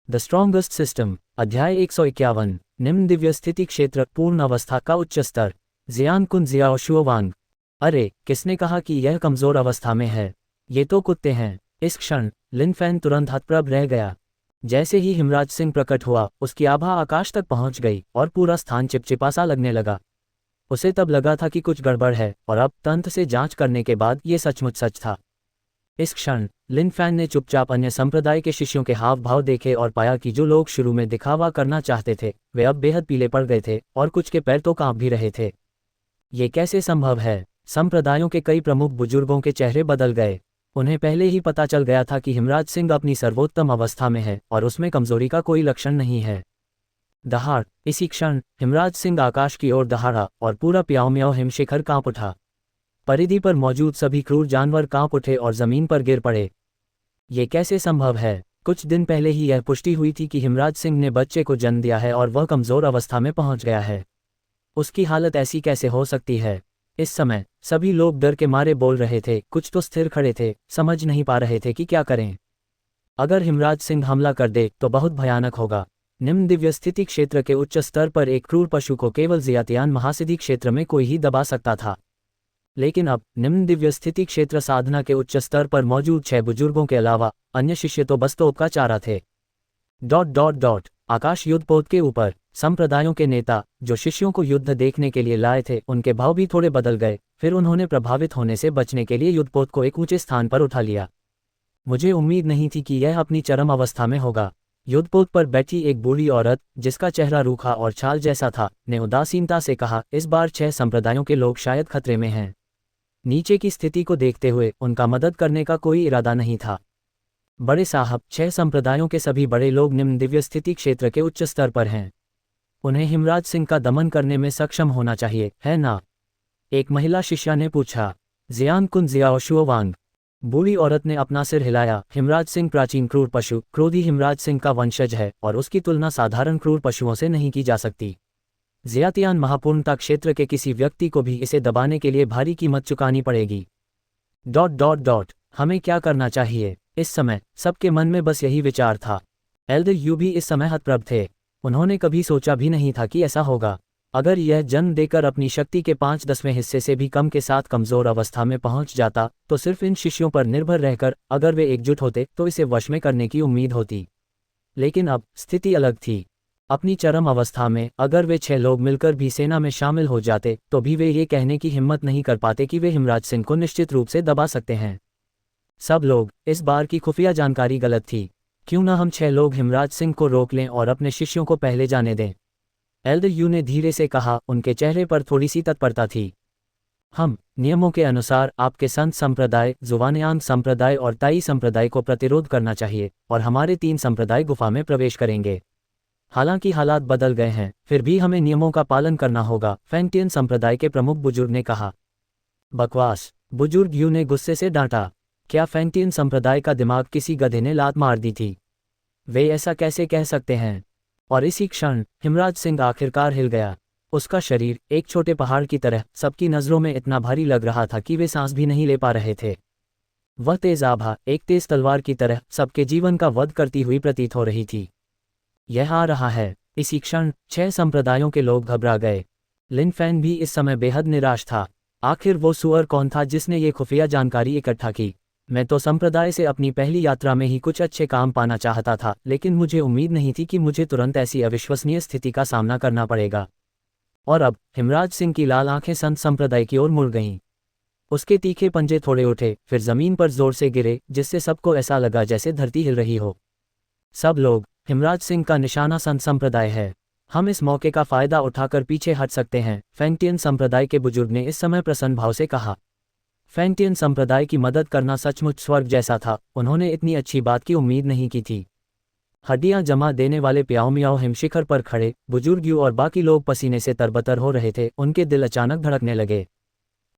The strongest system, अध्याय 151, निम्न दिव्य स्थिति क्षेत्र, पूर्ण अवस्था का उच्च स्तर। जियान कुन जियाओशुओवांग। अरे, किसने कहा कि यह कमजोर अवस्था में है? ये तो कुत्ते हैं। इस क्षण लिन फैन तुरंत हतप्रभ रह गया। जैसे ही हिमराज सिंह प्रकट हुआ, उसकी आभा आकाश तक पहुंच गई और पूरा स्थान चिपचिपा सा लगने लगा। उसे तब लगा था कि कुछ गड़बड़ है, और अब तंत्र से जांच करने के बाद ये सचमुच सच था। इस क्षण लिन फैन ने चुपचाप अन्य संप्रदाय के शिष्यों के हाव भाव देखे और पाया कि जो लोग शुरू में दिखावा करना चाहते थे, वे अब बेहद पीले पड़ गए थे और कुछ के पैर तो कांप भी रहे थे। ये कैसे संभव है? संप्रदायों के कई प्रमुख बुजुर्गों के चेहरे बदल गए। उन्हें पहले ही पता चल गया था कि हिमराज सिंह अपनी सर्वोत्तम अवस्था में है और उसमें कमजोरी का कोई लक्षण नहीं है। दहाड़! इसी क्षण हिमराज सिंह आकाश की ओर दहाड़ा और पूरा प्याओ हिमशिखर कांप उठा। परिधि पर मौजूद सभी क्रूर जानवर कांप उठे और जमीन पर गिर पड़े। ये कैसे संभव है? कुछ दिन पहले ही यह पुष्टि हुई थी कि हिमराज सिंह ने बच्चे को जन्म दिया है और वह कमजोर अवस्था में पहुंच गया है। उसकी हालत ऐसी कैसे हो सकती है? इस समय सभी लोग डर के मारे बोल रहे थे, कुछ तो स्थिर खड़े थे, समझ नहीं पा रहे थे कि क्या करें। अगर हिमराज सिंह हमला कर दे तो बहुत भयानक होगा। निम्न दिव्य स्थिति क्षेत्र के उच्च स्तर पर एक क्रूर पशु को केवल जियातियान महासिद्धि क्षेत्र में कोई ही दबा सकता था। लेकिन अब निम्न दिव्य स्थिति क्षेत्र साधना के उच्च स्तर पर मौजूद 6 बुजुर्गों के अलावा अन्य शिष्य तो बस तोप का चारा थे। ... आकाश युद्धपोत के ऊपर संप्रदायों के नेता, जो शिष्यों को युद्ध देखने के लिए लाए थे, उनके भाव भी थोड़े बदल गए। फिर उन्होंने प्रभावित होने से बचने के लिए युद्धपोत को एक ऊंचे स्थान पर उठा लिया। मुझे उम्मीद नहीं थी कि यह अपनी चरम अवस्था में होगा। युद्धपोत पर बैठी एक बूढ़ी औरत, जिसका चेहरा रूखा और छाल जैसा था, ने उदासीनता से कहा, इस बार 6 संप्रदायों के लोग शायद खतरे में हैं। नीचे की स्थिति को देखते हुए उनका मदद करने का कोई इरादा नहीं था। बड़े साहब, 6 संप्रदायों के सभी बड़े लोग निम्न दिव्य स्थिति क्षेत्र के उच्च स्तर पर हैं। उन्हें हिमराज सिंह का दमन करने में सक्षम होना चाहिए, है ना? एक महिला शिष्या ने पूछा। जियान कुन जियाओशुओवांग। बूढ़ी औरत ने अपना सिर हिलाया। हिमराज सिंह प्राचीन क्रूर पशु, क्रोधी हिमराज सिंह का वंशज है और उसकी तुलना साधारण क्रूर पशुओं से नहीं की जा सकती। जियातियान महापूर्णता क्षेत्र के किसी व्यक्ति को भी इसे दबाने के लिए भारी कीमत चुकानी पड़ेगी। ... हमें क्या करना चाहिए? इस समय सबके मन में बस यही विचार था। एल्डर यू भी इस समय हतप्रभ थे। उन्होंने कभी सोचा भी नहीं था कि ऐसा होगा। अगर यह जन्म देकर अपनी शक्ति के 5/10वें हिस्से से भी कम के साथ कमजोर अवस्था में पहुंच जाता, तो सिर्फ इन शिष्यों पर निर्भर रहकर अगर वे एकजुट होते तो इसे वश में करने की उम्मीद होती। लेकिन अब स्थिति अलग थी। अपनी चरम अवस्था में अगर वे 6 लोग मिलकर भी सेना में शामिल हो जाते तो भी वे ये कहने की हिम्मत नहीं कर पाते कि वे हिमराज सिंह को निश्चित रूप से दबा सकते हैं। सब लोग, इस बार की खुफिया जानकारी गलत थी। क्यों न हम 6 लोग हिमराज सिंह को रोक लें और अपने शिष्यों को पहले जाने दें? एल्डर यू ने धीरे से कहा, उनके चेहरे पर थोड़ी सी तत्परता थी। हम नियमों के अनुसार आपके संत संप्रदाय, जुवानयांग संप्रदाय और ताई संप्रदाय को प्रतिरोध करना चाहिए, और हमारे 3 संप्रदाय गुफा में प्रवेश करेंगे। हालांकि हालात बदल गए हैं, फिर भी हमें नियमों का पालन करना होगा, फैंगटियन संप्रदाय के प्रमुख बुजुर्ग ने कहा। बकवास! बुजुर्ग यू ने गुस्से से डांटा। क्या फैंगटियन संप्रदाय का दिमाग किसी गधे ने लात मार दी थी? वे ऐसा कैसे कह सकते हैं? और इसी क्षण हिमराज सिंह आखिरकार हिल गया। उसका शरीर एक छोटे पहाड़ की तरह सबकी नजरों में इतना भारी लग रहा था कि वे सांस भी नहीं ले पा रहे थे। वह तेज आभा एक तेज तलवार की तरह सबके जीवन का वध करती हुई प्रतीत हो रही थी। यह आ रहा है। इसी क्षण 6 संप्रदायों के लोग घबरा गए। लिन फैन भी इस समय बेहद निराश था। आखिर वो सुअर कौन था जिसने ये खुफिया जानकारी इकट्ठा की? मैं तो संप्रदाय से अपनी पहली यात्रा में ही कुछ अच्छे काम पाना चाहता था, लेकिन मुझे उम्मीद नहीं थी कि मुझे तुरंत ऐसी अविश्वसनीय स्थिति का सामना करना पड़ेगा। और अब हिमराज सिंह की लाल आंखें संत संप्रदाय की ओर मुड़ गईं। उसके तीखे पंजे थोड़े उठे, फिर जमीन पर जोर से गिरे, जिससे सबको ऐसा लगा जैसे धरती हिल रही हो। सब लोग, हिमराज सिंह का निशाना संत संप्रदाय है। हम इस मौके का फायदा उठाकर पीछे हट सकते हैं, फैंगटियन संप्रदाय के बुजुर्ग ने इस समय प्रसन्न भाव से कहा। फैंगटियन संप्रदाय की मदद करना सचमुच स्वर्ग जैसा था। उन्होंने इतनी अच्छी बात की उम्मीद नहीं की थी। हड्डियां जमा देने वाले प्याओ हिमशिखर पर खड़े बुजुर्ग यू और बाकी लोग पसीने से तरबतर हो रहे थे। उनके दिल अचानक धड़कने लगे।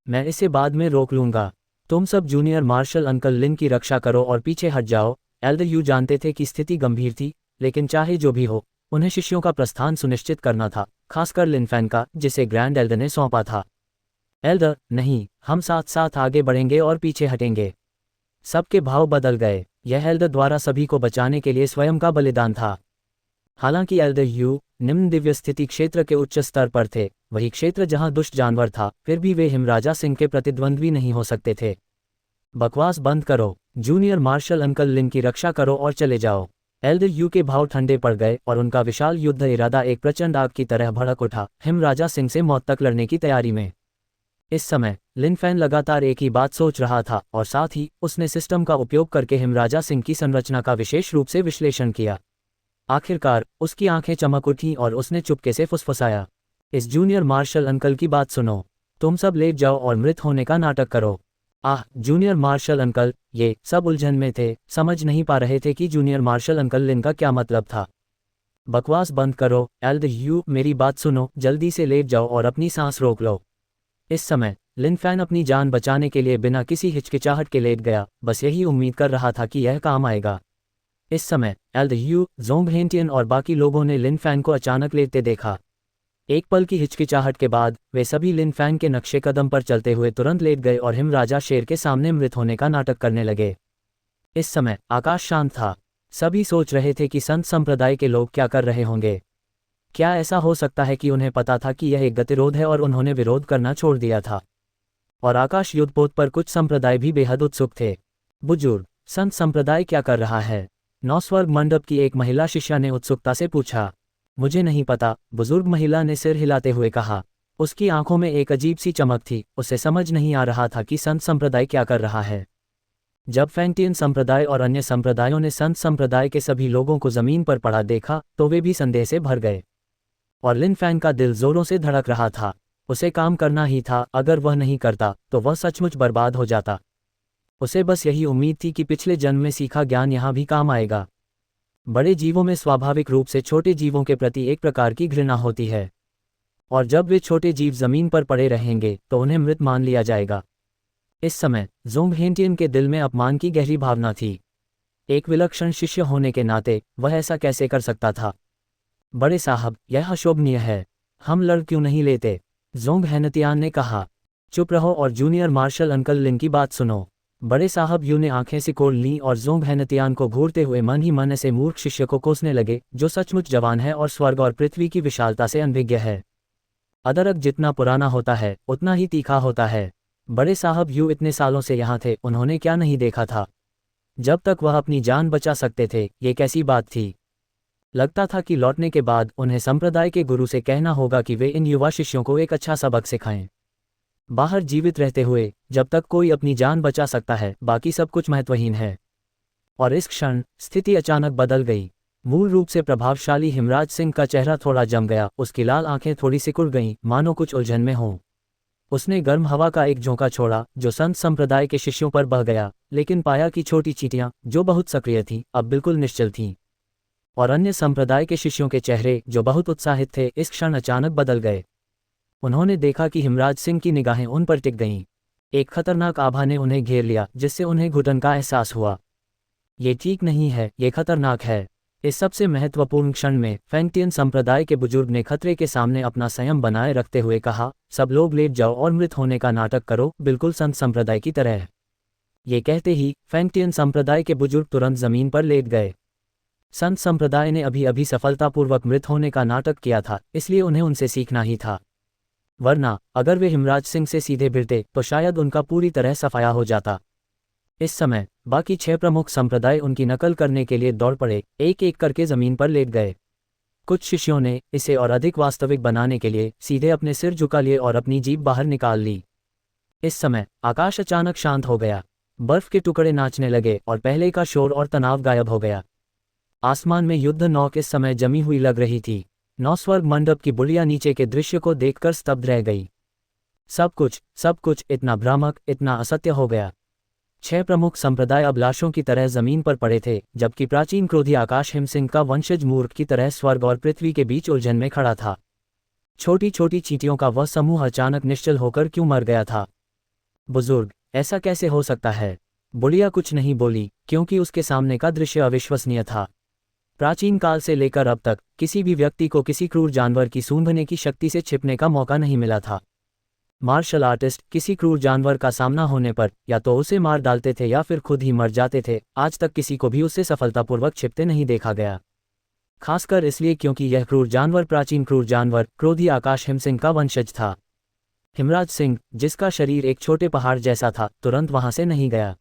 मैं इसे बाद में रोक लूंगा। तुम सब जूनियर मार्शल अंकल लिन की रक्षा करो और पीछे हट जाओ। एल्डर यू जानते थे कि स्थिति गंभीर थी, लेकिन चाहे जो भी हो, उन्हें शिष्यों का प्रस्थान सुनिश्चित करना था, खासकर लिन फैन का, जिसे ग्रैंड एल्डर ने सौंपा था। एल्डर, नहीं, हम साथ साथ आगे बढ़ेंगे और पीछे हटेंगे। सबके भाव बदल गए। यह एल्डर द्वारा सभी को बचाने के लिए स्वयं का बलिदान था। हालांकि एल्डर ह्यू निम्न दिव्य स्थिति क्षेत्र के उच्च स्तर पर थे, वही क्षेत्र जहां दुष्ट जानवर था, फिर भी वे हिमराजा सिंह के प्रतिद्वंद्वी नहीं हो सकते थे। बकवास बंद करो, जूनियर मार्शल अंकल लिन की रक्षा करो और चले जाओ। एल्डर यू के भाव ठंडे पड़ गए और उनका विशाल युद्ध इरादा एक प्रचंड आग की तरह भड़क उठा, हिमराजा सिंह से मौत तक लड़ने की तैयारी में। इस समय लिन फैन लगातार एक ही बात सोच रहा था और साथ ही उसने सिस्टम का उपयोग करके हिमराजा सिंह की संरचना का विशेष रूप से विश्लेषण किया। आखिरकार उसकी आंखें चमक उठीं और उसने चुपके से फुसफुसाया, इस जूनियर मार्शल अंकल की बात सुनो। तुम सब लेट जाओ और मृत होने का नाटक करो। जूनियर मार्शल अंकल, ये सब उलझन में थे, समझ नहीं पा रहे थे कि जूनियर मार्शल अंकल लिन का क्या मतलब था। बकवास बंद करो एल्डर ह्यू, मेरी बात सुनो, जल्दी से लेट जाओ और अपनी सांस रोक लो। इस समय लिन फैन अपनी जान बचाने के लिए बिना किसी हिचकिचाहट के लेट गया, बस यही उम्मीद कर रहा था कि यह काम आएगा। इस समय एल्डर ह्यू, जोंग हेंटियन और बाकी लोगों ने लिन फैन को अचानक लेटते देखा। एक पल की हिचकिचाहट के बाद वे सभी लिन फैन के नक्शे कदम पर चलते हुए तुरंत लेट गए और हिमराजा शेर के सामने मृत होने का नाटक करने लगे। इस समय आकाश शांत था। सभी सोच रहे थे कि संत संप्रदाय के लोग क्या कर रहे होंगे। क्या ऐसा हो सकता है कि उन्हें पता था कि यह एक गतिरोध है और उन्होंने विरोध करना छोड़ दिया था? और आकाश युद्धपोत पर कुछ संप्रदाय भी बेहद उत्सुक थे। बुजुर्ग, संत संप्रदाय क्या कर रहा है? नौस्वर्ग मंडप की एक महिला शिष्या ने उत्सुकता से पूछा। मुझे नहीं पता, बुजुर्ग महिला ने सिर हिलाते हुए कहा। उसकी आंखों में एक अजीब सी चमक थी, उसे समझ नहीं आ रहा था कि संत संप्रदाय क्या कर रहा है। जब फैंटियन संप्रदाय और अन्य संप्रदायों ने संत संप्रदाय के सभी लोगों को जमीन पर पड़ा देखा तो वे भी संदेह से भर गए। और लिन फैन का दिल जोरों से धड़क रहा था। उसे काम करना ही था, अगर वह नहीं करता तो वह सचमुच बर्बाद हो जाता। उसे बस यही उम्मीद थी कि पिछले जन्म में सीखा ज्ञान यहाँ भी काम आएगा। बड़े जीवों में स्वाभाविक रूप से छोटे जीवों के प्रति एक प्रकार की घृणा होती है, और जब वे छोटे जीव जमीन पर पड़े रहेंगे तो उन्हें मृत मान लिया जाएगा। इस समय जोंग हेंटियन के दिल में अपमान की गहरी भावना थी। एक विलक्षण शिष्य होने के नाते वह ऐसा कैसे कर सकता था? बड़े साहब, यह अशोभनीय है, हम लड़ क्यों नहीं लेते? जोंग हेनतियान ने कहा। चुप रहो और जूनियर मार्शल अंकल लिन की बात सुनो। बड़े साहब यू ने आंखें सिकोड़ लीं और जोंग हेनतियान को घूरते हुए मन ही मन ऐसे मूर्ख शिष्य को कोसने लगे जो सचमुच जवान है और स्वर्ग और पृथ्वी की विशालता से अनभिज्ञ है। अदरक जितना पुराना होता है उतना ही तीखा होता है। बड़े साहब यू इतने सालों से यहाँ थे, उन्होंने क्या नहीं देखा था? जब तक वह अपनी जान बचा सकते थे, ये कैसी बात थी? लगता था कि लौटने के बाद उन्हें संप्रदाय के गुरु से कहना होगा कि वे इन युवा शिष्यों को एक अच्छा सबक सिखाएं। बाहर जीवित रहते हुए जब तक कोई अपनी जान बचा सकता है, बाकी सब कुछ महत्वहीन है। और इस क्षण स्थिति अचानक बदल गई। मूल रूप से प्रभावशाली हिमराज सिंह का चेहरा थोड़ा जम गया, उसकी लाल आंखें थोड़ी सिकुड़ गईं, मानो कुछ उलझन में हों। उसने गर्म हवा का एक झोंका छोड़ा जो संत संप्रदाय के शिष्यों पर बह गया, लेकिन पाया कि छोटी चींटियां, जो बहुत सक्रिय थीं, अब बिल्कुल निश्चल थीं। और अन्य संप्रदाय के शिष्यों के चेहरे, जो बहुत उत्साहित थे, इस क्षण अचानक बदल गए। उन्होंने देखा कि हिमराज सिंह की निगाहें उन पर टिक गईं। एक खतरनाक आभा ने उन्हें घेर लिया, जिससे उन्हें घुटन का एहसास हुआ। ये ठीक नहीं है, ये खतरनाक है। इस सबसे महत्वपूर्ण क्षण में फैंटियन संप्रदाय के बुजुर्ग ने खतरे के सामने अपना संयम बनाए रखते हुए कहा, सब लोग लेट जाओ और मृत होने का नाटक करो, बिल्कुल संत संप्रदाय की तरह। ये कहते ही फैंटियन संप्रदाय के बुजुर्ग तुरंत जमीन पर लेट गए। संत संप्रदाय ने अभी अभी सफलतापूर्वक मृत होने का नाटक किया था, इसलिए उन्हें उनसे सीखना ही था। वरना अगर वे हिमराज सिंह से सीधे भिड़ते तो शायद उनका पूरी तरह सफाया हो जाता। इस समय बाकी 6 प्रमुख संप्रदाय उनकी नकल करने के लिए दौड़ पड़े, एक एक करके जमीन पर लेट गए। कुछ शिष्यों ने इसे और अधिक वास्तविक बनाने के लिए सीधे अपने सिर झुका लिए और अपनी जीभ बाहर निकाल ली। इस समय आकाश अचानक शांत हो गया। बर्फ के टुकड़े नाचने लगे और पहले का शोर और तनाव गायब हो गया। आसमान में युद्ध नौक इस समय जमी हुई लग रही थी। नौस्वर्ग मंडप की बुढ़िया नीचे के दृश्य को देखकर स्तब्ध रह गई। सब कुछ इतना भ्रामक, इतना असत्य हो गया। 6 प्रमुख संप्रदाय अब लाशों की तरह जमीन पर पड़े थे, जबकि प्राचीन क्रोधी आकाश हिम सिंह का वंशज मूर्ख की तरह स्वर्ग और पृथ्वी के बीच उलझन में खड़ा था। छोटी छोटी चींटियों का वह समूह अचानक निश्चल होकर क्यों मर गया था? बुजुर्ग, ऐसा कैसे हो सकता है? बुढ़िया कुछ नहीं बोली, क्योंकि उसके सामने का दृश्य अविश्वसनीय था। प्राचीन काल से लेकर अब तक किसी भी व्यक्ति को किसी क्रूर जानवर की सूंघने की शक्ति से छिपने का मौका नहीं मिला था। मार्शल आर्टिस्ट किसी क्रूर जानवर का सामना होने पर या तो उसे मार डालते थे या फिर खुद ही मर जाते थे। आज तक किसी को भी उससे सफलतापूर्वक छिपते नहीं देखा गया, खासकर इसलिए क्योंकि यह क्रूर जानवर प्राचीन क्रूर जानवर क्रोधी आकाश हिमसिंह का वंशज था। हिमराज सिंह, जिसका शरीर एक छोटे पहाड़ जैसा था, तुरंत वहां से नहीं गया,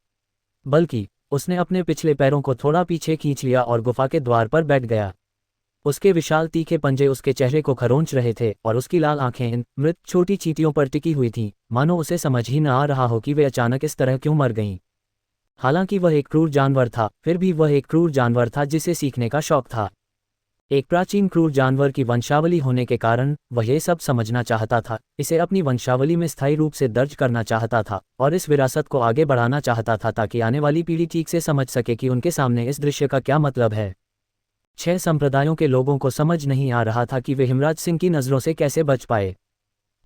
बल्कि उसने अपने पिछले पैरों को थोड़ा पीछे खींच लिया और गुफा के द्वार पर बैठ गया। उसके विशाल तीखे पंजे उसके चेहरे को खरोंच रहे थे और उसकी लाल आंखें इन मृत छोटी चींटियों पर टिकी हुई थीं, मानो उसे समझ ही न आ रहा हो कि वे अचानक इस तरह क्यों मर गईं। हालांकि वह एक क्रूर जानवर था, फिर भी वह एक क्रूर जानवर था जिसे सीखने का शौक था। एक प्राचीन क्रूर जानवर की वंशावली होने के कारण वह ये सब समझना चाहता था, इसे अपनी वंशावली में स्थायी रूप से दर्ज करना चाहता था और इस विरासत को आगे बढ़ाना चाहता था ताकि आने वाली पीढ़ी ठीक से समझ सके कि उनके सामने इस दृश्य का क्या मतलब है। 6 संप्रदायों के लोगों को समझ नहीं आ रहा था कि वे हिमराज सिंह की नज़रों से कैसे बच पाए।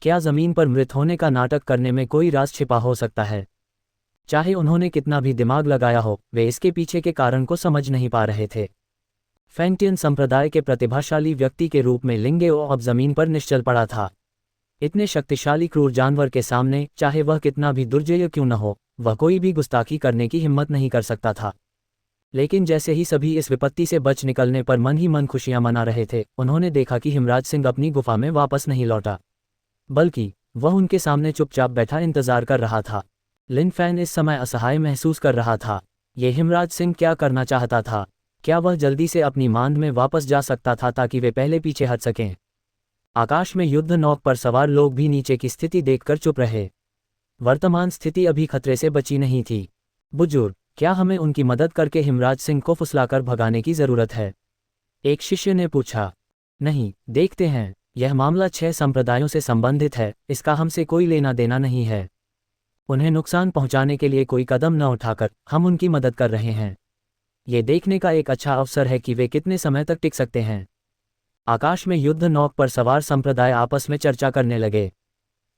क्या ज़मीन पर मृत होने का नाटक करने में कोई राज छिपा हो सकता है? चाहे उन्होंने कितना भी दिमाग लगाया हो, वे इसके पीछे के कारण को समझ नहीं पा रहे थे। फैंगटियन संप्रदाय के प्रतिभाशाली व्यक्ति के रूप में लिंगेओ अब जमीन पर निश्चल पड़ा था। इतने शक्तिशाली क्रूर जानवर के सामने, चाहे वह कितना भी दुर्जय क्यों न हो, वह कोई भी गुस्ताखी करने की हिम्मत नहीं कर सकता था। लेकिन जैसे ही सभी इस विपत्ति से बच निकलने पर मन ही मन खुशियां मना रहे थे, उन्होंने देखा कि हिमराज सिंह अपनी गुफा में वापस नहीं लौटा, बल्कि वह उनके सामने चुपचाप बैठा इंतजार कर रहा था। लिन फैन इस समय असहाय महसूस कर रहा था। ये हिमराज सिंह क्या करना चाहता था? क्या वह जल्दी से अपनी मांद में वापस जा सकता था ताकि वे पहले पीछे हट सकें? आकाश में युद्ध नौक पर सवार लोग भी नीचे की स्थिति देखकर चुप रहे। वर्तमान स्थिति अभी खतरे से बची नहीं थी। बुजुर्ग, क्या हमें उनकी मदद करके हिमराज सिंह को फुसलाकर भगाने की जरूरत है? एक शिष्य ने पूछा। नहीं, देखते हैं। यह मामला 6 संप्रदायों से संबंधित है, इसका हमसे कोई लेना देना नहीं है। उन्हें नुकसान पहुंचाने के लिए कोई कदम न उठाकर हम उनकी मदद कर रहे हैं। ये देखने का एक अच्छा अवसर है कि वे कितने समय तक टिक सकते हैं। आकाश में युद्ध नौक पर सवार संप्रदाय आपस में चर्चा करने लगे।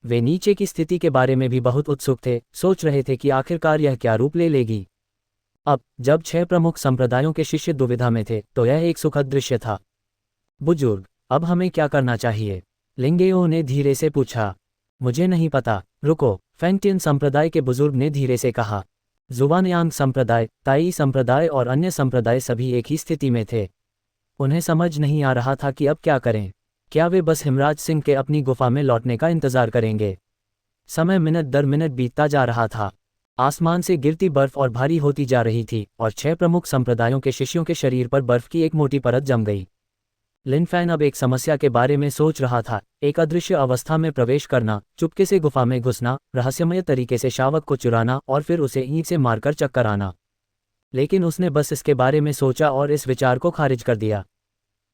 वे नीचे की स्थिति के बारे में भी बहुत उत्सुक थे, सोच रहे थे कि आखिरकार यह क्या रूप ले लेगी। अब जब 6 प्रमुख संप्रदायों के शिष्य दुविधा में थे, तो यह एक सुखद दृश्य था। बुजुर्ग, अब हमें क्या करना चाहिए? लिंगेओ ने धीरे से पूछा। मुझे नहीं पता, रुको, फैंगटियन संप्रदाय के बुजुर्ग ने धीरे से कहा। जुवानयांग संप्रदाय, ताई संप्रदाय और अन्य संप्रदाय सभी एक ही स्थिति में थे। उन्हें समझ नहीं आ रहा था कि अब क्या करें। क्या वे बस हिमराज सिंह के अपनी गुफा में लौटने का इंतजार करेंगे? समय मिनट दर मिनट बीतता जा रहा था। आसमान से गिरती बर्फ और भारी होती जा रही थी और 6 प्रमुख संप्रदायों के शिष्यों के शरीर पर बर्फ की एक मोटी परत जम गई। लिन फैन अब एक समस्या के बारे में सोच रहा था, एक अदृश्य अवस्था में प्रवेश करना, चुपके से गुफा में घुसना, रहस्यमय तरीके से शावक को चुराना और फिर उसे ईंट से मारकर चक्कर आना। लेकिन उसने बस इसके बारे में सोचा और इस विचार को खारिज कर दिया।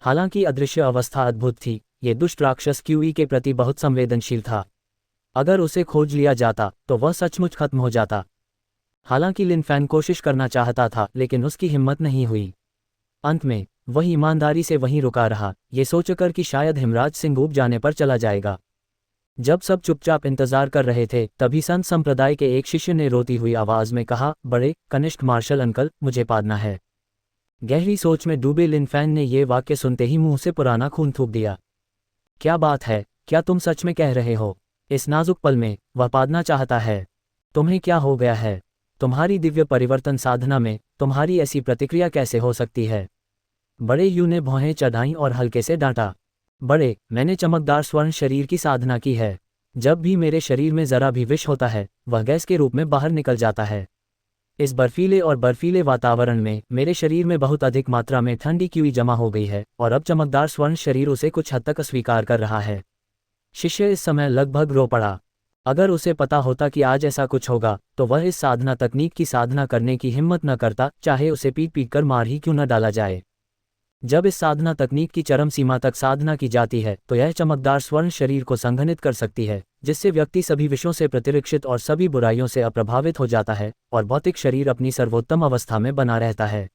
हालांकि अदृश्य अवस्था अद्भुत थी, ये दुष्ट राक्षस क्यूई के प्रति बहुत संवेदनशील था। अगर उसे खोज लिया जाता तो वह सचमुच खत्म हो जाता। हालांकि लिन फैन कोशिश करना चाहता था, लेकिन उसकी हिम्मत नहीं हुई। अंत में वह ईमानदारी से वहीं रुका रहा, ये सोचकर कि शायद हिमराज सिंह ऊब जाने पर चला जाएगा। जब सब चुपचाप इंतजार कर रहे थे, तभी संत संप्रदाय के एक शिष्य ने रोती हुई आवाज में कहा, बड़े कनिष्ठ मार्शल अंकल, मुझे पादना है। गहरी सोच में डूबे लिन फैन ने ये वाक्य सुनते ही मुंह से पुराना खून थूक दिया। क्या बात है? क्या तुम सच में कह रहे हो? इस नाजुक पल में वह पादना चाहता है? तुम्हें क्या हो गया है? तुम्हारी दिव्य परिवर्तन साधना में तुम्हारी ऐसी प्रतिक्रिया कैसे हो सकती है? बड़े यू ने भौहें चढ़ाईं और हल्के से डांटा। बड़े, मैंने चमकदार स्वर्ण शरीर की साधना की है। जब भी मेरे शरीर में जरा भी विष होता है, वह गैस के रूप में बाहर निकल जाता है। इस बर्फीले और बर्फीले वातावरण में मेरे शरीर में बहुत अधिक मात्रा में ठंडी क्यूई जमा हो गई है और अब चमकदार स्वर्ण शरीर उसे कुछ हद तक अस्वीकार कर रहा है। शिष्य इस समय लगभग रो पड़ा। अगर उसे पता होता कि आज ऐसा कुछ होगा, तो वह इस साधना तकनीक की साधना करने की हिम्मत न करता, चाहे उसे पीट पीट कर मार ही क्यों न डाला जाए। जब इस साधना तकनीक की चरम सीमा तक साधना की जाती है, तो यह चमकदार स्वर्ण शरीर को संघनित कर सकती है, जिससे व्यक्ति सभी विषयों से प्रतिरक्षित और सभी बुराइयों से अप्रभावित हो जाता है और भौतिक शरीर अपनी सर्वोत्तम अवस्था में बना रहता है।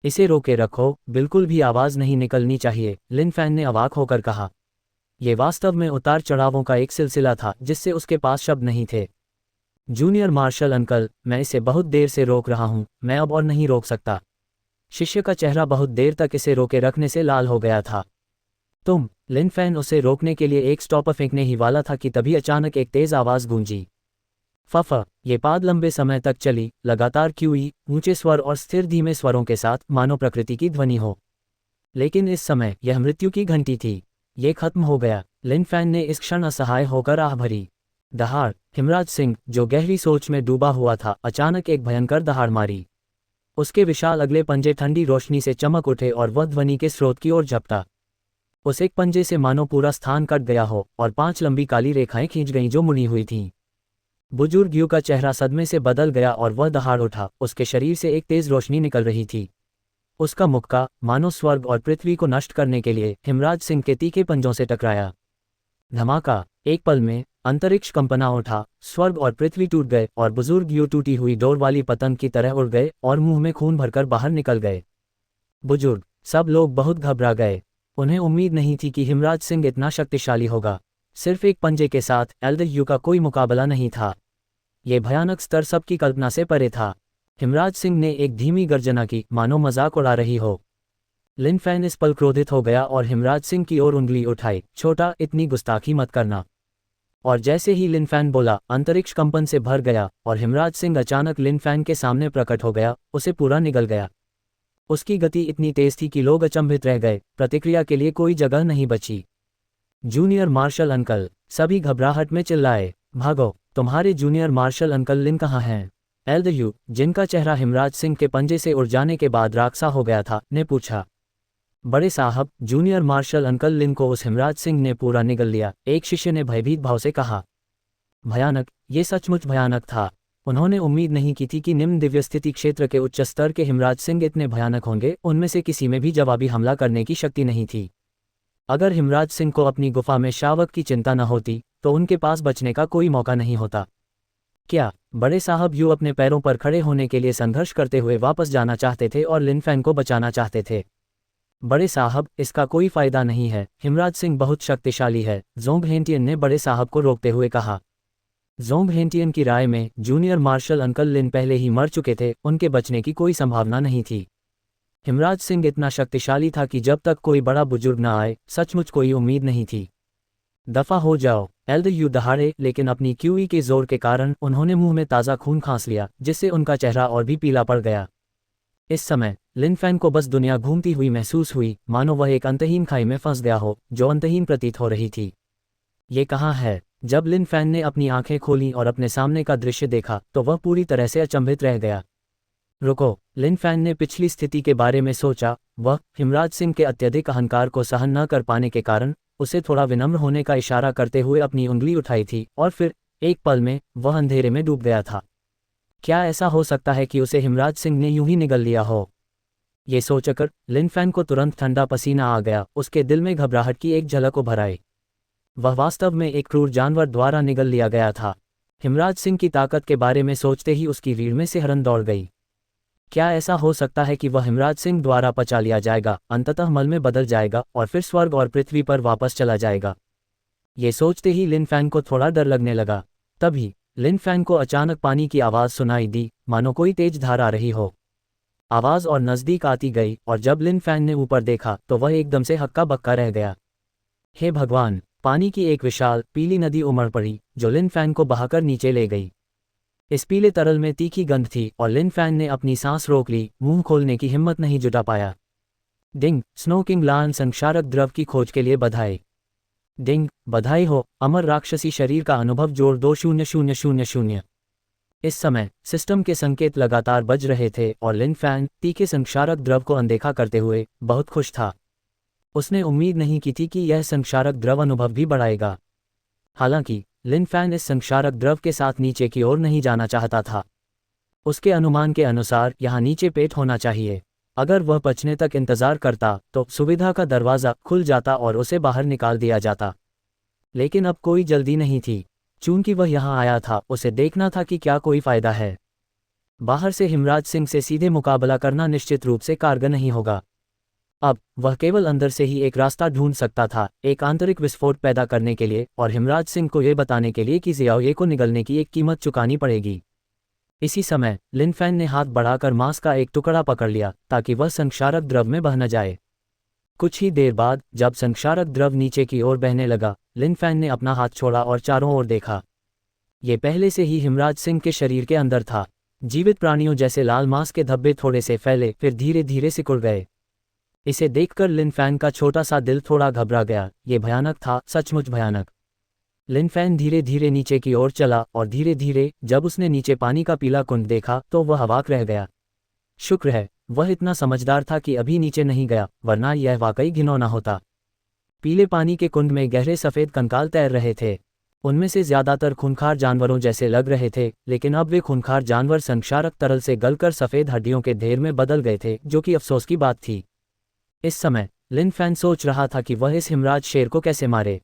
इसे रोके रखो, बिल्कुल भी आवाज नहीं निकलनी चाहिए, लिन फैन ने अवाक होकर कहा। ये वास्तव में उतार चढ़ावों का एक सिलसिला था जिससे उसके पास शब्द नहीं थे। जूनियर मार्शल अंकल, मैं इसे बहुत देर से रोक रहा हूं, मैं अब और नहीं रोक सकता। शिष्य का चेहरा बहुत देर तक इसे रोके रखने से लाल हो गया था। तुम, लिन फैन उसे रोकने के लिए एक स्टॉपर फेंकने ही वाला था कि तभी अचानक एक तेज आवाज गूंजी। फफ। ये पाद लंबे समय तक चली, लगातार क्यूई, ऊंचे स्वर और स्थिर धीमे स्वरों के साथ, मानो प्रकृति की ध्वनि हो। लेकिन इस समय यह मृत्यु की घंटी थी। ये खत्म हो गया। लिन फैन ने इस क्षण असहाय होकर आह भरी। दहाड़। हिमराज सिंह, जो गहरी सोच में डूबा हुआ था, अचानक एक भयंकर दहाड़ मारी। उसके विशाल अगले पंजे ठंडी रोशनी से चमक उठे और वह ध्वनि के स्रोत की ओर झपटा। उस एक पंजे से मानो पूरा स्थान कट गया हो और 5 लंबी काली रेखाएं खींच गईं जो मुड़ी हुई थीं। बुजुर्ग यू का चेहरा सदमे से बदल गया और वह दहाड़ उठा। उसके शरीर से एक तेज रोशनी निकल रही थी। उसका मुक्का, मानो स्वर्ग और पृथ्वी को नष्ट करने के लिए, हिमराज सिंह के तीखे पंजों से टकराया। धमाका। एक पल में अंतरिक्ष कंपना उठा, स्वर्ग और पृथ्वी टूट गए और बुजुर्ग यू टूटी हुई डोर वाली पतंग की तरह उड़ गए और मुंह में खून भरकर बाहर निकल गए। बुजुर्ग। सब लोग बहुत घबरा गए। उन्हें उम्मीद नहीं थी कि हिमराज सिंह इतना शक्तिशाली होगा। सिर्फ एक पंजे के साथ एल्डर यू का कोई मुकाबला नहीं था। ये भयानक स्तर सबकी कल्पना से परे था। हिमराज सिंह ने एक धीमी गर्जना की, मानो मजाक उड़ा रही हो। लिन फैन इस पल क्रोधित हो गया और हिमराज सिंह की ओर उंगली उठाई। छोटा, इतनी गुस्ताखी मत करना। और जैसे ही लिन फैन बोला, अंतरिक्ष कंपन से भर गया और हिमराज सिंह अचानक लिन फैन के सामने प्रकट हो गया। उसे पूरा निगल गया। उसकी गति इतनी तेज थी कि लोग अचंभित रह गए। प्रतिक्रिया के लिए कोई जगह नहीं बची। Junior marshal uncle. सभी घबराहट में चिल्लाए, भागो, तुम्हारे जूनियर मार्शल अंकल लिन कहाँ हैं? एल्डर यू, जिनका चेहरा हिमराज सिंह के पंजे से उड़ जाने के बाद राखसा हो गया था, ने पूछा। बड़े साहब, जूनियर मार्शल अंकल लिन को उस हिमराज सिंह ने पूरा निगल लिया, एक शिष्य ने भयभीत भाव से कहा। भयानक, ये सचमुच भयानक था। उन्होंने उम्मीद नहीं की थी कि निम्न दिव्य स्थिति क्षेत्र के उच्च स्तर के हिमराज सिंह इतने भयानक होंगे। उनमें से किसी में भी जवाबी हमला करने की शक्ति नहीं थी। अगर हिमराज सिंह को अपनी गुफा में शावक की चिंता न होती तो उनके पास बचने का कोई मौका नहीं होता। क्या बड़े साहब यू अपने पैरों पर खड़े होने के लिए संघर्ष करते हुए वापस जाना चाहते थे और लिन फैन को बचाना चाहते थे? बड़े साहब, इसका कोई फायदा नहीं है। हिमराज सिंह बहुत शक्तिशाली है, जोंग हेंटियन ने बड़े साहब को रोकते हुए कहा। जोंग हेंटियन की राय में जूनियर मार्शल अंकल लिन पहले ही मर चुके थे, उनके बचने की कोई संभावना नहीं थी। हिमराज सिंह इतना शक्तिशाली था कि जब तक कोई बड़ा बुजुर्ग न आए, सचमुच कोई उम्मीद नहीं थी। दफा हो जाओ, एल्डर यू दहाड़े, लेकिन अपनी क्यूई के जोर के कारण उन्होंने मुंह में ताज़ा खून खांस लिया, जिससे उनका चेहरा और भी पीला पड़ गया। इस समय लिन फैन को बस दुनिया घूमती हुई महसूस हुई, मानो वह एक अंतहीन खाई में फंस गया हो, जो अंतहीन प्रतीत हो रही थी। ये कहाँ है? जब लिन फैन ने अपनी आंखें खोलीं और अपने सामने का दृश्य देखा तो वह पूरी तरह से अचंभित रह गया। रुको, लिन फैन ने पिछली स्थिति के बारे में सोचा। वह हिमराज सिंह के अत्यधिक अहंकार को सहन न कर पाने के कारण उसे थोड़ा विनम्र होने का इशारा करते हुए अपनी उंगली उठाई थी और फिर एक पल में वह अंधेरे में डूब गया था। क्या ऐसा हो सकता है कि उसे हिमराज सिंह ने यूं ही निगल लिया हो? ये सोचकर लिन फैन को तुरंत ठंडा पसीना आ गया। उसके दिल में घबराहट की एक झलक उभर आई। वह वास्तव में एक क्रूर जानवर द्वारा निगल लिया गया था। हिमराज सिंह की ताकत के बारे में सोचते ही उसकी रीढ़ में सिहरन दौड़ गई। क्या ऐसा हो सकता है कि वह हिमराज सिंह द्वारा पचा लिया जाएगा, अंततः मल में बदल जाएगा और फिर स्वर्ग और पृथ्वी पर वापस चला जाएगा? ये सोचते ही लिन फैन को थोड़ा डर लगने लगा। तभी लिन फैन को अचानक पानी की आवाज़ सुनाई दी, मानो कोई तेज धार आ रही हो। आवाज़ और नज़दीक आती गई और जब लिन फैन ने ऊपर देखा तो वह एकदम से हक्का बक्का रह गया। हे भगवान! पानी की एक विशाल पीली नदी उमड़ पड़ी जो लिन फैन को बहाकर नीचे ले गई। इस पीले तरल में तीखी गंध थी और लिन फैन ने अपनी सांस रोक ली, मुंह खोलने की हिम्मत नहीं जुटा पाया। डिंग! स्नो किंग लान संक्षारक द्रव की खोज के लिए बधाई। डिंग! बधाई हो, अमर राक्षसी शरीर का अनुभव जोड़ 20000। इस समय सिस्टम के संकेत लगातार बज रहे थे और लिन फैन तीखे संक्षारक द्रव को अनदेखा करते हुए बहुत खुश था। उसने उम्मीद नहीं की थी कि यह संक्षारक द्रव अनुभव भी बढ़ाएगा। हालांकि लिन फैन इस संक्षारक द्रव के साथ नीचे की ओर नहीं जाना चाहता था। उसके अनुमान के अनुसार यहाँ नीचे पेट होना चाहिए। अगर वह पचने तक इंतजार करता तो सुविधा का दरवाज़ा खुल जाता और उसे बाहर निकाल दिया जाता। लेकिन अब कोई जल्दी नहीं थी। चूंकि वह यहाँ आया था, उसे देखना था कि क्या कोई फायदा है। बाहर से हिमराज सिंह से सीधे मुकाबला करना निश्चित रूप से कारगर नहीं होगा। अब वह केवल अंदर से ही एक रास्ता ढूंढ सकता था, एक आंतरिक विस्फोट पैदा करने के लिए और हिमराज सिंह को यह बताने के लिए कि जियाओये को निगलने की एक कीमत चुकानी पड़ेगी। इसी समय लिन फैन ने हाथ बढ़ाकर मांस का एक टुकड़ा पकड़ लिया ताकि वह संक्षारक द्रव में बह न जाए। कुछ ही देर बाद जब संक्षारक द्रव नीचे की ओर बहने लगा, लिन फैन ने अपना हाथ छोड़ा और चारों ओर देखा। ये पहले से ही हिमराज सिंह के शरीर के अंदर था। जीवित प्राणियों जैसे लाल मांस के धब्बे थोड़े से फैले, फिर धीरे धीरे सिकुड़ गए। इसे देखकर लिन फैन का छोटा सा दिल थोड़ा घबरा गया। ये भयानक था, सचमुच भयानक। लिन फैन धीरे धीरे नीचे की ओर चला और धीरे धीरे जब उसने नीचे पानी का पीला कुंड देखा तो वह अवाक रह गया। शुक्र है वह इतना समझदार था कि अभी नीचे नहीं गया, वरना यह वाकई घिनौना होता। पीले पानी के कुंड में गहरे सफ़ेद कंकाल तैर रहे थे। उनमें से ज्यादातर खूंखार जानवरों जैसे लग रहे थे, लेकिन अब वे खूंखार जानवर संक्षारक तरल से गलकर सफ़ेद हड्डियों के ढेर में बदल गए थे, जो कि अफसोस की बात थी। इस समय लिन फैन सोच रहा था कि वह इस हिमराज शेर को कैसे मारे।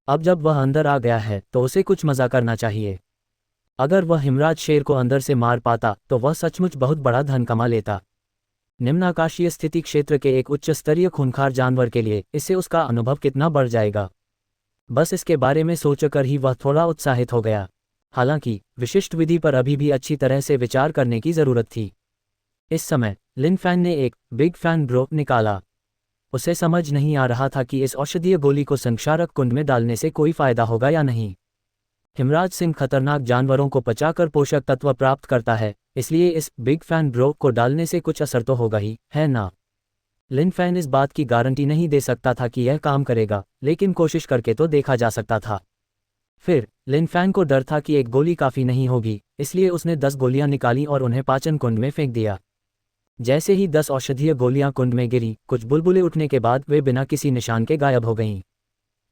अब जब वह अंदर आ गया है तो उसे कुछ मजा करना चाहिए। अगर वह हिमराज शेर को अंदर से मार पाता तो वह सचमुच बहुत बड़ा धन कमा लेता। निम्नाकाशीय स्थिति क्षेत्र के एक उच्च स्तरीय खूंखार जानवर के लिए इससे उसका अनुभव कितना बढ़ जाएगा। बस इसके बारे में सोचकर ही वह थोड़ा उत्साहित हो गया। हालांकि विशिष्ट विधि पर अभी भी अच्छी तरह से विचार करने की जरूरत थी। इस समय लिन फैन ने एक बिग फैन ब्रो निकाला। उसे समझ नहीं आ रहा था कि इस औषधीय गोली को संक्षारक कुंड में डालने से कोई फायदा होगा या नहीं। हिमराज सिंह खतरनाक जानवरों को पचाकर पोषक तत्व प्राप्त करता है, इसलिए इस बिग फैन ब्रो को डालने से कुछ असर तो होगा ही, है ना। लिन फैन इस बात की गारंटी नहीं दे सकता था कि यह काम करेगा, लेकिन कोशिश करके तो देखा जा सकता था। फिर लिन फैन को डर था कि एक गोली काफ़ी नहीं होगी, इसलिए उसने 10 गोलियां निकाली और उन्हें पाचन कुंड में फेंक दिया। जैसे ही 10 औषधीय गोलियां कुंड में गिरी, कुछ बुलबुले उठने के बाद वे बिना किसी निशान के गायब हो गईं।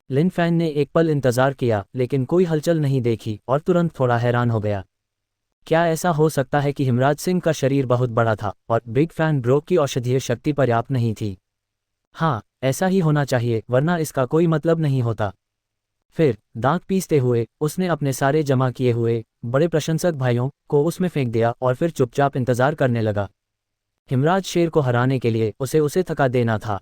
लिन फैन ने एक पल इंतजार किया, लेकिन कोई हलचल नहीं देखी और तुरंत थोड़ा हैरान हो गया। क्या ऐसा हो सकता है कि हिमराज सिंह का शरीर बहुत बड़ा था और बिग फैन ब्रो की औषधीय शक्ति पर्याप्त नहीं थी? हाँ, ऐसा ही होना चाहिए, वरना इसका कोई मतलब नहीं होता। फिर दांत पीसते हुए उसने अपने सारे जमा किए हुए बड़े प्रशंसक भाइयों को उसमें फेंक दिया और फिर चुपचाप इंतजार करने लगा। हिमराज शेर को हराने के लिए उसे थका देना था।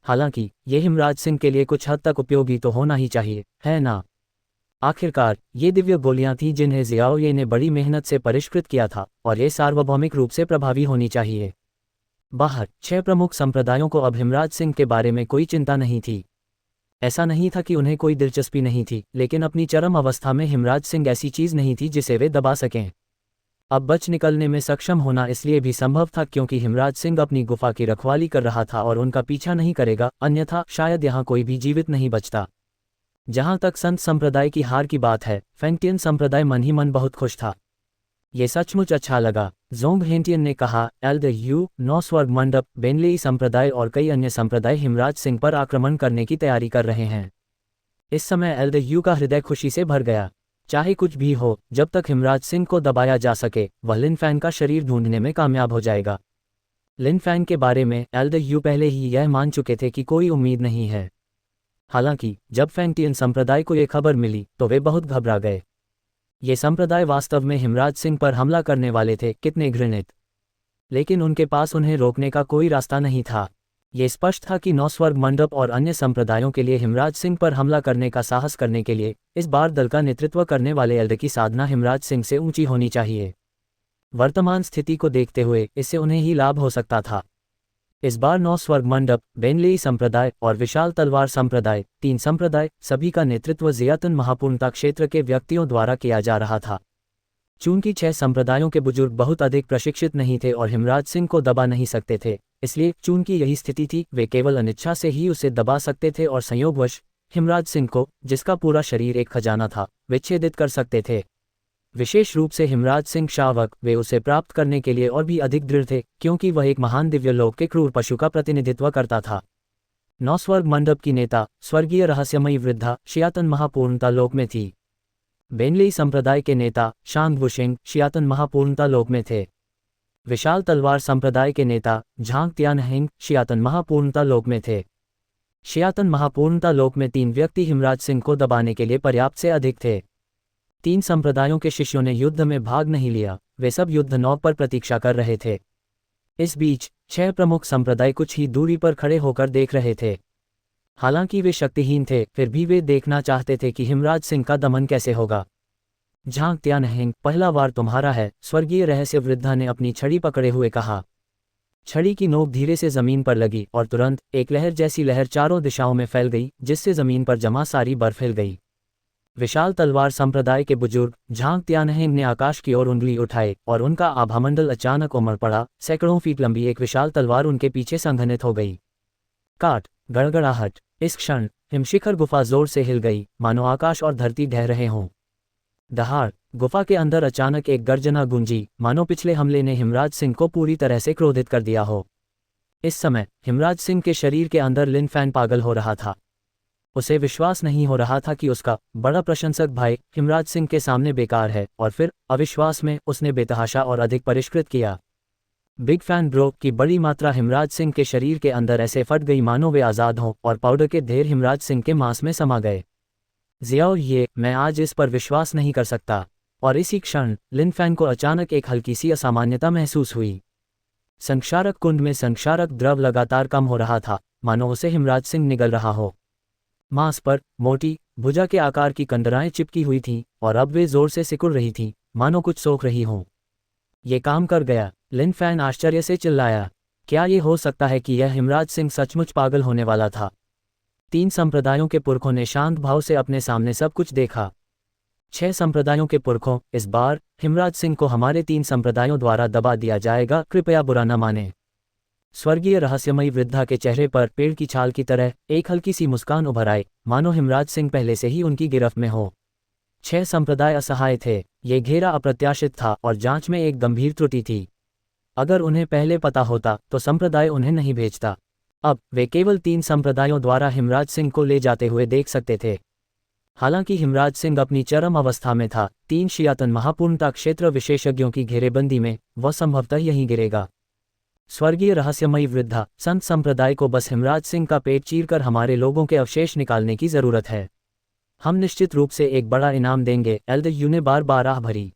हालांकि ये हिमराज सिंह के लिए कुछ हद तक उपयोगी तो होना ही चाहिए, है ना। आखिरकार ये दिव्य गोलियां थीं जिन्हें जियाओ ये ने बड़ी मेहनत से परिष्कृत किया था, और ये सार्वभौमिक रूप से प्रभावी होनी चाहिए। बाहर 6 प्रमुख संप्रदायों को अब हिमराज सिंह के बारे में कोई चिंता नहीं थी। ऐसा नहीं था कि उन्हें कोई दिलचस्पी नहीं थी, लेकिन अपनी चरम अवस्था में हिमराज सिंह ऐसी चीज नहीं थी जिसे वे दबा सकें। अब बच निकलने में सक्षम होना इसलिए भी संभव था क्योंकि हिमराज सिंह अपनी गुफा की रखवाली कर रहा था और उनका पीछा नहीं करेगा, अन्यथा शायद यहाँ कोई भी जीवित नहीं बचता। जहाँ तक संत संप्रदाय की हार की बात है, फेंगटियन संप्रदाय मन ही मन बहुत खुश था। ये सचमुच अच्छा लगा, जोंग हेंटियन ने कहा। एल्ड यू 9 स्वर्ग मंडप, बेनलेई संप्रदाय और कई अन्य संप्रदाय हिमराज सिंह पर आक्रमण करने की तैयारी कर रहे हैं। इस समय एल्ड यू का हृदय खुशी से भर गया। चाहे कुछ भी हो, जब तक हिमराज सिंह को दबाया जा सके वह लिन फैन का शरीर ढूंढने में कामयाब हो जाएगा। लिन फैन के बारे में एल्ड यू पहले ही यह मान चुके थे कि कोई उम्मीद नहीं है। हालांकि जब फेंगटियन संप्रदाय को यह खबर मिली तो वे बहुत घबरा गए। ये संप्रदाय वास्तव में हिमराज सिंह पर हमला करने वाले थे, कितने घृणित। लेकिन उनके पास उन्हें रोकने का कोई रास्ता नहीं था। ये स्पष्ट था कि 9 स्वर्ग मंडप और अन्य संप्रदायों के लिए हिमराज सिंह पर हमला करने का साहस करने के लिए इस बार दल का नेतृत्व करने वाले एल्ड की साधना हिमराज सिंह से ऊंची होनी चाहिए। वर्तमान स्थिति को देखते हुए इससे उन्हें ही लाभ हो सकता था। इस बार 9 स्वर्ग मंडप, बेनलेई संप्रदाय और विशाल तलवार संप्रदाय, 3 संप्रदाय, सभी का नेतृत्व जियातन महापूर्णता क्षेत्र के व्यक्तियों द्वारा किया जा रहा था। चूंकि 6 संप्रदायों के बुजुर्ग बहुत अधिक प्रशिक्षित नहीं थे और हिमराज सिंह को दबा नहीं सकते थे, इसलिए चूंकि यही स्थिति थी वे केवल अनिच्छा से ही उसे दबा सकते थे और संयोगवश हिमराज सिंह को, जिसका पूरा शरीर एक खजाना था, विच्छेदित कर सकते थे। विशेष रूप से हिमराज सिंह शावक वे उसे प्राप्त करने के लिए और भी अधिक दृढ़ थे, क्योंकि वह एक महान दिव्य लोक के क्रूर पशु का प्रतिनिधित्व करता था। 9 स्वर्ग मंडप की नेता स्वर्गीय रहस्यमयी वृद्धा शियातन महापूर्णता लोक में थी। बेनलेई संप्रदाय के नेता शांग वुशिंग शियातन महापूर्णता लोक में थे। विशाल तलवार संप्रदाय के नेता झांग त्यानहेंग शियातन महापूर्णता लोक में थे। शियातन महापूर्णता लोक में 3 व्यक्ति हिमराज सिंह को दबाने के लिए पर्याप्त से अधिक थे। 3 संप्रदायों के शिष्यों ने युद्ध में भाग नहीं लिया, वे सब युद्ध नौ पर प्रतीक्षा कर रहे थे। इस बीच 6 प्रमुख संप्रदाय कुछ ही दूरी पर खड़े होकर देख रहे थे। हालांकि वे शक्तिहीन थे, फिर भी वे देखना चाहते थे कि हिमराज सिंह का दमन कैसे होगा। झांग त्यानहेंग, पहला वार तुम्हारा है, स्वर्गीय रहस्य वृद्धा ने अपनी छड़ी पकड़े हुए कहा। छड़ी की नोक धीरे से जमीन पर लगी और तुरंत एक लहर जैसी लहर चारों दिशाओं में फैल गई, जिससे जमीन पर जमा सारी बर्फ हिल गई। विशाल तलवार संप्रदाय के बुजुर्ग झांग त्यानहेंग ने आकाश की ओर उंगली उठाई और उनका आभामंडल अचानक उमड़ पड़ा। सैकड़ों फीट लंबी एक विशाल तलवार उनके पीछे संघनित हो गई। काट, गड़गड़ाहट। इस क्षण हिमशिखर गुफा जोर से हिल गई, मानो आकाश और धरती ढह रहे हों। दहाड़, गुफा के अंदर अचानक एक गर्जना गूंजी, मानो पिछले हमले ने हिमराज सिंह को पूरी तरह से क्रोधित कर दिया हो। इस समय हिमराज सिंह के शरीर के अंदर लिन फैन पागल हो रहा था। उसे विश्वास नहीं हो रहा था कि उसका बड़ा प्रशंसक भाई हिमराज सिंह के सामने बेकार है, और फिर अविश्वास में उसने बेतहाशा और अधिक परिष्कृत किया। बिग फैन ब्रो की बड़ी मात्रा हिमराज सिंह के शरीर के अंदर ऐसे फट गई मानो वे आज़ाद हों और पाउडर के ढेर हिमराज सिंह के मांस में समा गए। जियाओ, ये मैं आज इस पर विश्वास नहीं कर सकता। और इसी क्षण लिन फैन को अचानक एक हल्की सी असामान्यता महसूस हुई। संक्षारक कुंड में संक्षारक द्रव लगातार कम हो रहा था, मानो उसे हिमराज सिंह निगल रहा हो। मांस पर मोटी भुजा के आकार की कंडराएं चिपकी हुई थीं और अब वे जोर से सिकुड़ रही थीं, मानो कुछ सोख रही हों। ये काम कर गया, लिन फैन आश्चर्य से चिल्लाया। क्या ये हो सकता है कि यह हिमराज सिंह सचमुच पागल होने वाला था? 3 संप्रदायों के पुरखों ने शांत भाव से अपने सामने सब कुछ देखा। 6 संप्रदायों के पुरखों, इस बार हिमराज सिंह को हमारे 3 संप्रदायों द्वारा दबा दिया जाएगा, कृपया बुरा न माने। स्वर्गीय रहस्यमयी वृद्धा के चेहरे पर पेड़ की छाल की तरह एक हल्की सी मुस्कान उभर आई, मानो हिमराज सिंह पहले से ही उनकी गिरफ्त में हो। 6 संप्रदाय असहाय थे। ये घेरा अप्रत्याशित था और जांच में एक गंभीर त्रुटि थी। अगर उन्हें पहले पता होता तो संप्रदाय उन्हें नहीं भेजता। अब वे केवल 3 संप्रदायों द्वारा हिमराज सिंह को ले जाते हुए देख सकते थे। हालांकि हिमराज सिंह अपनी चरम अवस्था में था, 3 शियातन महापूर्णता क्षेत्र विशेषज्ञों की घेरेबंदी में वह संभवतः यहीं गिरेगा। स्वर्गीय रहस्यमयी वृद्धा, संत संप्रदाय को बस हिमराज सिंह का पेट चीरकर हमारे लोगों के अवशेष निकालने की जरूरत है। हम निश्चित रूप से एक बड़ा इनाम देंगे, एल्डर यू ने बार बार आह भरी।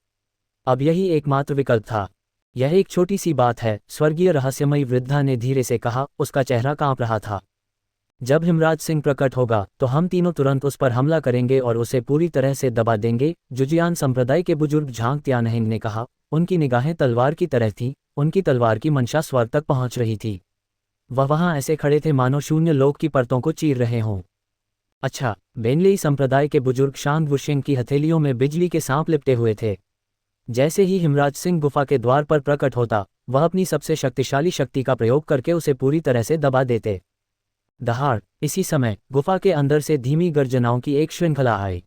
अब यही एकमात्र विकल्प था। यह एक छोटी सी बात है, स्वर्गीय रहस्यमयी वृद्धा ने धीरे से कहा, उसका चेहरा कांप रहा था। जब हिमराज सिंह प्रकट होगा तो हम तीनों तुरंत उस पर हमला करेंगे और उसे पूरी तरह से दबा देंगे। जुजियान संप्रदाय के बुजुर्ग झांग त्यानहेंग ने कहा। उनकी निगाहें तलवार की तरह थीं, उनकी तलवार की मंशा स्वर्ग तक पहुंच रही थी। वह वहां ऐसे खड़े थे मानो शून्य लोक की परतों को चीर रहे हों। अच्छा, बेनलेई संप्रदाय के बुजुर्ग शांग वुशेंग की हथेलियों में बिजली के सांप लिपटे हुए थे। जैसे ही हिमराज सिंह गुफा के द्वार पर प्रकट होता, वह अपनी सबसे शक्तिशाली शक्ति का प्रयोग करके उसे पूरी तरह से दबा देते। दहाड़, इसी समय गुफा के अंदर से धीमी गर्जनाओं की एक श्रृंखला आई।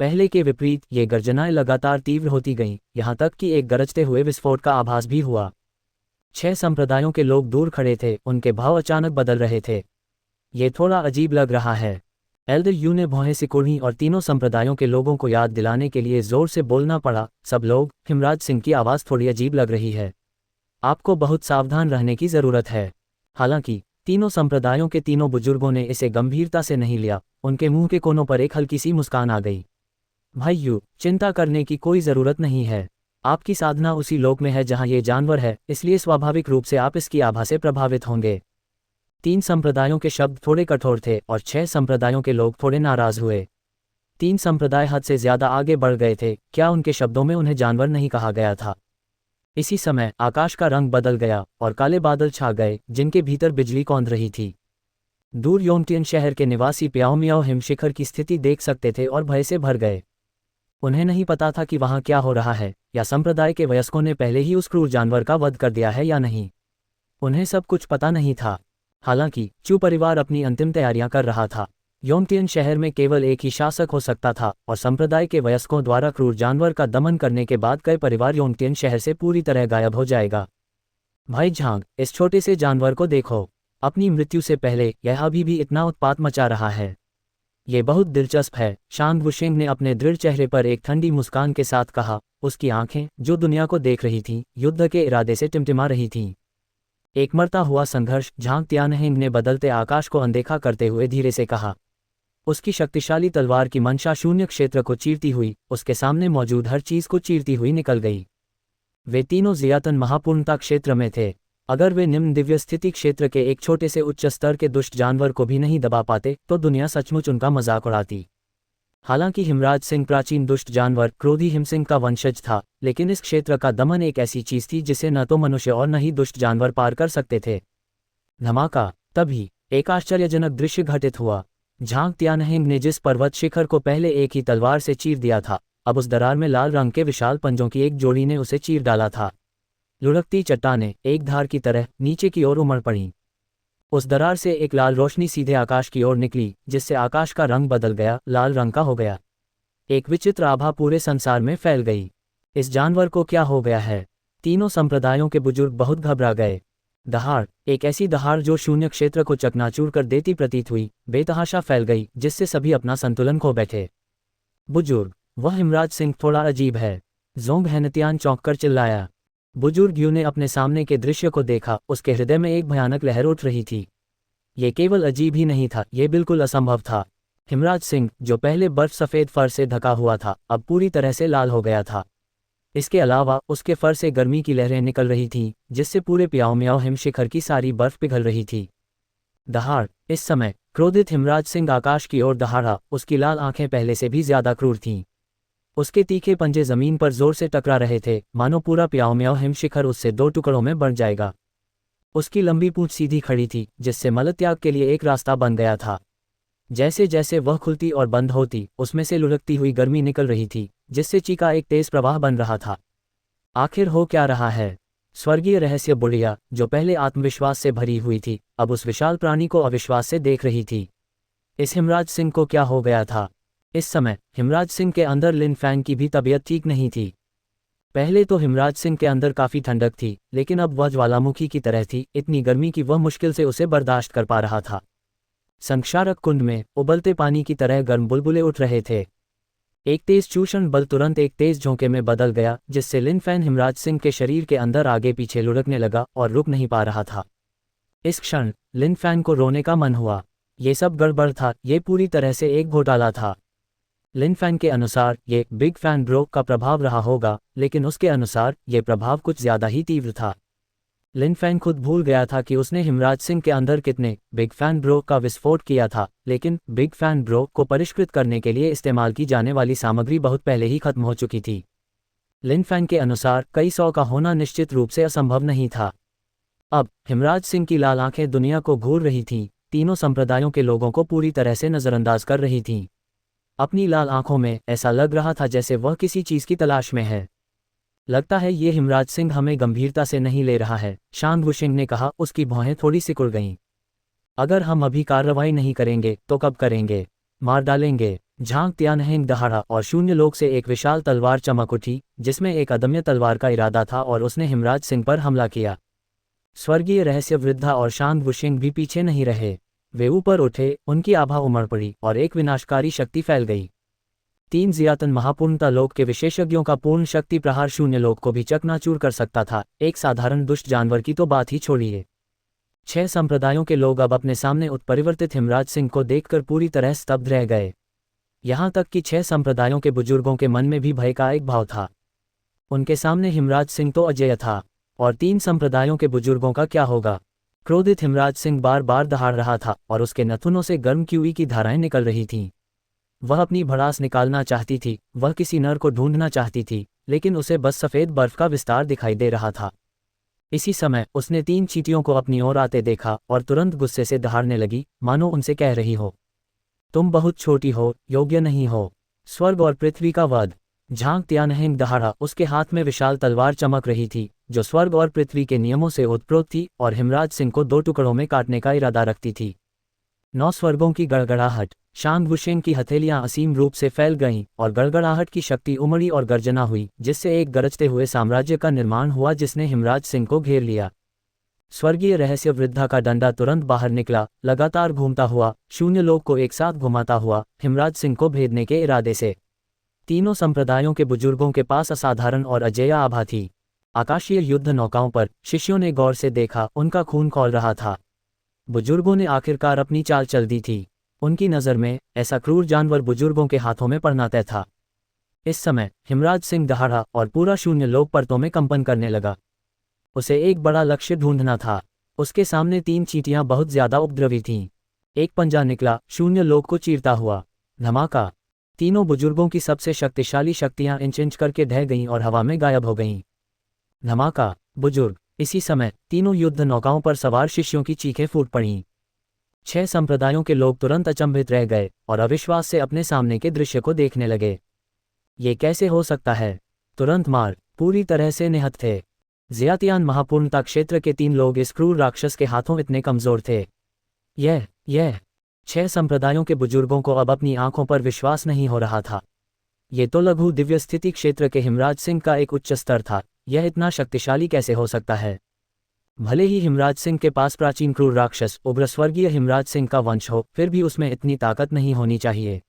पहले के विपरीत ये गर्जनाएं लगातार तीव्र होती गईं, यहाँ तक कि एक गरजते हुए विस्फोट का आभास भी हुआ। 6 संप्रदायों के लोग दूर खड़े थे, उनके भाव अचानक बदल रहे थे। ये थोड़ा अजीब लग रहा है। एल्डर यू ने भौहें सिकुड़ी और तीनों संप्रदायों के लोगों को याद दिलाने के लिए जोर से बोलना पड़ा। सब लोग, हिमराज सिंह की आवाज़ थोड़ी अजीब लग रही है। आपको बहुत सावधान रहने की ज़रूरत है। हालांकि तीनों संप्रदायों के तीनों बुजुर्गों ने इसे गंभीरता से नहीं लिया। उनके मुंह के कोनों पर एक हल्की सी मुस्कान आ गई। भाइयों, चिंता करने की कोई ज़रूरत नहीं है। आपकी साधना उसी लोक में है जहां ये जानवर है, इसलिए स्वाभाविक रूप से आप इसकी आभा से प्रभावित होंगे। 3 संप्रदायों के शब्द थोड़े कठोर थे और 6 संप्रदायों के लोग थोड़े नाराज हुए। 3 संप्रदाय हद से ज्यादा आगे बढ़ गए थे। क्या उनके शब्दों में उन्हें जानवर नहीं कहा गया था? इसी समय आकाश का रंग बदल गया और काले बादल छा गए, जिनके भीतर बिजली कौंध रही थी। दूर योंगटियन शहर के निवासी प्याओमियाओ हिमशिखर की स्थिति देख सकते थे और भय से भर गए। उन्हें नहीं पता था कि वहां क्या हो रहा है, या संप्रदाय के वयस्कों ने पहले ही उस क्रूर जानवर का वध कर दिया है या नहीं। उन्हें सब कुछ पता नहीं था। हालांकि चू परिवार अपनी अंतिम तैयारियां कर रहा था। योंगटियन शहर में केवल एक ही शासक हो सकता था और संप्रदाय के वयस्कों द्वारा क्रूर जानवर का दमन करने के बाद कई परिवार योंगटियन शहर से पूरी तरह गायब हो जाएगा। भाई झांग, इस छोटे से जानवर को देखो। अपनी मृत्यु से पहले यह अभी भी इतना उत्पात मचा रहा है। ये बहुत दिलचस्प है, शांग वुशेंग ने अपने दृढ़ चेहरे पर एक ठंडी मुस्कान के साथ कहा। उसकी आंखें, जो दुनिया को देख रही थीं, युद्ध के इरादे से टिमटिमा रही थीं। एक मरता हुआ संघर्ष। झांग त्यानहेंग ने बदलते आकाश को अनदेखा करते हुए धीरे से कहा। उसकी शक्तिशाली तलवार की मंशा शून्य क्षेत्र को चीरती हुई उसके सामने मौजूद हर चीज को चीरती हुई निकल गई। वे तीनों जियातन महापूर्णता क्षेत्र में थे। अगर वे निम्न दिव्य स्थिति क्षेत्र के एक छोटे से उच्च स्तर के दुष्ट जानवर को भी नहीं दबा पाते तो दुनिया सचमुच उनका मजाक उड़ाती। हालांकि हिमराज सिंह प्राचीन दुष्ट जानवर क्रोधी हिमसिंह का वंशज था, लेकिन इस क्षेत्र का दमन एक ऐसी चीज थी जिसे न तो मनुष्य और न ही दुष्ट जानवर पार कर सकते थे। धमाका! तभी एक आश्चर्यजनक दृश्य घटित हुआ। झांग त्यानहेंग ने जिस पर्वत शिखर को पहले एक ही तलवार से चीर दिया था, अब उस दरार में लाल रंग के विशाल पंजों की एक जोड़ी ने उसे चीर डाला था। लुढ़कती चट्टानें एक धार की तरह नीचे की ओर उमड़ पड़ीं। उस दरार से एक लाल रोशनी सीधे आकाश की ओर निकली, जिससे आकाश का रंग बदल गया, लाल रंग का हो गया। एक विचित्र आभा पूरे संसार में फैल गई। इस जानवर को क्या हो गया है? तीनों संप्रदायों के बुजुर्ग बहुत घबरा गए। दहाड़, एक ऐसी दहाड़ जो शून्य क्षेत्र को चकनाचूर कर देती प्रतीत हुई, बेतहाशा फैल गई, जिससे सभी अपना संतुलन खो बैठे। बुजुर्ग, वह हिमराज सिंह थोड़ा अजीब है। जोंग हेनतियान चौंक कर चिल्लाया। बुजुर्ग यू ने अपने सामने के दृश्य को देखा, उसके हृदय में एक भयानक लहर उठ रही थी। ये केवल अजीब ही नहीं था, ये बिल्कुल असंभव था। हिमराज सिंह, जो पहले बर्फ सफ़ेद फर से ढका हुआ था, अब पूरी तरह से लाल हो गया था। इसके अलावा उसके फर से गर्मी की लहरें निकल रही थीं, जिससे पूरे प्याओ म्याओ हिम शिखर की सारी बर्फ पिघल रही थी। दहाड़, इस समय क्रोधित हिमराज सिंह आकाश की ओर दहाड़ा, उसकी लाल आंखें पहले से भी ज्यादा क्रूर थीं। उसके तीखे पंजे जमीन पर जोर से टकरा रहे थे, मानो पूरा प्याओ म्याओ हिम शिखर उससे दो टुकड़ों में बढ़ जाएगा। उसकी लंबी पूंछ सीधी खड़ी थी, जिससे मलत्याग के लिए एक रास्ता बन गया था। जैसे जैसे वह खुलती और बंद होती, उसमें से लुढ़कती हुई गर्मी निकल रही थी, जिससे चीका एक तेज प्रवाह बन रहा था। आखिर हो क्या रहा है? स्वर्गीय रहस्य बुढ़िया, जो पहले आत्मविश्वास से भरी हुई थी, अब उस विशाल प्राणी को अविश्वास से देख रही थी। इस हिमराज सिंह को क्या हो गया था? इस समय हिमराज सिंह के अंदर लिन फैंग की भी तबीयत ठीक नहीं थी। पहले तो हिमराज सिंह के अंदर काफी ठंडक थी, लेकिन अब वह ज्वालामुखी की तरह थी, इतनी गर्मी कि वह मुश्किल से उसे बर्दाश्त कर पा रहा था। संक्षारक कुंड में उबलते पानी की तरह गर्म बुलबुले उठ रहे थे। एक तेज चूषण बल तुरंत एक तेज झोंके में बदल गया, जिससे लिन फैन हिमराज सिंह के शरीर के अंदर आगे पीछे लुढ़कने लगा और रुक नहीं पा रहा था। इस क्षण लिन फैन को रोने का मन हुआ। ये सब गड़बड़ था, ये पूरी तरह से एक घोटाला था। लिन फैन के अनुसार ये बिग फैन ब्रोक का प्रभाव रहा होगा, लेकिन उसके अनुसार ये प्रभाव कुछ ज्यादा ही तीव्र था। लिन फैन खुद भूल गया था कि उसने हिमराज सिंह के अंदर कितने बिग फैन ब्रोक का विस्फोट किया था, लेकिन बिग फैन ब्रोक को परिष्कृत करने के लिए इस्तेमाल की जाने वाली सामग्री बहुत पहले ही खत्म हो चुकी थी। लिन फैन के अनुसार कई सौ का होना निश्चित रूप से असंभव नहीं था। अब हिमराज सिंह की लाल आंखें दुनिया को घूर रही थीं, तीनों संप्रदायों के लोगों को पूरी तरह से नजरअंदाज कर रही थीं। अपनी लाल आंखों में ऐसा लग रहा था जैसे वह किसी चीज की तलाश में है। लगता है ये हिमराज सिंह हमें गंभीरता से नहीं ले रहा है, शांग वुशिंग ने कहा, उसकी भौहें थोड़ी सिकुड़ गईं। अगर हम अभी कार्रवाई नहीं करेंगे तो कब करेंगे? मार डालेंगे। झांग त्यानहेंग दहाड़ा और शून्य लोक से एक विशाल तलवार चमक उठी, जिसमें एक अदम्य तलवार का इरादा था, और उसने हिमराज सिंह पर हमला किया। स्वर्गीय रहस्य वृद्धा और शांग वुशिंग भी पीछे नहीं रहे। वे ऊपर उठे, उनकी आभा उमड़ पड़ी और एक विनाशकारी शक्ति फैल गई। 3 जियातन महापूर्णता लोक के विशेषज्ञों का पूर्ण शक्ति प्रहार शून्य लोक को भी चकनाचूर कर सकता था, एक साधारण दुष्ट जानवर की तो बात ही छोड़िए। 6 संप्रदायों के लोग अब अपने सामने उत्परिवर्तित हिमराज सिंह को देखकर पूरी तरह स्तब्ध रह गए। यहाँ तक कि 6 संप्रदायों के बुजुर्गों के मन में भी भय का एक भाव था। उनके सामने हिमराज सिंह तो अजेय था, और 3 संप्रदायों के बुजुर्गों का क्या होगा? क्रोधित हिमराज सिंह बार बार दहाड़ रहा था, और उसके नथुनों से गर्म क्यूई की धाराएं निकल रही थीं। वह अपनी भड़ास निकालना चाहती थी, वह किसी नर को ढूंढना चाहती थी, लेकिन उसे बस सफ़ेद बर्फ का विस्तार दिखाई दे रहा था। इसी समय उसने 3 चींटियों को अपनी ओर आते देखा और तुरंत गुस्से से दहाड़ने लगी, मानो उनसे कह रही हो, तुम बहुत छोटी हो, योग्य नहीं हो। स्वर्ग और पृथ्वी का वध। झांग त्यानहेंग दहाड़ा, उसके हाथ में विशाल तलवार चमक रही थी, जो स्वर्ग और पृथ्वी के नियमों से ओतप्रोत थी और हिमराज सिंह को 2 टुकड़ों में काटने का इरादा रखती थी। 9 स्वर्गों की गड़गड़ाहट। शांग वुशिंग की हथेलियां असीम रूप से फैल गईं और गड़गड़ाहट की शक्ति उमड़ी और गर्जना हुई, जिससे एक गरजते हुए साम्राज्य का निर्माण हुआ जिसने हिमराज सिंह को घेर लिया। स्वर्गीय रहस्य वृद्धा का डंडा तुरंत बाहर निकला, लगातार घूमता हुआ, शून्य लोक को एक साथ घुमाता हुआ, हिमराज सिंह को भेदने के इरादे से। तीनों संप्रदायों के बुजुर्गों के पास असाधारण और अजेय आभा थी। आकाशीय युद्ध नौकाओं पर शिष्यों ने गौर से देखा, उनका खून खौल रहा था। बुजुर्गों ने आखिरकार अपनी चाल चल दी थी। उनकी नज़र में ऐसा क्रूर जानवर बुजुर्गों के हाथों में पड़ना तय था। इस समय हिमराज सिंह दहाड़ा और पूरा शून्य लोक परतों में कंपन करने लगा। उसे एक बड़ा लक्ष्य ढूंढना था। उसके सामने 3 चींटियां बहुत ज्यादा उपद्रवी थीं। एक पंजा निकला, शून्य लोक को चीरता हुआ। धमाका! तीनों बुजुर्गों की सबसे शक्तिशाली शक्तियां इंच इंच करके ढह गईं और हवा में गायब हो गईं। धमाका, बुजुर्ग। इसी समय तीनों युद्ध नौकाओं पर सवार शिष्यों की चीखें फूट पड़ीं। 6 संप्रदायों के लोग तुरंत अचंभित रह गए और अविश्वास से अपने सामने के दृश्य को देखने लगे। ये कैसे हो सकता है? तुरंत मार पूरी तरह से निहत थे। ज़ियातियान महापूर्णता क्षेत्र के 3 लोग इस क्रूर राक्षस के हाथों इतने कमजोर थे। यह 6 संप्रदायों के बुजुर्गों को अब अपनी आंखों पर विश्वास नहीं हो रहा था। ये तो लघु दिव्य स्थिति क्षेत्र के हिमराज सिंह का एक उच्च स्तर था। यह इतना शक्तिशाली कैसे हो सकता है? भले ही हिमराज सिंह के पास प्राचीन क्रूर राक्षस उग्र स्वर्गीय हिमराज सिंह का वंश हो, फिर भी उसमें इतनी ताकत नहीं होनी चाहिए।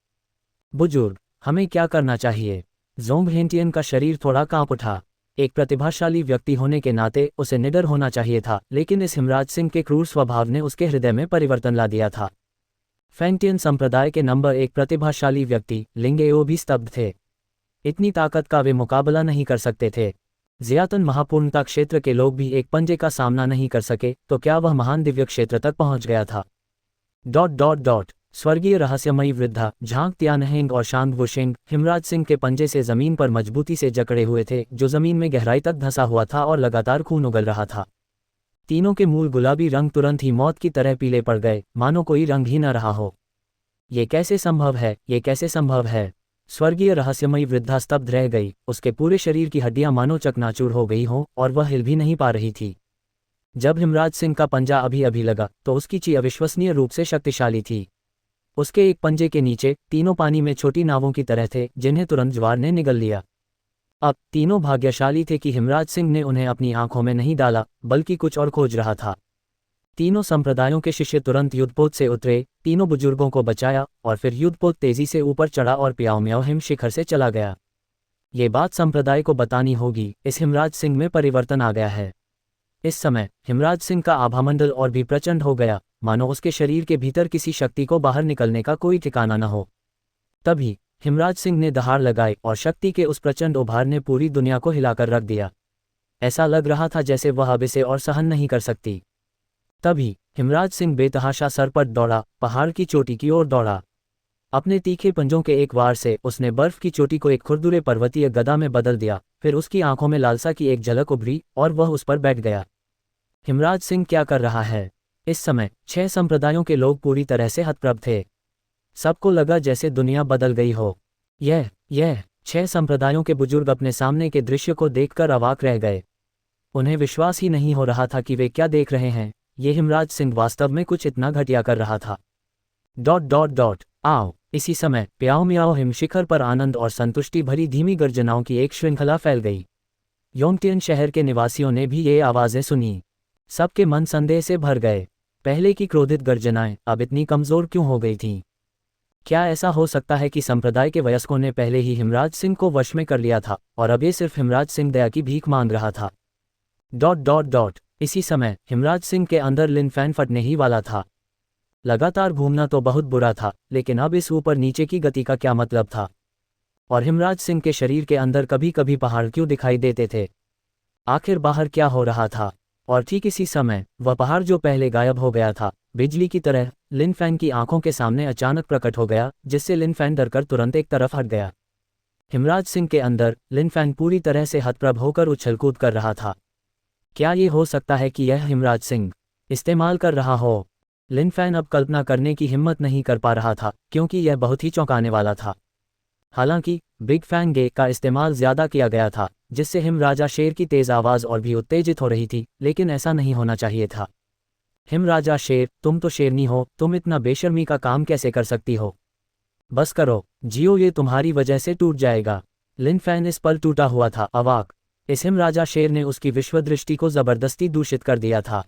बुजुर्ग, हमें क्या करना चाहिए? जोंग हेंटियन का शरीर थोड़ा कांप उठा। एक प्रतिभाशाली व्यक्ति होने के नाते उसे निडर होना चाहिए था, लेकिन इस हिमराज सिंह के क्रूर स्वभाव ने उसके हृदय में परिवर्तन ला दिया था। फेंटियन संप्रदाय के नंबर 1 प्रतिभाशाली व्यक्ति लिंगेओ भी स्तब्ध थे। इतनी ताकत का वे मुकाबला नहीं कर सकते थे। ज़ियातन महापूर्णता क्षेत्र के लोग भी एक पंजे का सामना नहीं कर सके, तो क्या वह महान दिव्य क्षेत्र तक पहुंच गया था? स्वर्गीय रहस्यमयी वृद्धा झांग त्यानहेंग और शांग वुशिंग हिमराज सिंह के पंजे से जमीन पर मजबूती से जकड़े हुए थे, जो जमीन में गहराई तक धंसा हुआ था और लगातार खून उगल रहा था। तीनों के मूल गुलाबी रंग तुरंत ही मौत की तरह पीले पड़ गए, मानो कोई रंग ही न रहा हो। ये कैसे संभव है? ये कैसे संभव है? स्वर्गीय रहस्यमयी वृद्धा स्तब्ध रह गई। उसके पूरे शरीर की हड्डियां मानो चकनाचूर हो गई हों और वह हिल भी नहीं पा रही थी। जब हिमराज सिंह का पंजा अभी अभी लगा तो उसकी ची अविश्वसनीय रूप से शक्तिशाली थी। उसके एक पंजे के नीचे तीनों पानी में छोटी नावों की तरह थे, जिन्हें तुरंत ज्वार ने निगल लिया। अब तीनों भाग्यशाली थे कि हिमराज सिंह ने उन्हें अपनी आंखों में नहीं डाला, बल्कि कुछ और खोज रहा था। तीनों संप्रदायों के शिष्य तुरंत युद्धपोत से उतरे, तीनों बुजुर्गों को बचाया और फिर युद्धपोत तेजी से ऊपर चढ़ा और प्याओम्याओ हिम शिखर से चला गया। ये बात संप्रदाय को बतानी होगी, इस हिमराज सिंह में परिवर्तन आ गया है। इस समय हिमराज सिंह का आभामंडल और भी प्रचंड हो गया, मानो उसके शरीर के भीतर किसी शक्ति को बाहर निकलने का कोई ठिकाना न हो। तभी हिमराज सिंह ने दहाड़ लगाई और शक्ति के उस प्रचंड उभार ने पूरी दुनिया को हिलाकर रख दिया। ऐसा लग रहा था जैसे वह अब इसे और सहन नहीं कर सकती। तभी हिमराज सिंह बेतहाशा सरपट दौड़ा, पहाड़ की चोटी की ओर दौड़ा। अपने तीखे पंजों के एक वार से उसने बर्फ की चोटी को एक खुरदुरे पर्वतीय गदा में बदल दिया। फिर उसकी आंखों में लालसा की एक झलक उभरी और वह उस पर बैठ गया। हिमराज सिंह क्या कर रहा है? इस समय 6 संप्रदायों के लोग पूरी तरह से हतप्रभ थे। सबको लगा जैसे दुनिया बदल गई हो। यह 6 संप्रदायों के बुजुर्ग अपने सामने के दृश्य को देखकर अवाक रह गए। उन्हें विश्वास ही नहीं हो रहा था कि वे क्या देख रहे हैं। ये हिमराज सिंह वास्तव में कुछ इतना घटिया कर रहा था। आओ। इसी समय प्याओम्याओ हिम शिखर पर आनंद और संतुष्टि भरी धीमी गर्जनाओं की एक श्रृंखला फैल गई। योंगटियन शहर के निवासियों ने भी ये आवाजें सुनी। सबके मन संदेह से भर गए। पहले की क्रोधित गर्जनाएं अब इतनी कमजोर क्यों हो गई थीं? क्या ऐसा हो सकता है कि संप्रदाय के वयस्कों ने पहले ही हिमराज सिंह को वश में कर लिया था और अब ये सिर्फ हिमराज सिंह दया की भीख मांग रहा था? इसी समय हिमराज सिंह के अंदर लिन फैन फटने ही वाला था। लगातार घूमना तो बहुत बुरा था, लेकिन अब इस ऊपर नीचे की गति का क्या मतलब था? और हिमराज सिंह के शरीर के अंदर कभी कभी पहाड़ क्यों दिखाई देते थे? आखिर बाहर क्या हो रहा था? और ठीक इसी समय वह पहाड़ जो पहले गायब हो गया था, बिजली की तरह लिन फैन की आंखों के सामने अचानक प्रकट हो गया, जिससे लिन फैन डरकर तुरंत एक तरफ हट गया। हिमराज सिंह के अंदर लिन फैन पूरी तरह से हतप्रभ होकर उछल-कूद कर रहा था। क्या ये हो सकता है कि यह हिमराज सिंह इस्तेमाल कर रहा हो? लिन फैन अब कल्पना करने की हिम्मत नहीं कर पा रहा था, क्योंकि यह बहुत ही चौंकाने वाला था। हालांकि बिग फैंग गे का इस्तेमाल ज्यादा किया गया था, जिससे हिम राजा शेर की तेज आवाज और भी उत्तेजित हो रही थी, लेकिन ऐसा नहीं होना चाहिए था। हिम राजा शेर, तुम तो शेरनी हो, तुम इतना बेशर्मी का काम कैसे कर सकती हो? बस करो जियो, ये तुम्हारी वजह से टूट जाएगा। लिन फैन इस पल टूटा हुआ था, अवाक। इस हिम राजा शेर ने उसकी विश्वदृष्टि को जबरदस्ती दूषित कर दिया था।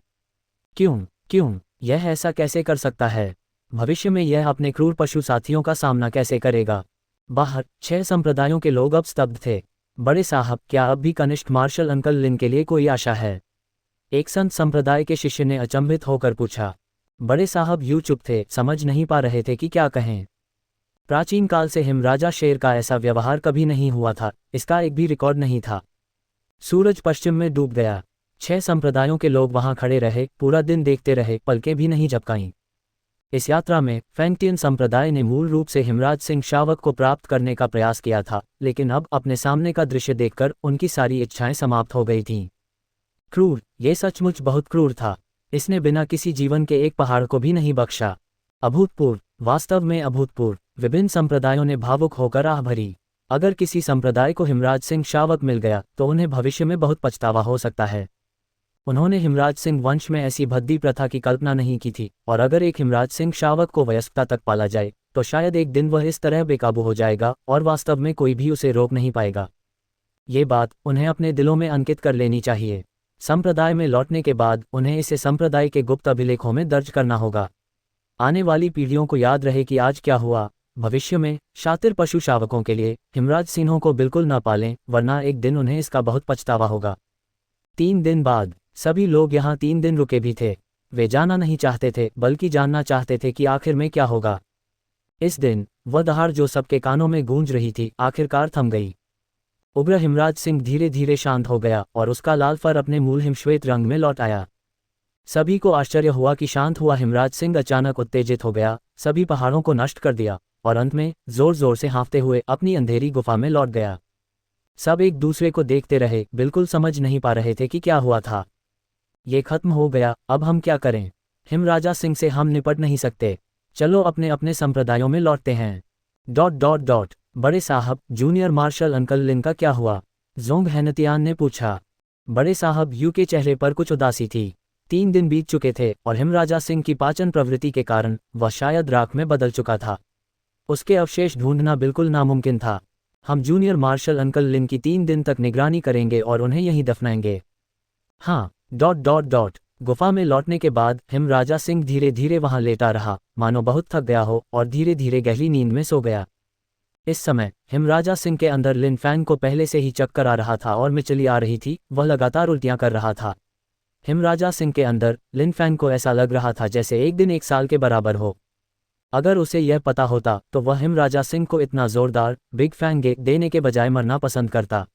क्यों यह ऐसा कैसे कर सकता है? भविष्य में यह अपने क्रूर पशु साथियों का सामना कैसे करेगा? बाहर 6 संप्रदायों के लोग अब स्तब्ध थे। बड़े साहब, क्या अब भी कनिष्ठ मार्शल अंकल लिन के लिए कोई आशा है? एक संत संप्रदाय के शिष्य ने अचंभित होकर पूछा। बड़े साहब यूं चुप थे, समझ नहीं पा रहे थे कि क्या कहें। प्राचीन काल से हिम राजा शेर का ऐसा व्यवहार कभी नहीं हुआ था, इसका एक भी रिकॉर्ड नहीं था। सूरज पश्चिम में डूब गया। 6 संप्रदायों के लोग वहां खड़े रहे, पूरा दिन देखते रहे, पलकें भी नहीं झपकाईं। इस यात्रा में फैंगटियन संप्रदाय ने मूल रूप से हिमराज सिंह शावक को प्राप्त करने का प्रयास किया था, लेकिन अब अपने सामने का दृश्य देखकर उनकी सारी इच्छाएं समाप्त हो गई थीं। क्रूर, ये सचमुच बहुत क्रूर था। इसने बिना किसी जीवन के एक पहाड़ को भी नहीं बख्शा। अभूतपूर्व, वास्तव में अभूतपूर्व। विभिन्न संप्रदायों ने भावुक होकर आह भरी। अगर किसी संप्रदाय को हिमराज सिंह शावक मिल गया तो उन्हें भविष्य में बहुत पछतावा हो सकता है। उन्होंने हिमराज सिंह वंश में ऐसी भद्दी प्रथा की कल्पना नहीं की थी, और अगर एक हिमराज सिंह शावक को वयस्कता तक पाला जाए तो शायद एक दिन वह इस तरह बेकाबू हो जाएगा और वास्तव में कोई भी उसे रोक नहीं पाएगा। ये बात उन्हें अपने दिलों में अंकित कर लेनी चाहिए। संप्रदाय में लौटने के बाद उन्हें इसे संप्रदाय के गुप्त अभिलेखों में दर्ज करना होगा। आने वाली पीढ़ियों को याद रहे कि आज क्या हुआ। भविष्य में शातिर पशु शावकों के लिए हिमराज सिंहों को बिल्कुल न पालें, वरना एक दिन उन्हें इसका बहुत पछतावा होगा। 3 दिन बाद सभी लोग यहाँ 3 दिन रुके भी थे। वे जाना नहीं चाहते थे, बल्कि जानना चाहते थे कि आखिर में क्या होगा। इस दिन वह दहाड़ जो सबके कानों में गूंज रही थी आखिरकार थम गई। उग्र हिमराज सिंह धीरे धीरे शांत हो गया और उसका लाल फर अपने मूल हिमश्वेत रंग में लौट आया। सभी को आश्चर्य हुआ कि शांत हुआ हिमराज सिंह अचानक उत्तेजित हो गया, सभी पहाड़ों को नष्ट कर दिया और अंत में जोर जोर से हाँफते हुए अपनी अंधेरी गुफा में लौट गया। सब एक दूसरे को देखते रहे, बिल्कुल समझ नहीं पा रहे थे कि क्या हुआ था। ये खत्म हो गया, अब हम क्या करें? हिमराजा सिंह से हम निपट नहीं सकते, चलो अपने अपने संप्रदायों में लौटते हैं। बड़े साहब, जूनियर मार्शल अंकल लिन का क्या हुआ? जोंग हैनतियान ने पूछा। बड़े साहब यू के चेहरे पर कुछ उदासी थी। 3 दिन बीत चुके थे और हिमराजा सिंह की पाचन प्रवृत्ति के कारण वह शायद राख में बदल चुका था। उसके अवशेष ढूंढना बिल्कुल नामुमकिन था। हम जूनियर मार्शल अंकल लिन की 3 दिन तक निगरानी करेंगे और उन्हें यहीं दफनाएंगे। हाँ। गुफा में लौटने के बाद हिमराजा सिंह धीरे धीरे वहां लेटा रहा, मानो बहुत थक गया हो, और धीरे धीरे गहरी नींद में सो गया। इस समय हिमराजा सिंह के अंदर लिन फैंग को पहले से ही चक्कर आ रहा था और मिचली आ रही थी। वह लगातार उल्टियां कर रहा था। हिमराजा सिंह के अंदर लिन फैंग को ऐसा लग रहा था जैसे एक दिन 1 साल के बराबर हो। अगर उसे यह पता होता तो वह हिमराजा सिंह को इतना जोरदार बिग फैंग देने के बजाय मरना पसंद करता।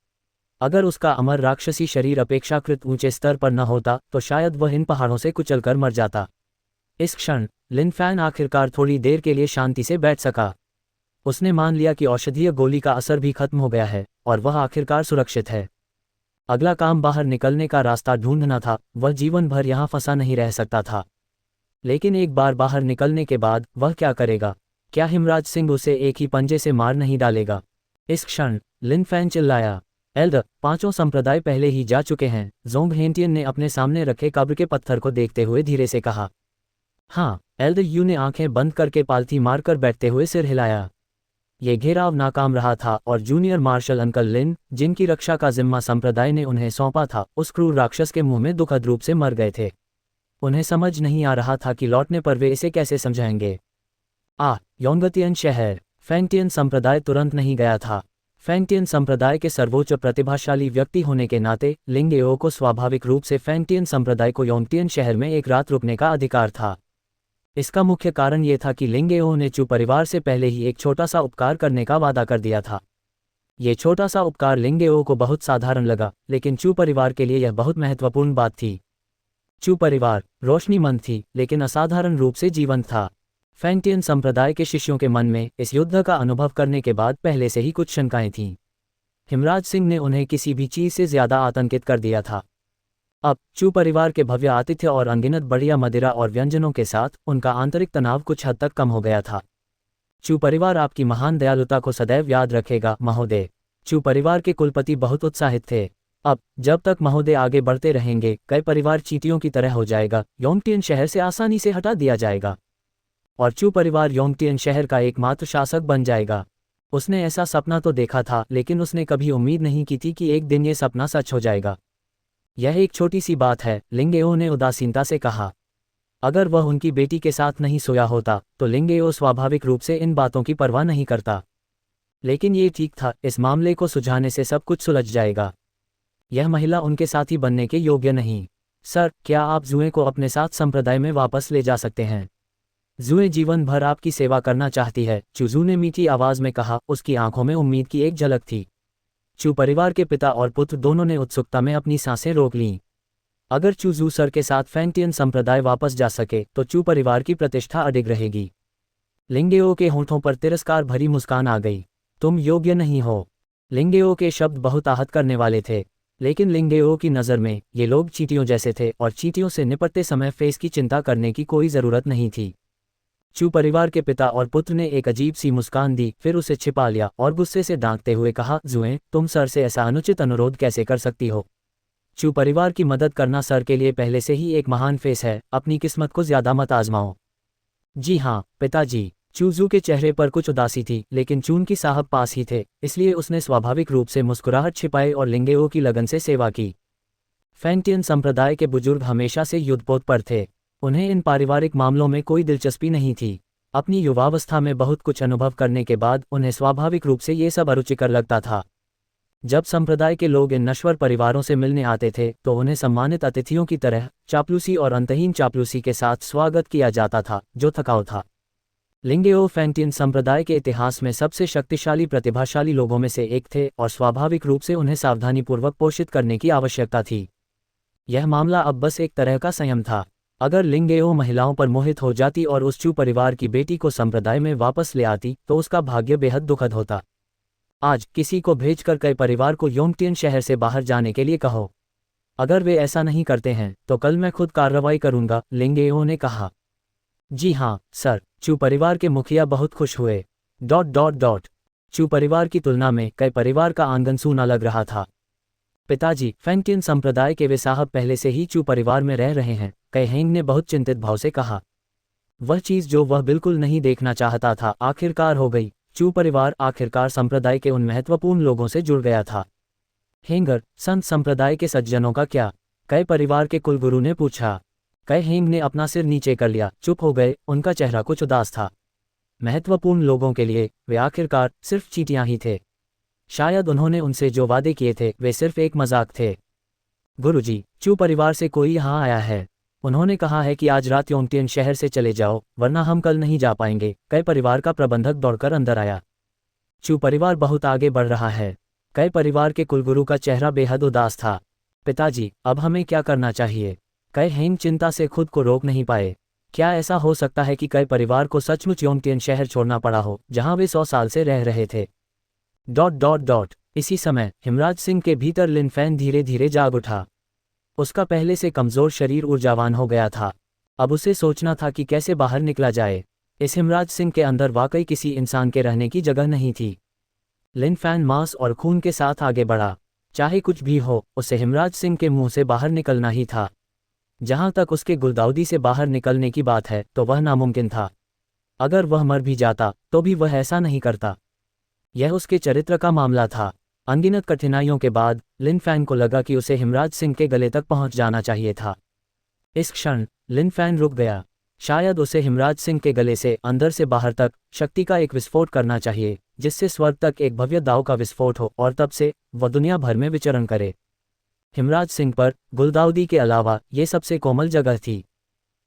अगर उसका अमर राक्षसी शरीर अपेक्षाकृत ऊंचे स्तर पर न होता तो शायद वह इन पहाड़ों से कुचलकर मर जाता। इस क्षण लिन फैंग आखिरकार थोड़ी देर के लिए शांति से बैठ सका। उसने मान लिया कि औषधीय गोली का असर भी खत्म हो गया है और वह आखिरकार सुरक्षित है। अगला काम बाहर निकलने का रास्ता ढूंढना था। वह जीवन भर यहाँ फंसा नहीं रह सकता था। लेकिन एक बार बाहर निकलने के बाद वह क्या करेगा? क्या हिमराज सिंह उसे एक ही पंजे से मार नहीं डालेगा? इस क्षण लिन फैंग चिल्लाया। एल्डर, 5 संप्रदाय पहले ही जा चुके हैं, जोंग हेंटियन ने अपने सामने रखे कब्र के पत्थर को देखते हुए धीरे से कहा। हाँ, एल्डर यू ने आंखें बंद करके पालथी मारकर बैठते हुए सिर हिलाया। ये घेराव नाकाम रहा था और जूनियर मार्शल अंकल लिन, जिनकी रक्षा का जिम्मा संप्रदाय ने उन्हें सौंपा था, उस क्रूर राक्षस के मुंह में दुखद रूप से मर गए थे। उन्हें समझ नहीं आ रहा था कि लौटने पर वे इसे कैसे समझाएंगे। योंगतियन शहर। फैंगटियन संप्रदाय तुरंत नहीं गया था। फैंगटियन संप्रदाय के सर्वोच्च प्रतिभाशाली व्यक्ति होने के नाते लिंगेओ को स्वाभाविक रूप से फैंगटियन संप्रदाय को योंगटियन शहर में एक रात रुकने का अधिकार था। इसका मुख्य कारण ये था कि लिंगेओ ने चू परिवार से पहले ही एक छोटा सा उपकार करने का वादा कर दिया था। ये छोटा सा उपकार लिंगेओ को बहुत साधारण लगा, लेकिन चू परिवार के लिए यह बहुत महत्वपूर्ण बात थी। चू परिवार रोशनीमंद थी, लेकिन असाधारण रूप से जीवंत था। फैंगटियन संप्रदाय के शिष्यों के मन में इस युद्ध का अनुभव करने के बाद पहले से ही कुछ शंकाएं थीं। हिमराज सिंह ने उन्हें किसी भी चीज से ज्यादा आतंकित कर दिया था। अब चू परिवार के भव्य आतिथ्य और अनगिनत बढ़िया मदिरा और व्यंजनों के साथ उनका आंतरिक तनाव कुछ हद तक कम हो गया था। चू परिवार आपकी महान दयालुता को सदैव याद रखेगा, महोदय। चू परिवार के कुलपति बहुत उत्साहित थे। अब जब तक महोदय आगे बढ़ते रहेंगे, कई परिवार चींटियों की तरह हो जाएगा, योंगटियन शहर से आसानी से हटा दिया जाएगा और चू परिवार योंगटियन शहर का एकमात्र शासक बन जाएगा। उसने ऐसा सपना तो देखा था, लेकिन उसने कभी उम्मीद नहीं की थी कि एक दिन ये सपना सच हो जाएगा। यह एक छोटी सी बात है, लिंगेओ ने उदासीनता से कहा। अगर वह उनकी बेटी के साथ नहीं सोया होता तो लिंगेओ स्वाभाविक रूप से इन बातों की परवाह नहीं करता। लेकिन ये ठीक था, इस मामले को सुलझाने से सब कुछ सुलझ जाएगा। यह महिला उनके साथी बनने के योग्य नहीं। सर, क्या आप जुए को अपने साथ संप्रदाय में वापस ले जा सकते हैं? जुए जीवन भर आपकी सेवा करना चाहती है, चूजू ने मीठी आवाज में कहा। उसकी आंखों में उम्मीद की एक झलक थी। चू परिवार के पिता और पुत्र दोनों ने उत्सुकता में अपनी सांसें रोक लीं। अगर चू जू सर के साथ फैंटियन संप्रदाय वापस जा सके तो चू परिवार की प्रतिष्ठा अडिग रहेगी। लिंगेओ के होंठों पर तिरस्कार भरी मुस्कान आ गई। तुम योग्य नहीं हो। लिंगेओ के शब्द बहुत आहत करने वाले थे, लेकिन लिंगेओ की नज़र में ये लोग चींटियों जैसे थे और चींटियों से निपटते समय फेस की चिंता करने की कोई ज़रूरत नहीं थी। चू परिवार के पिता और पुत्र ने एक अजीब सी मुस्कान दी, फिर उसे छिपा लिया और गुस्से से डांटते हुए कहा, जुए, तुम सर से ऐसा अनुचित अनुरोध कैसे कर सकती हो? चू परिवार की मदद करना सर के लिए पहले से ही एक महान फेस है, अपनी किस्मत को ज्यादा मत आजमाओ। जी हाँ पिताजी। चू जू के चेहरे पर कुछ उदासी थी, लेकिन चून की साहब पास ही थे, इसलिए उसने स्वाभाविक रूप से मुस्कुराहट छिपाई और लिंगेओ की लगन से सेवा की। फैंटियन संप्रदाय के बुजुर्ग हमेशा से युद्धपोत पर थे। उन्हें इन पारिवारिक मामलों में कोई दिलचस्पी नहीं थी। अपनी युवावस्था में बहुत कुछ अनुभव करने के बाद उन्हें स्वाभाविक रूप से ये सब अरुचिकर लगता था। जब संप्रदाय के लोग इन नश्वर परिवारों से मिलने आते थे तो उन्हें सम्मानित अतिथियों की तरह चापलूसी और अंतहीन चापलूसी के साथ स्वागत किया जाता था, जो थकाऊ था। लिंगेओ फैंटियन संप्रदाय के इतिहास में सबसे शक्तिशाली प्रतिभाशाली लोगों में से एक थे और स्वाभाविक रूप से उन्हें सावधानीपूर्वक पोषित करने की आवश्यकता थी। यह मामला अब बस एक तरह का संयम था। अगर लिंगेओ महिलाओं पर मोहित हो जाती और उस चू परिवार की बेटी को संप्रदाय में वापस ले आती तो उसका भाग्य बेहद दुखद होता। आज किसी को भेजकर कई परिवार को योंगटियन शहर से बाहर जाने के लिए कहो। अगर वे ऐसा नहीं करते हैं तो कल मैं खुद कार्रवाई करूंगा, लिंगेओ ने कहा। जी हाँ सर। चू परिवार के मुखिया बहुत खुश हुए। ... चू परिवार की तुलना में कई परिवार का आंगन सूना लग रहा था। पिताजी, फैंटियन संप्रदाय के वे साहब पहले से ही चू परिवार में रह रहे हैं, कई हेंग ने बहुत चिंतित भाव से कहा। वह चीज जो वह बिल्कुल नहीं देखना चाहता था आखिरकार हो गई। चू परिवार आखिरकार संप्रदाय के उन महत्वपूर्ण लोगों से जुड़ गया था। हेंगर, संत संप्रदाय के सज्जनों का क्या? कई परिवार के कुलगुरु ने पूछा। कई हेंग ने अपना सिर नीचे कर लिया, चुप हो गए, उनका चेहरा कुछ उदास था। महत्वपूर्ण लोगों के लिए वे आखिरकार सिर्फ चींटियां ही थे। शायद उन्होंने उनसे जो वादे किए थे वे सिर्फ एक मजाक थे। गुरुजी, चू परिवार से कोई यहाँ आया है। उन्होंने कहा है कि आज रात योंगटियन शहर से चले जाओ, वरना हम कल नहीं जा पाएंगे। कई परिवार का प्रबंधक दौड़कर अंदर आया। चू परिवार बहुत आगे बढ़ रहा है। कई परिवार के कुलगुरु का चेहरा बेहद उदास था। पिताजी, अब हमें क्या करना चाहिए? कई हेंग चिंता से खुद को रोक नहीं पाए। क्या ऐसा हो सकता है कि कई परिवार को सचमुच योंगटियन शहर छोड़ना पड़ा हो, जहां वे 100 साल से रह रहे थे? ... इसी समय हिमराज सिंह के भीतर लिन फैन धीरे धीरे जाग उठा। उसका पहले से कमजोर शरीर ऊर्जावान हो गया था। अब उसे सोचना था कि कैसे बाहर निकला जाए। इस हिमराज सिंह के अंदर वाकई किसी इंसान के रहने की जगह नहीं थी। लिन फैन मांस और खून के साथ आगे बढ़ा। चाहे कुछ भी हो, उसे हिमराज सिंह के मुंह से बाहर निकलना ही था। जहां तक उसके गुलदाउदी से बाहर निकलने की बात है तो वह नामुमकिन था। अगर वह मर भी जाता तो भी वह ऐसा नहीं करता। यह उसके चरित्र का मामला था। अनगिनत कठिनाइयों के बाद लिन फैन को लगा कि उसे हिमराज सिंह के गले तक पहुंच जाना चाहिए था। इस क्षण लिन फैन रुक गया। शायद उसे हिमराज सिंह के गले से अंदर से बाहर तक शक्ति का एक विस्फोट करना चाहिए, जिससे स्वर्ग तक एक भव्य दाव का विस्फोट हो और तब से वह दुनिया भर में विचरण करे। हिमराज सिंह पर गुलदाउदी के अलावा ये सबसे कोमल जगह थी।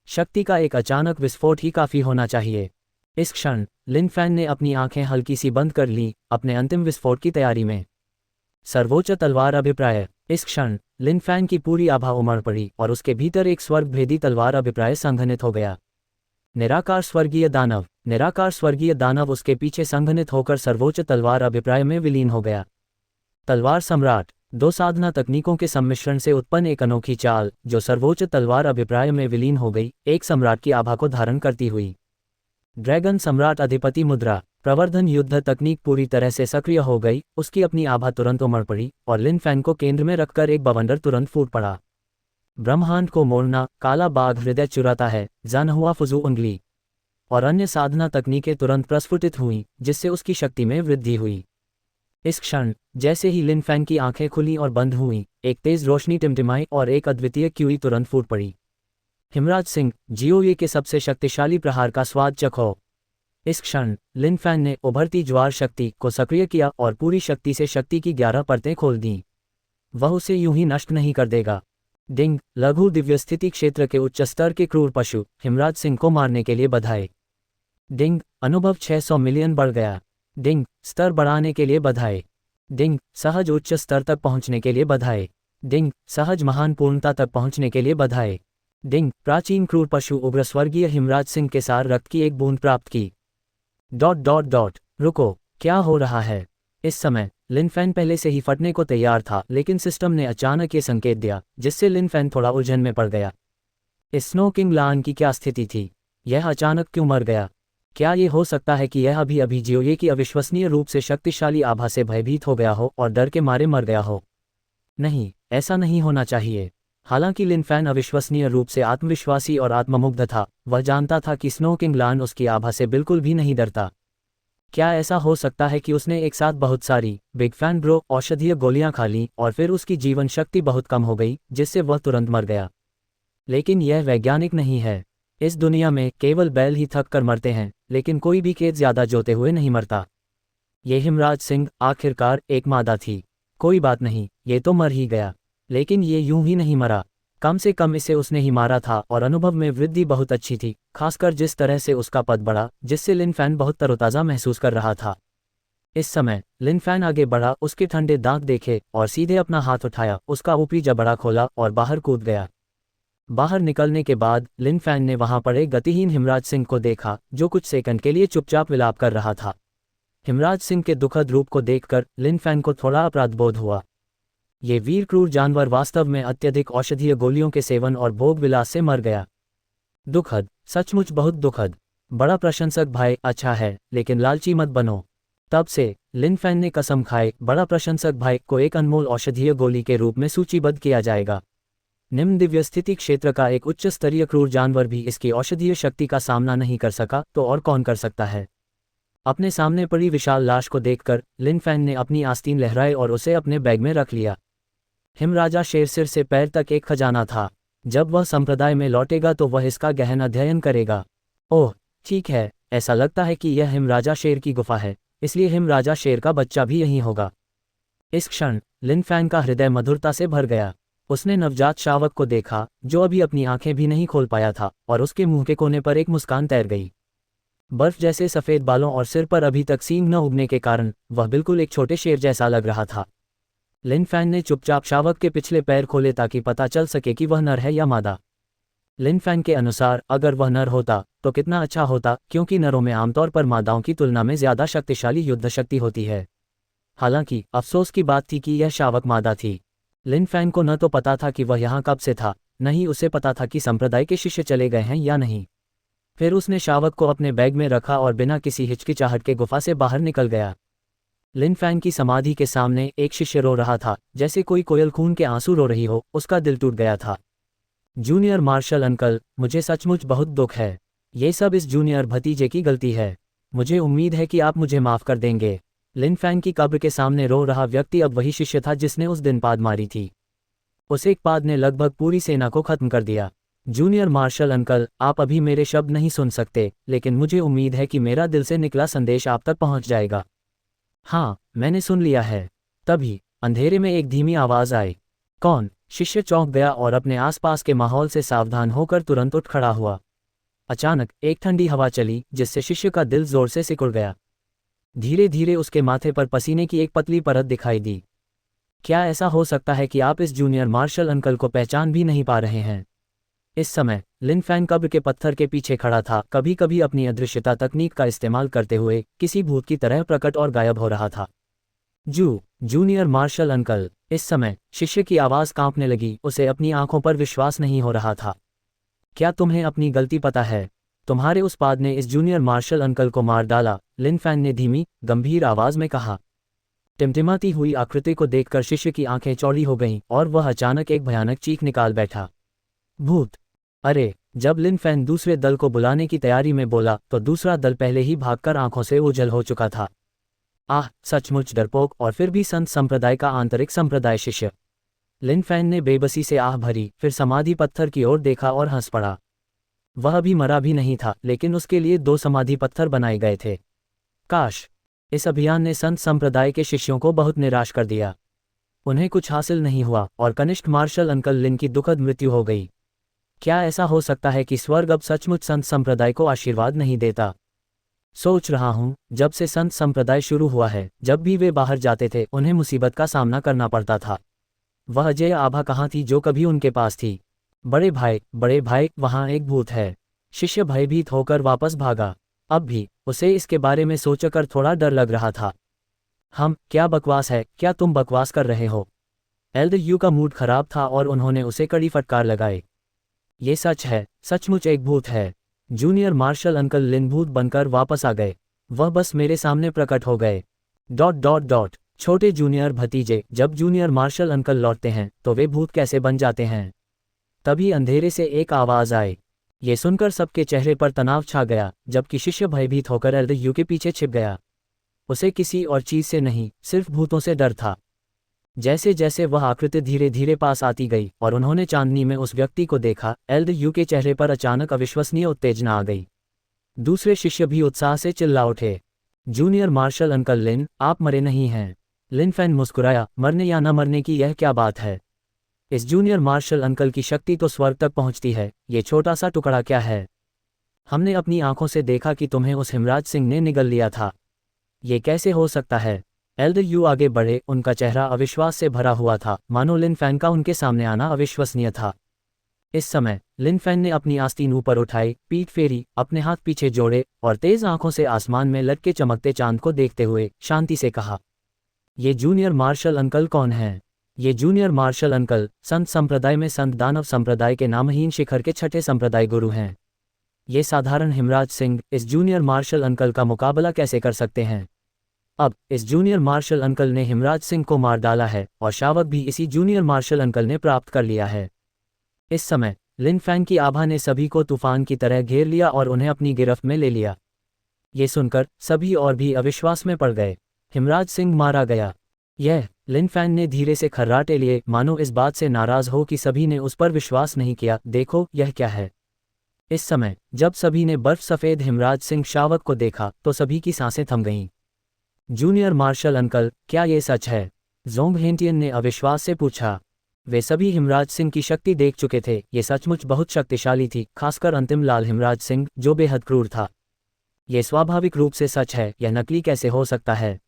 शक्ति का एक अचानक विस्फोट ही काफी होना चाहिए। इस क्षण लिन फैन ने अपनी आंखें हल्की सी बंद कर लीं, अपने अंतिम विस्फोट की तैयारी में। सर्वोच्च तलवार अभिप्राय। इस क्षण लिन फैन की पूरी आभा उमड़ पड़ी और उसके भीतर एक स्वर्गभेदी तलवार अभिप्राय संघनित हो गया। निराकार स्वर्गीय दानव। निराकार स्वर्गीय दानव उसके पीछे संघनित होकर सर्वोच्च तलवार अभिप्राय में विलीन हो गया। तलवार सम्राट। 2 साधना तकनीकों के सम्मिश्रण से उत्पन्न एक अनोखी चाल जो सर्वोच्च तलवार अभिप्राय में विलीन हो गई, एक सम्राट की आभा को धारण करती हुई। ड्रैगन सम्राट अधिपति मुद्रा। प्रवर्धन युद्ध तकनीक पूरी तरह से सक्रिय हो गई, उसकी अपनी आभा तुरंत उमड़ पड़ी और लिन फैन को केंद्र में रखकर एक बवंडर तुरंत फूट पड़ा। ब्रह्मांड को मोड़ना। काला बाघ हृदय चुराता है, जान हुआ फुजू उंगली। और अन्य साधना तकनीकें तुरंत प्रस्फुटित हुईं, जिससे उसकी शक्ति में वृद्धि हुई। इस क्षण जैसे ही लिन फैन की आंखें खुली और बंद हुईं, एक तेज रोशनी टिमटिमाई और एक अद्वितीय क्यूई तुरंत फूट पड़ी। हिमराज सिंह, जियोये के सबसे शक्तिशाली प्रहार का स्वाद चखो। इस क्षण लिन फैन ने उभरती ज्वार शक्ति को सक्रिय किया और पूरी शक्ति से शक्ति की 11 परतें खोल दीं। वह उसे यूं ही नष्ट नहीं कर देगा। डिंग। लघु दिव्य स्थिति क्षेत्र के उच्च स्तर के क्रूर पशु हिमराज सिंह को मारने के लिए बधाई। डिंग। अनुभव 600 मिलियन बढ़ गया। डिंग। स्तर बढ़ाने के लिए बधाई। डिंग। सहज उच्च स्तर तक पहुंचने के लिए बधाई। डिंग, सहज महान पूर्णता तक पहुंचने के लिए बधाई। डिंग, प्राचीन क्रूर पशु उग्र स्वर्गीय हिमराज सिंह के सार रक्त की एक बूंद प्राप्त की। ... रुको, क्या हो रहा है? इस समय लिन फैन पहले से ही फटने को तैयार था, लेकिन सिस्टम ने अचानक ये संकेत दिया, जिससे लिन फैन थोड़ा उलझन में पड़ गया। इस स्नो किंग लान की क्या स्थिति थी? यह अचानक क्यों मर गया? क्या ये हो सकता है कि यह अभी अभी जियोये की अविश्वसनीय रूप से शक्तिशाली आभा से भयभीत हो गया हो और डर के मारे मर गया हो? नहीं, ऐसा नहीं होना चाहिए। हालांकि लिन फैन अविश्वसनीय रूप से आत्मविश्वासी और आत्ममुग्ध था, वह जानता था कि स्नो किंग लान उसकी आभा से बिल्कुल भी नहीं डरता। क्या ऐसा हो सकता है कि उसने एक साथ बहुत सारी बिग फैन ब्रो औषधीय गोलियां खा लीं और फिर उसकी जीवन शक्ति बहुत कम हो गई, जिससे वह तुरंत मर गया? लेकिन यह वैज्ञानिक नहीं है। इस दुनिया में केवल बैल ही थक कर मरते हैं, लेकिन कोई भी खेत ज्यादा जोते हुए नहीं मरता। ये हिमराज सिंह आखिरकार एक मादा थी। कोई बात नहीं, ये तो मर ही गया, लेकिन ये यूं ही नहीं मरा। कम से कम इसे उसने ही मारा था और अनुभव में वृद्धि बहुत अच्छी थी, खासकर जिस तरह से उसका पद बढ़ा, जिससे लिन फैन बहुत तरोताज़ा महसूस कर रहा था। इस समय लिन फैन आगे बढ़ा, उसके ठंडे दांत देखे और सीधे अपना हाथ उठाया, उसका ऊपरी जबड़ा खोला और बाहर कूद गया। बाहर निकलने के बाद लिन फैन ने वहां पड़े गतिहीन हिमराज सिंह को देखा, जो कुछ सेकंड के लिए चुपचाप विलाप कर रहा था। हिमराज सिंह के दुखद रूप को देखकर लिन फैन को थोड़ा अपराधबोध हुआ। ये वीर क्रूर जानवर वास्तव में अत्यधिक औषधीय गोलियों के सेवन और भोग विलास से मर गया। दुखद, सचमुच बहुत दुखद। बड़ा प्रशंसक भाई, अच्छा है, लेकिन लालची मत बनो। तब से लिन फैन ने कसम खाई, बड़ा प्रशंसक भाई को एक अनमोल औषधीय गोली के रूप में सूचीबद्ध किया जाएगा। निम्न दिव्य स्थिति क्षेत्र का एक उच्च स्तरीय क्रूर जानवर भी इसकी औषधीय शक्ति का सामना नहीं कर सका, तो और कौन कर सकता है? अपने सामने पड़ी विशाल लाश को देखकर लिन फैन ने अपनी आस्तीन लहराई और उसे अपने बैग में रख लिया। हिमराजा शेर सिर से पैर तक एक खजाना था। जब वह संप्रदाय में लौटेगा तो वह इसका गहन अध्ययन करेगा। ओह, ठीक है, ऐसा लगता है कि यह हिमराजा शेर की गुफा है, इसलिए हिमराजा शेर का बच्चा भी यहीं होगा। इस क्षण लिन फैन का हृदय मधुरता से भर गया। उसने नवजात शावक को देखा, जो अभी अपनी आंखें भी नहीं खोल पाया था, और उसके मुंह के कोने पर एक मुस्कान तैर गई। बर्फ जैसे सफ़ेद बालों और सिर पर अभी तक सींग न उगने के कारण वह बिल्कुल एक छोटे शेर जैसा लग रहा था। लिन फैन ने चुपचाप शावक के पिछले पैर खोले ताकि पता चल सके कि वह नर है या मादा। लिन फैन के अनुसार अगर वह नर होता तो कितना अच्छा होता, क्योंकि नरों में आमतौर पर मादाओं की तुलना में ज्यादा शक्तिशाली युद्ध शक्ति होती है। हालांकि अफसोस की बात थी कि यह शावक मादा थी। लिन फैन को न तो पता था कि वह यहाँ कब से था, न ही उसे पता था कि संप्रदाय के शिष्य चले गए हैं या नहीं। फिर उसने शावक को अपने बैग में रखा और बिना किसी हिचकिचाहट के गुफा से बाहर निकल गया। लिन फैन की समाधि के सामने एक शिष्य रो रहा था, जैसे कोई कोयल खून के आंसू रो रही हो। उसका दिल टूट गया था। जूनियर मार्शल अंकल, मुझे सचमुच बहुत दुख है। ये सब इस जूनियर भतीजे की गलती है। मुझे उम्मीद है कि आप मुझे माफ कर देंगे। लिन फैन की कब्र के सामने रो रहा व्यक्ति अब वही शिष्य था जिसने उस दिन पाद मारी थी। उस एक पाद ने लगभग पूरी सेना को खत्म कर दिया। जूनियर मार्शल अंकल, आप अभी मेरे शब्द नहीं सुन सकते, लेकिन मुझे उम्मीद है कि मेरा दिल से निकला संदेश आप तक पहुंच जाएगा। हाँ, मैंने सुन लिया है। तभी अंधेरे में एक धीमी आवाज आई। कौन? शिष्य चौंक गया और अपने आसपास के माहौल से सावधान होकर तुरंत उठ खड़ा हुआ। अचानक एक ठंडी हवा चली, जिससे शिष्य का दिल जोर से सिकुड़ गया। धीरे धीरे उसके माथे पर पसीने की एक पतली परत दिखाई दी। क्या ऐसा हो सकता है कि आप इस जूनियर मार्शल अंकल को पहचान भी नहीं पा रहे हैं? इस समय लिन फैन कब्र के पत्थर के पीछे खड़ा था, कभी कभी अपनी अदृश्यता तकनीक का इस्तेमाल करते हुए किसी भूत की तरह प्रकट और गायब हो रहा था। Junior marshal uncle. इस समय शिष्य की आवाज कांपने लगी, उसे अपनी आंखों पर विश्वास नहीं हो रहा था। क्या तुम्हें अपनी गलती पता है? तुम्हारे उस पाद ने इस जूनियर मार्शल अंकल को मार डाला, लिन फैन ने धीमी गंभीर आवाज में कहा। टिमटिमाती हुई आकृति को देखकर शिष्य की आंखें चौड़ी हो गईं और वह अचानक एक भयानक चीख निकाल बैठा। भूत! अरे! जब लिन फैन दूसरे दल को बुलाने की तैयारी में बोला तो दूसरा दल पहले ही भागकर आंखों से ओझल हो चुका था। आह, सचमुच डरपोक, और फिर भी संत संप्रदाय का आंतरिक संप्रदाय शिष्य। लिन फैन ने बेबसी से आह भरी, फिर समाधि पत्थर की ओर देखा और हंस पड़ा। वह अभी मरा भी नहीं था, लेकिन उसके लिए 2 समाधि पत्थर बनाए गए थे। काश! इस अभियान ने संत संप्रदाय के शिष्यों को बहुत निराश कर दिया। उन्हें कुछ हासिल नहीं हुआ और कनिष्ठ मार्शल अंकल लिन की दुखद मृत्यु हो गई। क्या ऐसा हो सकता है कि स्वर्ग अब सचमुच संत संप्रदाय को आशीर्वाद नहीं देता? सोच रहा हूँ, जब से संत संप्रदाय शुरू हुआ है, जब भी वे बाहर जाते थे उन्हें मुसीबत का सामना करना पड़ता था। वह अजय आभा कहाँ थी जो कभी उनके पास थी? बड़े भाई, वहाँ एक भूत है। शिष्य भयभीत होकर वापस भागा। अब भी उसे इसके बारे में सोचकर थोड़ा डर लग रहा था। क्या बकवास है, क्या तुम बकवास कर रहे हो? एल्डर यू का मूड खराब था और उन्होंने उसे कड़ी फटकार लगाई। ये सच है, सचमुच एक भूत है। जूनियर मार्शल अंकल लिन भूत बनकर वापस आ गए। वह बस मेरे सामने प्रकट हो गए। ... छोटे जूनियर भतीजे, जब जूनियर मार्शल अंकल लौटते हैं तो वे भूत कैसे बन जाते हैं? तभी अंधेरे से एक आवाज आई। ये सुनकर सबके चेहरे पर तनाव छा गया, जबकि शिष्य भयभीत होकर एल्डर यू के पीछे छिप गया। उसे किसी और चीज से नहीं, सिर्फ भूतों से डर था। जैसे जैसे वह आकृति धीरे धीरे पास आती गई और उन्होंने चांदनी में उस व्यक्ति को देखा, एल्डर यू के चेहरे पर अचानक अविश्वसनीय उत्तेजना आ गई। दूसरे शिष्य भी उत्साह से चिल्ला उठे, जूनियर मार्शल अंकल लिन, आप मरे नहीं हैं। लिन फैन मुस्कुराया, मरने या न मरने की यह क्या बात है? इस जूनियर मार्शल अंकल की शक्ति तो स्वर्ग तक पहुंचती है, ये छोटा सा टुकड़ा क्या है? हमने अपनी आंखों से देखा कि तुम्हें उस हिमराज सिंह ने निगल लिया था। ये कैसे हो सकता है? एल्डर यू आगे बढ़े, उनका चेहरा अविश्वास से भरा हुआ था, मानो लिन फैन का उनके सामने आना अविश्वसनीय था। इस समय लिन फैन ने अपनी आस्तीन ऊपर उठाई, पीठ फेरी, अपने हाथ पीछे जोड़े और तेज आंखों से आसमान में लटके चमकते चांद को देखते हुए शांति से कहा, ये जूनियर मार्शल अंकल कौन हैं? ये जूनियर मार्शल अंकल संत संप्रदाय में संत दानव संप्रदाय के नामहीन शिखर के छठे संप्रदाय गुरु हैं। ये साधारण हिमराज सिंह इस जूनियर मार्शल अंकल का मुकाबला कैसे कर सकते हैं? अब इस जूनियर मार्शल अंकल ने हिमराज सिंह को मार डाला है और शावक भी इसी जूनियर मार्शल अंकल ने प्राप्त कर लिया है। इस समय लिन फैंग की आभा ने सभी को तूफान की तरह घेर लिया और उन्हें अपनी गिरफ्त में ले लिया। ये सुनकर सभी और भी अविश्वास में पड़ गए। हिमराज सिंह मारा गया? यह लिन फैंग ने धीरे से खर्राटे लिए, मानो इस बात से नाराज हो कि सभी ने उस पर विश्वास नहीं किया। देखो, यह क्या है? इस समय जब सभी ने बर्फ सफेद हिमराज सिंह शावक को देखा तो सभी की सांसें थम गईं। जूनियर मार्शल अंकल, क्या ये सच है? जोंग हेंटियन ने अविश्वास से पूछा। वे सभी हिमराज सिंह की शक्ति देख चुके थे, ये सचमुच बहुत शक्तिशाली थी, खासकर अंतिम लाल हिमराज सिंह, जो बेहद क्रूर था। ये स्वाभाविक रूप से सच है, यह नकली कैसे हो सकता है? ...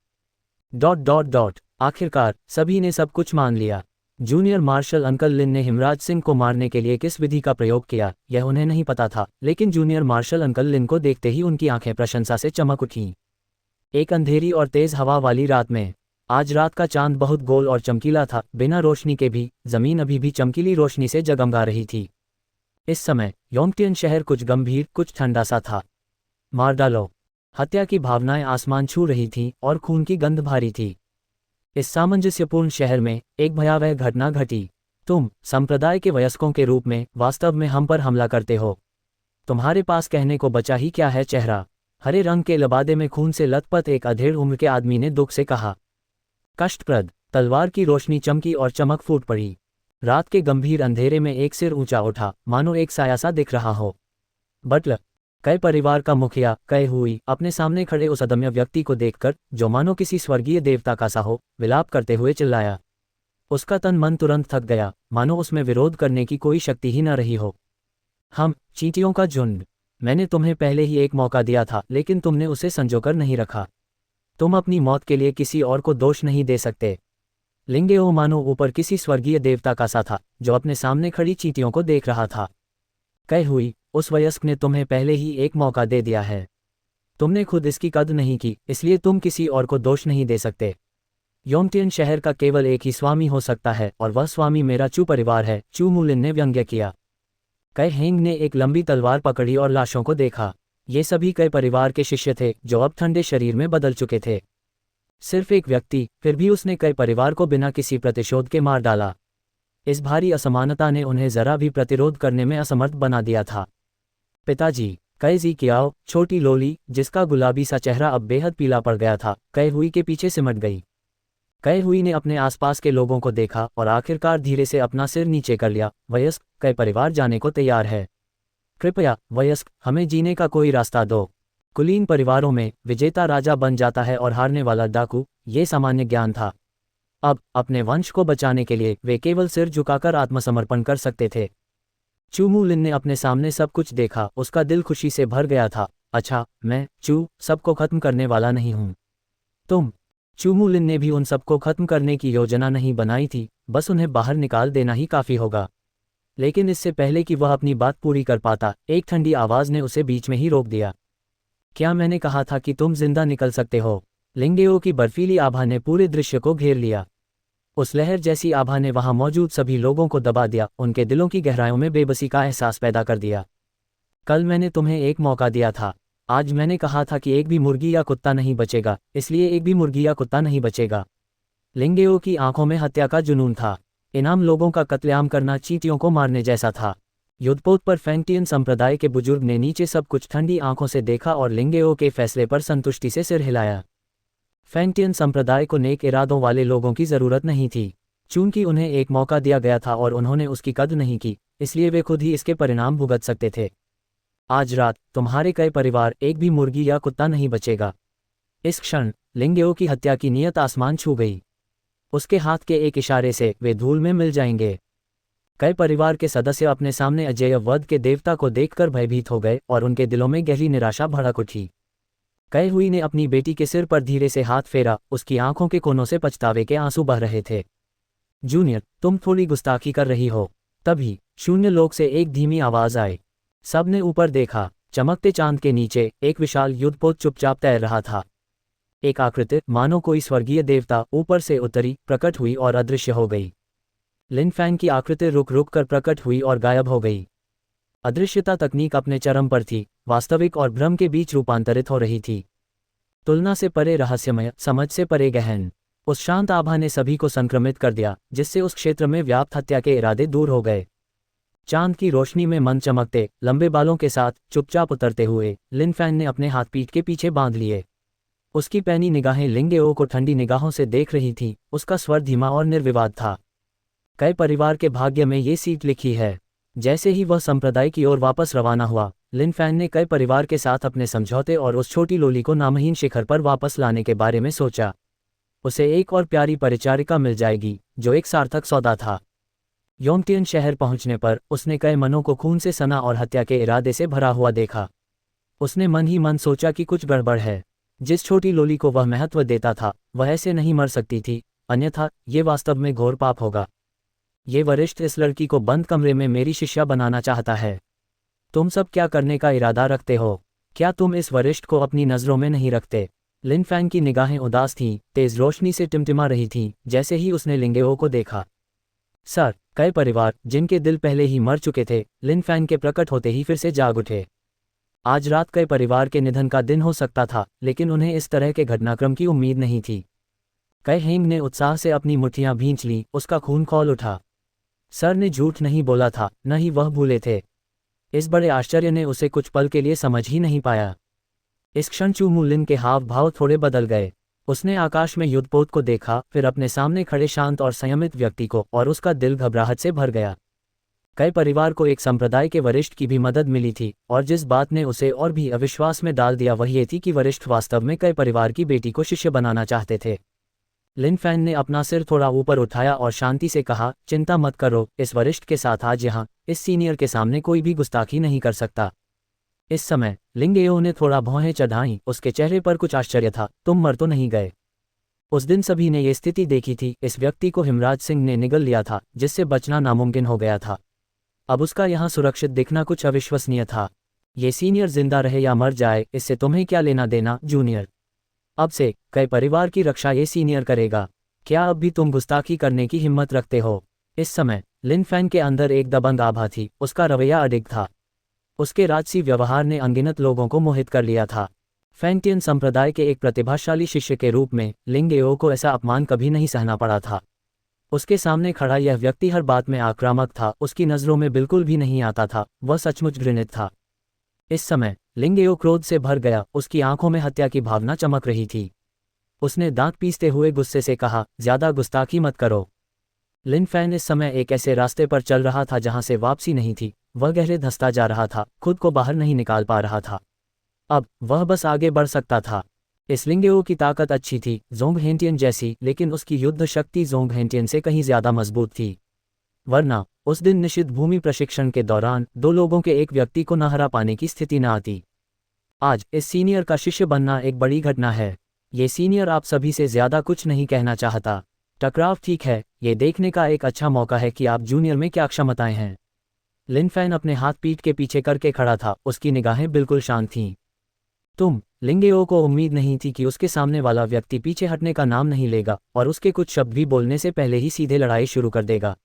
आखिरकार सभी ने सब कुछ मान लिया। जूनियर मार्शल अंकल लिन ने हिमराज सिंह को मारने के लिए किस विधि का प्रयोग किया, यह उन्हें नहीं पता था, लेकिन जूनियर मार्शल अंकल लिन को देखते ही उनकी आंखें प्रशंसा से चमक उठीं। एक अंधेरी और तेज हवा वाली रात में आज रात का चांद बहुत गोल और चमकीला था, बिना रोशनी के भी जमीन अभी भी चमकीली रोशनी से जगमगा रही थी। इस समय योंगटियन शहर कुछ गंभीर, कुछ ठंडा सा था। मार डालो, हत्या की भावनाएं आसमान छू रही थीं और खून की गंध भारी थी। इस सामंजस्यपूर्ण शहर में एक भयावह घटना घटी। तुम संप्रदाय के वयस्कों के रूप में वास्तव में हम पर हमला करते हो। तुम्हारे पास कहने को बचा ही क्या है? चेहरा हरे रंग के लबादे में खून से लथपथ एक अधेड़ उम्र के आदमी ने दुख से कहा। कष्टप्रद तलवार की रोशनी चमकी और चमक फूट पड़ी। रात के गंभीर अंधेरे में एक सिर ऊंचा उठा, मानो एक साया सा दिख रहा हो। बटलर कई परिवार का मुखिया कई हुई अपने सामने खड़े उस अदम्य व्यक्ति को देखकर, जो मानो किसी स्वर्गीय देवता का सा हो, विलाप करते हुए चिल्लाया। उसका तन मन तुरंत थक गया, मानो उसमें विरोध करने की कोई शक्ति ही न रही हो। हम चींटियों का झुंड, मैंने तुम्हें पहले ही एक मौका दिया था, लेकिन तुमने उसे संजोकर नहीं रखा। तुम अपनी मौत के लिए किसी और को दोष नहीं दे सकते। लिंगेओ मानो ऊपर किसी स्वर्गीय देवता का सा था, जो अपने सामने खड़ी चींटियों को देख रहा था। कई हुई, उस वयस्क ने तुम्हें पहले ही एक मौका दे दिया है। तुमने खुद इसकी कद्र नहीं की, इसलिए तुम किसी और को दोष नहीं दे सकते। योंगटियन शहर का केवल एक ही स्वामी हो सकता है, और वह स्वामी मेरा चू परिवार है, चू मुलिन ने व्यंग्य किया। कई हेंग ने एक लंबी तलवार पकड़ी और लाशों को देखा। ये सभी कई परिवार के शिष्य थे, जो अब ठंडे शरीर में बदल चुके थे। सिर्फ एक व्यक्ति, फिर भी उसने कई परिवार को बिना किसी प्रतिशोध के मार डाला। इस भारी असमानता ने उन्हें जरा भी प्रतिरोध करने में असमर्थ बना दिया था। पिताजी, कई जी कियाओ, छोटी लोली, जिसका गुलाबी सा चेहरा अब बेहद पीला पड़ गया था, कई हुई के पीछे सिमट गई। कई हुई ने अपने आसपास के लोगों को देखा और आखिरकार धीरे से अपना सिर नीचे कर लिया। वयस्क, कई परिवार जाने को तैयार है। कृपया वयस्क, हमें जीने का कोई रास्ता दो। कुलीन परिवारों में विजेता राजा बन जाता है और हारने वाला डाकू, ये सामान्य ज्ञान था। अब अपने वंश को बचाने के लिए वे केवल सिर झुकाकर आत्मसमर्पण कर सकते थे। चू मुलिन ने अपने सामने सब कुछ देखा, उसका दिल खुशी से भर गया था। अच्छा, मैं चू सबको खत्म करने वाला नहीं हूँ। तुम चूमूलिन ने भी उन सबको खत्म करने की योजना नहीं बनाई थी, बस उन्हें बाहर निकाल देना ही काफ़ी होगा। लेकिन इससे पहले कि वह अपनी बात पूरी कर पाता, एक ठंडी आवाज़ ने उसे बीच में ही रोक दिया। क्या मैंने कहा था कि तुम जिंदा निकल सकते हो? लिंगेओ की बर्फीली आभा ने पूरे दृश्य को घेर लिया। उस लहर जैसी आभा ने वहां मौजूद सभी लोगों को दबा दिया, उनके दिलों की गहराइयों में बेबसी का एहसास पैदा कर दिया। कल मैंने तुम्हें एक मौका दिया था। आज मैंने कहा था कि एक भी मुर्गी या कुत्ता नहीं बचेगा, इसलिए एक भी मुर्गी या कुत्ता नहीं बचेगा। लिंगेओ की आंखों में हत्या का जुनून था। इनाम लोगों का कत्लेआम करना चींटियों को मारने जैसा था। युद्धपोत पर फैंगटियन संप्रदाय के बुजुर्ग ने नीचे सब कुछ ठंडी आंखों से देखा और लिंगेओ के फैसले पर संतुष्टि से सिर हिलाया। फैंगटियन संप्रदाय को नेक इरादों वाले लोगों की ज़रूरत नहीं थी। चूंकि उन्हें एक मौका दिया गया था और उन्होंने उसकी कद्र नहीं की, इसलिए वे खुद ही इसके परिणाम भुगत सकते थे। आज रात तुम्हारे कई परिवार, एक भी मुर्गी या कुत्ता नहीं बचेगा। इस क्षण लिंगेओ की हत्या की नियत आसमान छू गई। उसके हाथ के एक इशारे से वे धूल में मिल जाएंगे। कई परिवार के सदस्य अपने सामने अजेय वध के देवता को देखकर भयभीत हो गए और उनके दिलों में गहरी निराशा भड़क उठी। कई हुई ने अपनी बेटी के सिर पर धीरे से हाथ फेरा, उसकी आंखों के कोनों से पछतावे के आंसू बह रहे थे। जूनियर, तुम थोड़ी गुस्ताखी कर रही हो। तभी शून्य लोक से एक धीमी आवाज आई। सबने ऊपर देखा। चमकते चांद के नीचे एक विशाल युद्धपोत चुपचाप तैर रहा था। एक आकृति, मानो कोई स्वर्गीय देवता, ऊपर से उतरी, प्रकट हुई और अदृश्य हो गई। लिन फैंग की आकृति रुक रुक कर प्रकट हुई और गायब हो गई। अदृश्यता तकनीक अपने चरम पर थी, वास्तविक और भ्रम के बीच रूपांतरित हो रही थी। तुलना से परे रहस्यमय, समझ से परे गहन। उस शांत आभा ने सभी को संक्रमित कर दिया, जिससे उस क्षेत्र में व्याप्त हत्या के इरादे दूर हो गए। चांद की रोशनी में मन चमकते, लंबे बालों के साथ चुपचाप उतरते हुए लिन फैंग ने अपने हाथ पीठ के पीछे बांध लिए। उसकी पैनी निगाहें लिंगेओ को ठंडी निगाहों से देख रही थीं, उसका स्वर धीमा और निर्विवाद था। कई परिवार के भाग्य में ये सीट लिखी है। जैसे ही वह संप्रदाय की ओर वापस रवाना हुआ, लिन फैंग ने कई परिवार के साथ अपने समझौते और उस छोटी लोली को नामहीन शिखर पर वापस लाने के बारे में सोचा। उसे एक और प्यारी परिचारिका मिल जाएगी, जो एक सार्थक सौदा था। योंगटियन शहर पहुंचने पर उसने कई मनों को खून से सना और हत्या के इरादे से भरा हुआ देखा। उसने मन ही मन सोचा कि कुछ गड़बड़ है। जिस छोटी लोली को वह महत्व देता था, वह ऐसे नहीं मर सकती थी, अन्यथा ये वास्तव में घोर पाप होगा। ये वरिष्ठ इस लड़की को बंद कमरे में मेरी शिष्या बनाना चाहता है। तुम सब क्या करने का इरादा रखते हो? क्या तुम इस वरिष्ठ को अपनी नज़रों में नहीं रखते? लिन फैंग की निगाहें उदास थीं, तेज रोशनी से टिमटिमा रही थीं, जैसे ही उसने लिंगेओ को देखा। सर, कई परिवार, जिनके दिल पहले ही मर चुके थे, लिन फैंग के प्रकट होते ही फिर से जाग उठे। आज रात कई परिवार के निधन का दिन हो सकता था, लेकिन उन्हें इस तरह के घटनाक्रम की उम्मीद नहीं थी। कई हेंग ने उत्साह से अपनी मुट्ठियां भींच लीं, उसका खून खौल उठा। सर ने झूठ नहीं बोला था, न ही वह भूले थे। इस बड़े आश्चर्य ने उसे कुछ पल के लिए समझ ही नहीं पाया। इस क्षण चूमूलिन के हाव भाव थोड़े बदल गए। उसने आकाश में युद्धपोत को देखा, फिर अपने सामने खड़े शांत और संयमित व्यक्ति को, और उसका दिल घबराहट से भर गया। कई परिवार को एक संप्रदाय के वरिष्ठ की भी मदद मिली थी, और जिस बात ने उसे और भी अविश्वास में डाल दिया वह ये थी कि वरिष्ठ वास्तव में कई परिवार की बेटी को शिष्य बनाना चाहते थे। लिन फैंग ने अपना सिर थोड़ा ऊपर उठाया और शांति से कहा, चिंता मत करो, इस वरिष्ठ के साथ आज यहाँ, इस सीनियर के सामने कोई भी गुस्ताखी नहीं कर सकता। इस समय लिंगेओ ने थोड़ा भौहें चढ़ाईं, उसके चेहरे पर कुछ आश्चर्य था। तुम मर तो नहीं गए? उस दिन सभी ने ये स्थिति देखी थी, इस व्यक्ति को हिमराज सिंह ने निगल लिया था, जिससे बचना नामुमकिन हो गया था। अब उसका यहाँ सुरक्षित दिखना कुछ अविश्वसनीय था। ये सीनियर जिंदा रहे या मर जाए, इससे तुम्हें क्या लेना देना, जूनियर? अब से कई परिवार की रक्षा ये सीनियर करेगा। क्या अब भी तुम गुस्ताखी करने की हिम्मत रखते हो? इस समय लिन फैंग के अंदर एक दबंग आभा थी, उसका रवैया अडिग था। उसके राजसी व्यवहार ने अनगिनत लोगों को मोहित कर लिया था। फैंगटियन संप्रदाय के एक प्रतिभाशाली शिष्य के रूप में लिंगेओ को ऐसा अपमान कभी नहीं सहना पड़ा था। उसके सामने खड़ा यह व्यक्ति हर बात में आक्रामक था, उसकी नज़रों में बिल्कुल भी नहीं आता था, वह सचमुच घृणित था। इस समय लिंगेओ क्रोध से भर गया, उसकी आंखों में हत्या की भावना चमक रही थी। उसने दांत पीसते हुए गुस्से से कहा, ज्यादा गुस्ताखी मत करो। लिन फैंग इस समय एक ऐसे रास्ते पर चल रहा था जहां से वापसी नहीं थी। वह गहरे धंसता जा रहा था, खुद को बाहर नहीं निकाल पा रहा था। अब वह बस आगे बढ़ सकता था। इस लिंगेओ की ताकत अच्छी थी, जोंग हेंटियन जैसी, लेकिन उसकी युद्ध शक्ति जोंग हेंटियन से कहीं ज्यादा मजबूत थी। वरना उस दिन निषिद्ध भूमि प्रशिक्षण के दौरान दो लोगों के एक व्यक्ति को न हरा पाने की स्थिति न आती। आज इस सीनियर का शिष्य बनना एक बड़ी घटना है। ये सीनियर आप सभी से ज़्यादा कुछ नहीं कहना चाहता। टकराव ठीक है, ये देखने का एक अच्छा मौका है कि आप जूनियर में क्या क्षमताएं हैं। लिन फैन अपने हाथ पीठ के पीछे करके खड़ा था, उसकी निगाहें बिल्कुल शांत थीं। लिंगेओ को उम्मीद नहीं थी कि उसके सामने वाला व्यक्ति पीछे हटने का नाम नहीं लेगा और उसके कुछ शब्द भी बोलने से पहले ही सीधे लड़ाई शुरू कर देगा।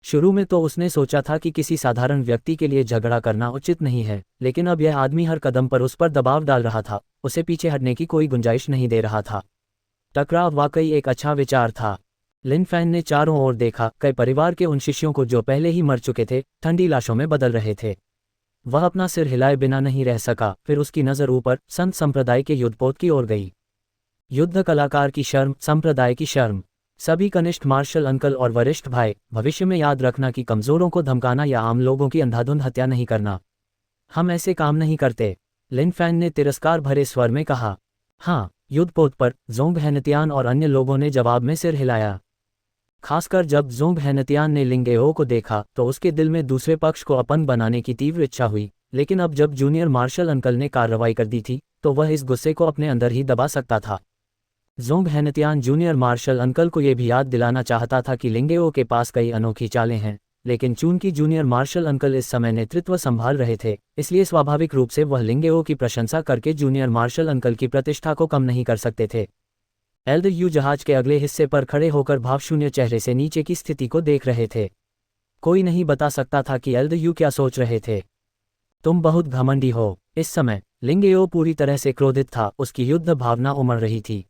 शुरू में तो उसने सोचा था कि किसी साधारण व्यक्ति के लिए झगड़ा करना उचित नहीं है, लेकिन अब यह आदमी हर कदम पर उस पर दबाव डाल रहा था, उसे पीछे हटने की कोई गुंजाइश नहीं दे रहा था। टकराव वाकई एक अच्छा विचार था। लिन फैन ने चारों ओर देखा, कई परिवार के उन शिष्यों को जो पहले ही मर चुके थे, ठंडी लाशों में बदल रहे थे। वह अपना सिर हिलाए बिना नहीं रह सका, फिर उसकी नज़र ऊपर संत संप्रदाय के युद्धपोत की ओर गई। युद्ध कलाकार की शर्म, संप्रदाय की शर्म। सभी कनिष्ठ मार्शल अंकल और वरिष्ठ भाई, भविष्य में याद रखना कि कमज़ोरों को धमकाना या आम लोगों की अंधाधुंध हत्या नहीं करना। हम ऐसे काम नहीं करते, लिन फैन ने तिरस्कार भरे स्वर में कहा। हाँ, युद्धपोत पर जोंग हेनतियान और अन्य लोगों ने जवाब में सिर हिलाया। खासकर जब जोंग हेनतियान ने लिंगेओ को देखा तो उसके दिल में दूसरे पक्ष को अपन बनाने की तीव्र इच्छा हुई, लेकिन अब जब जूनियर मार्शल अंकल ने कार्रवाई कर दी थी तो वह इस गुस्से को अपने अंदर ही दबा सकता था। जोंग हेनतियान जूनियर मार्शल अंकल को यह भी याद दिलाना चाहता था कि लिंगेओ के पास कई अनोखी चालें हैं, लेकिन चूंकि जूनियर मार्शल अंकल इस समय नेतृत्व संभाल रहे थे, इसलिए स्वाभाविक रूप से वह लिंगेओ की प्रशंसा करके जूनियर मार्शल अंकल की प्रतिष्ठा को कम नहीं कर सकते थे। एल्ड यू जहाज के अगले हिस्से पर खड़े होकर भावशून्य चेहरे से नीचे की स्थिति को देख रहे थे। कोई नहीं बता सकता था कि एल्ड यू क्या सोच रहे थे। तुम बहुत घमंडी हो। इस समय लिंगेओ पूरी तरह से क्रोधित था, उसकी युद्ध भावना उमड़ रही थी।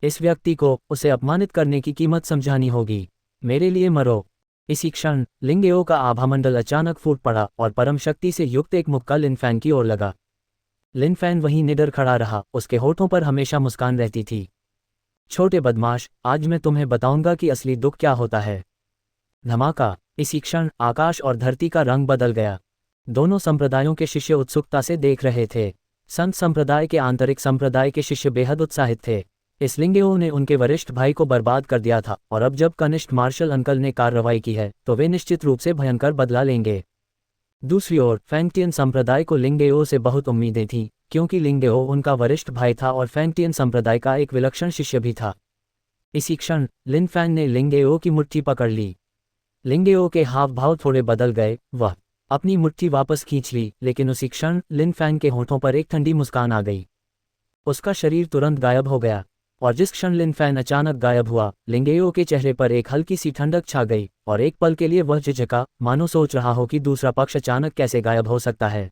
इस व्यक्ति को उसे अपमानित करने की कीमत समझानी होगी। मेरे लिए मरो। इसी क्षण लिंगेओ का आभामंडल अचानक फूट पड़ा और परम शक्ति से युक्त एक मुक्का लिन फैन की ओर लगा। लिन फैन वहीं निडर खड़ा रहा, उसके होठों पर हमेशा मुस्कान रहती थी। छोटे बदमाश, आज मैं तुम्हें बताऊंगा कि असली दुख क्या होता है। धमाका। इसी क्षण आकाश और धरती का रंग बदल गया। दोनों संप्रदायों के शिष्य उत्सुकता से देख रहे थे। संत संप्रदाय के आंतरिक संप्रदाय के शिष्य बेहद उत्साहित थे। इस लिंगेओ ने उनके वरिष्ठ भाई को बर्बाद कर दिया था और अब जब कनिष्ठ मार्शल अंकल ने कार्रवाई की है तो वे निश्चित रूप से भयंकर बदला लेंगे। दूसरी ओर फैंगटियन संप्रदाय को लिंगेओ से बहुत उम्मीदें थीं, क्योंकि लिंगेओ उनका वरिष्ठ भाई था और फैंगटियन संप्रदाय का एक विलक्षण शिष्य भी था। इसी क्षण लिन फैन ने लिंगेओ की मुट्ठी पकड़ ली। लिंगेओ के हाव भाव थोड़े बदल गए, वह अपनी मुट्ठी वापस खींच ली, लेकिन उसी क्षण लिन फैन के होठों पर एक ठंडी मुस्कान आ गई। उसका शरीर तुरंत गायब हो गया, और जिस क्षण लिन फैन अचानक गायब हुआ, लिंगेओ के चेहरे पर एक हल्की सी ठंडक छा गई और एक पल के लिए वह झिझका, मानो सोच रहा हो कि दूसरा पक्ष अचानक कैसे गायब हो सकता है।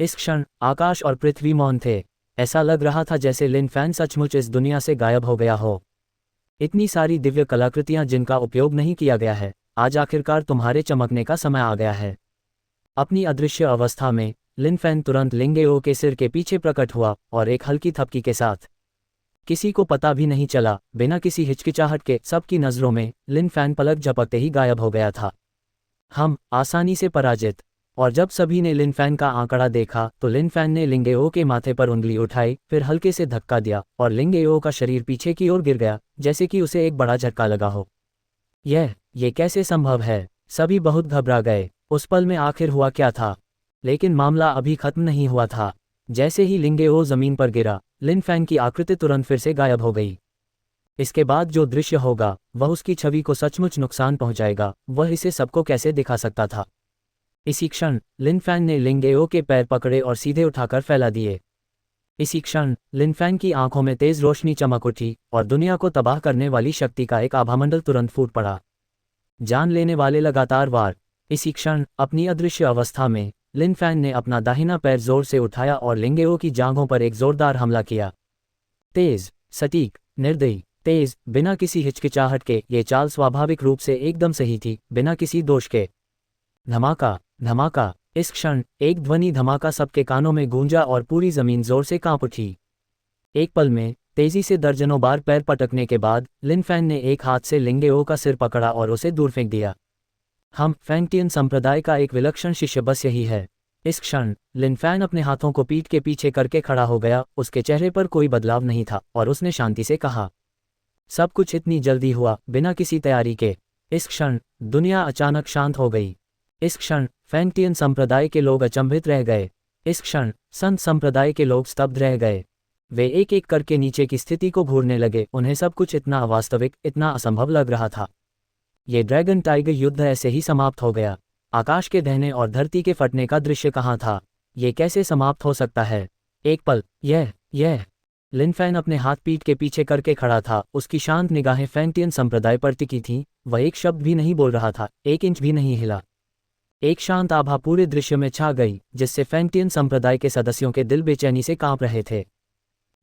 इस क्षण आकाश और पृथ्वी मौन थे। ऐसा लग रहा था जैसे लिन फैन सचमुच इस दुनिया से गायब हो गया हो। इतनी सारी दिव्य कलाकृतियां जिनका उपयोग नहीं किया गया है, आज आखिरकार तुम्हारे चमकने का समय आ गया है। अपनी अदृश्य अवस्था में लिन फैन तुरंत लिंगेओ के सिर के पीछे प्रकट हुआ और एक हल्की थपकी के साथ, किसी को पता भी नहीं चला, बिना किसी हिचकिचाहट के सबकी नज़रों में लिन फैन पलक झपकते ही गायब हो गया था। हम आसानी से पराजित। और जब सभी ने लिन फैन का आंकड़ा देखा तो लिन फैन ने लिंगेओ के माथे पर उंगली उठाई, फिर हल्के से धक्का दिया और लिंगेओ का शरीर पीछे की ओर गिर गया, जैसे कि उसे एक बड़ा झटका लगा हो। ये कैसे संभव है? सभी बहुत घबरा गए। उस पल में आखिर हुआ क्या था? लेकिन मामला अभी खत्म नहीं हुआ था। जैसे ही लिंगेओ जमीन पर गिरा, लिन फैन की आकृति तुरंत फिर से गायब हो गई। इसके बाद जो दृश्य होगा वह उसकी छवि को सचमुच नुकसान पहुंचाएगा। वह इसे सबको कैसे दिखा सकता था? इसी क्षण लिन फैन ने लिंगेओ के पैर पकड़े और सीधे उठाकर फैला दिए। इसी क्षण लिन फैन की आंखों में तेज रोशनी चमक उठी और दुनिया को तबाह करने वाली शक्ति का एक आभामंडल तुरंत फूट पड़ा। जान लेने वाले लगातार वार। इसी क्षण अपनी अदृश्य अवस्था में लिन फैन ने अपना दाहिना पैर जोर से उठाया और लिंगेओ की जांघों पर एक जोरदार हमला किया। तेज, सटीक, निर्दयी, तेज, बिना किसी हिचकिचाहट के। ये चाल स्वाभाविक रूप से एकदम सही थी, बिना किसी दोष के। धमाका, धमाका। इस क्षण एक ध्वनि धमाका सबके कानों में गूंजा और पूरी जमीन जोर से कांप उठी। एक पल में तेजी से दर्जनों बार पैर पटकने के बाद लिन फैन ने एक हाथ से लिंगेओ का सिर पकड़ा और उसे दूर फेंक दिया। हम फैंगटियन संप्रदाय का एक विलक्षण शिष्य बस यही है। इस क्षण लिन फैन अपने हाथों को पीठ के पीछे करके खड़ा हो गया। उसके चेहरे पर कोई बदलाव नहीं था और उसने शांति से कहा, सब कुछ इतनी जल्दी हुआ, बिना किसी तैयारी के। इस क्षण दुनिया अचानक शांत हो गई। इस क्षण फैंगटियन संप्रदाय के लोग अचंभित रह गए। इस क्षण संत संप्रदाय के लोग स्तब्ध रह गए। वे एक एक करके नीचे की स्थिति को घूरने लगे, उन्हें सब कुछ इतना अवास्तविक, इतना असंभव लग रहा था। ये ड्रैगन टाइगर युद्ध ऐसे ही समाप्त हो गया। आकाश के दहने और धरती के फटने का दृश्य कहाँ था? ये कैसे समाप्त हो सकता है? एक पल, यह लिन फैन अपने हाथ पीठ के पीछे करके खड़ा था, उसकी शांत निगाहें फैंटियन संप्रदाय पर टिकी थीं। वह एक शब्द भी नहीं बोल रहा था, एक इंच भी नहीं हिला। एक शांत आभा पूरे दृश्य में छा गई, जिससे फैंटियन संप्रदाय के सदस्यों के दिल बेचैनी से कांप रहे थे।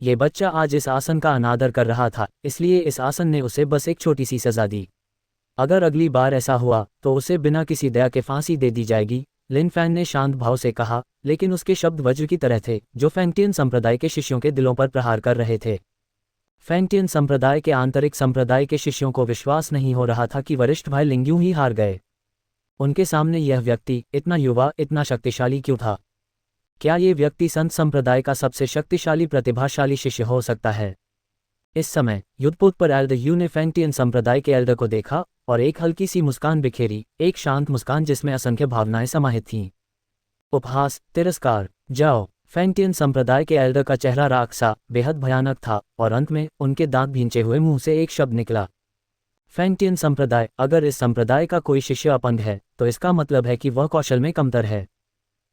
ये बच्चा आज इस आसन का अनादर कर रहा था, इसलिए इस आसन ने उसे बस एक छोटी सी सजा दी। अगर अगली बार ऐसा हुआ तो उसे बिना किसी दया के फांसी दे दी जाएगी, लिन फैन ने शांत भाव से कहा, लेकिन उसके शब्द वज्र की तरह थे, जो फैंटियन संप्रदाय के शिष्यों के दिलों पर प्रहार कर रहे थे। फैंटियन संप्रदाय के आंतरिक संप्रदाय के शिष्यों को विश्वास नहीं हो रहा था कि वरिष्ठ भाई लिंग्यू ही हार गए। उनके सामने यह व्यक्ति इतना युवा, इतना शक्तिशाली क्यों था? क्या ये व्यक्ति संत संप्रदाय का सबसे शक्तिशाली प्रतिभाशाली शिष्य हो सकता है? इस समय युद्धपोत पर एल्डर यू ने फैंटियन संप्रदाय के एल्डर को देखा और एक हल्की सी मुस्कान बिखेरी, एक शांत मुस्कान जिसमें असंख्य भावनाएं समाहित थीं। उपहास, तिरस्कार। जाओ। फैंटियन संप्रदाय के एल्डर का चेहरा राख सा, बेहद भयानक था, और अंत में उनके दांत भींचे हुए मुंह से एक शब्द निकला। फैंटियन संप्रदाय, अगर इस संप्रदाय का कोई शिष्य अपंग है तो इसका मतलब है कि वह कौशल में कमतर है।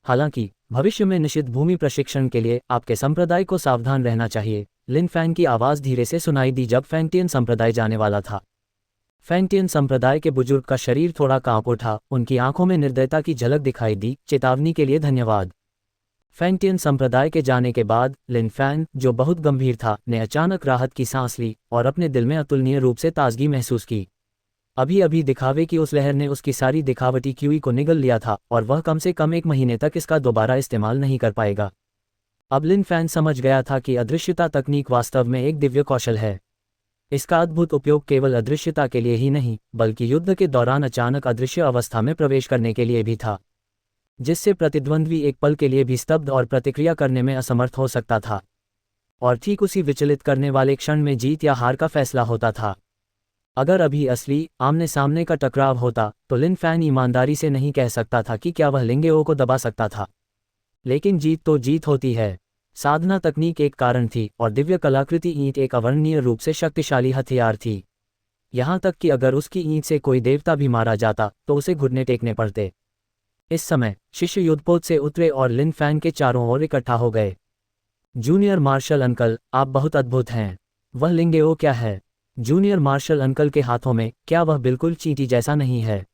हालांकि भविष्य में निषिद्ध भूमि प्रशिक्षण के लिए आपके संप्रदाय को सावधान रहना चाहिए। लिन फैन की आवाज़ धीरे से सुनाई दी जब फैंटियन संप्रदाय जाने वाला था। फैंटियन संप्रदाय के बुजुर्ग का शरीर थोड़ा कांप उठा, उनकी आंखों में निर्दयता की झलक दिखाई दी। चेतावनी के लिए धन्यवाद। फैंटियन संप्रदाय के जाने के बाद लिन फैन, जो बहुत गंभीर था, ने अचानक राहत की सांस ली और अपने दिल में अतुलनीय रूप से ताजगी महसूस की। अभी अभी दिखावे की उस लहर ने उसकी सारी दिखावटी क्यूई को निगल लिया था और वह कम से कम 1 महीने तक इसका दोबारा इस्तेमाल नहीं कर पाएगा। अब लिन फैन समझ गया था कि अदृश्यता तकनीक वास्तव में एक दिव्य कौशल है। इसका अद्भुत उपयोग केवल अदृश्यता के लिए ही नहीं, बल्कि युद्ध के दौरान अचानक अदृश्य अवस्था में प्रवेश करने के लिए भी था, जिससे प्रतिद्वंद्वी एक पल के लिए भी स्तब्ध और प्रतिक्रिया करने में असमर्थ हो सकता था। और ठीक उसी विचलित करने वाले क्षण में जीत या हार का फैसला होता था। अगर अभी असली आमने सामने का टकराव होता तो लिन फैन ईमानदारी से नहीं कह सकता था कि क्या वह लिंगेओ को दबा सकता था। लेकिन जीत तो जीत होती है। साधना तकनीक एक कारण थी और दिव्य कलाकृति ईंट एक अवर्णनीय रूप से शक्तिशाली हथियार थी। यहाँ तक कि अगर उसकी ईंट से कोई देवता भी मारा जाता तो उसे घुटने टेकने पड़ते। इस समय शिष्य युद्धपोत से उतरे और लिन फैन के चारों ओर इकट्ठा हो गए। जूनियर मार्शल अंकल, आप बहुत अद्भुत हैं। वह लिंगेओ क्या है? जूनियर मार्शल अंकल के हाथों में, क्या वह बिल्कुल चींटी जैसा नहीं है?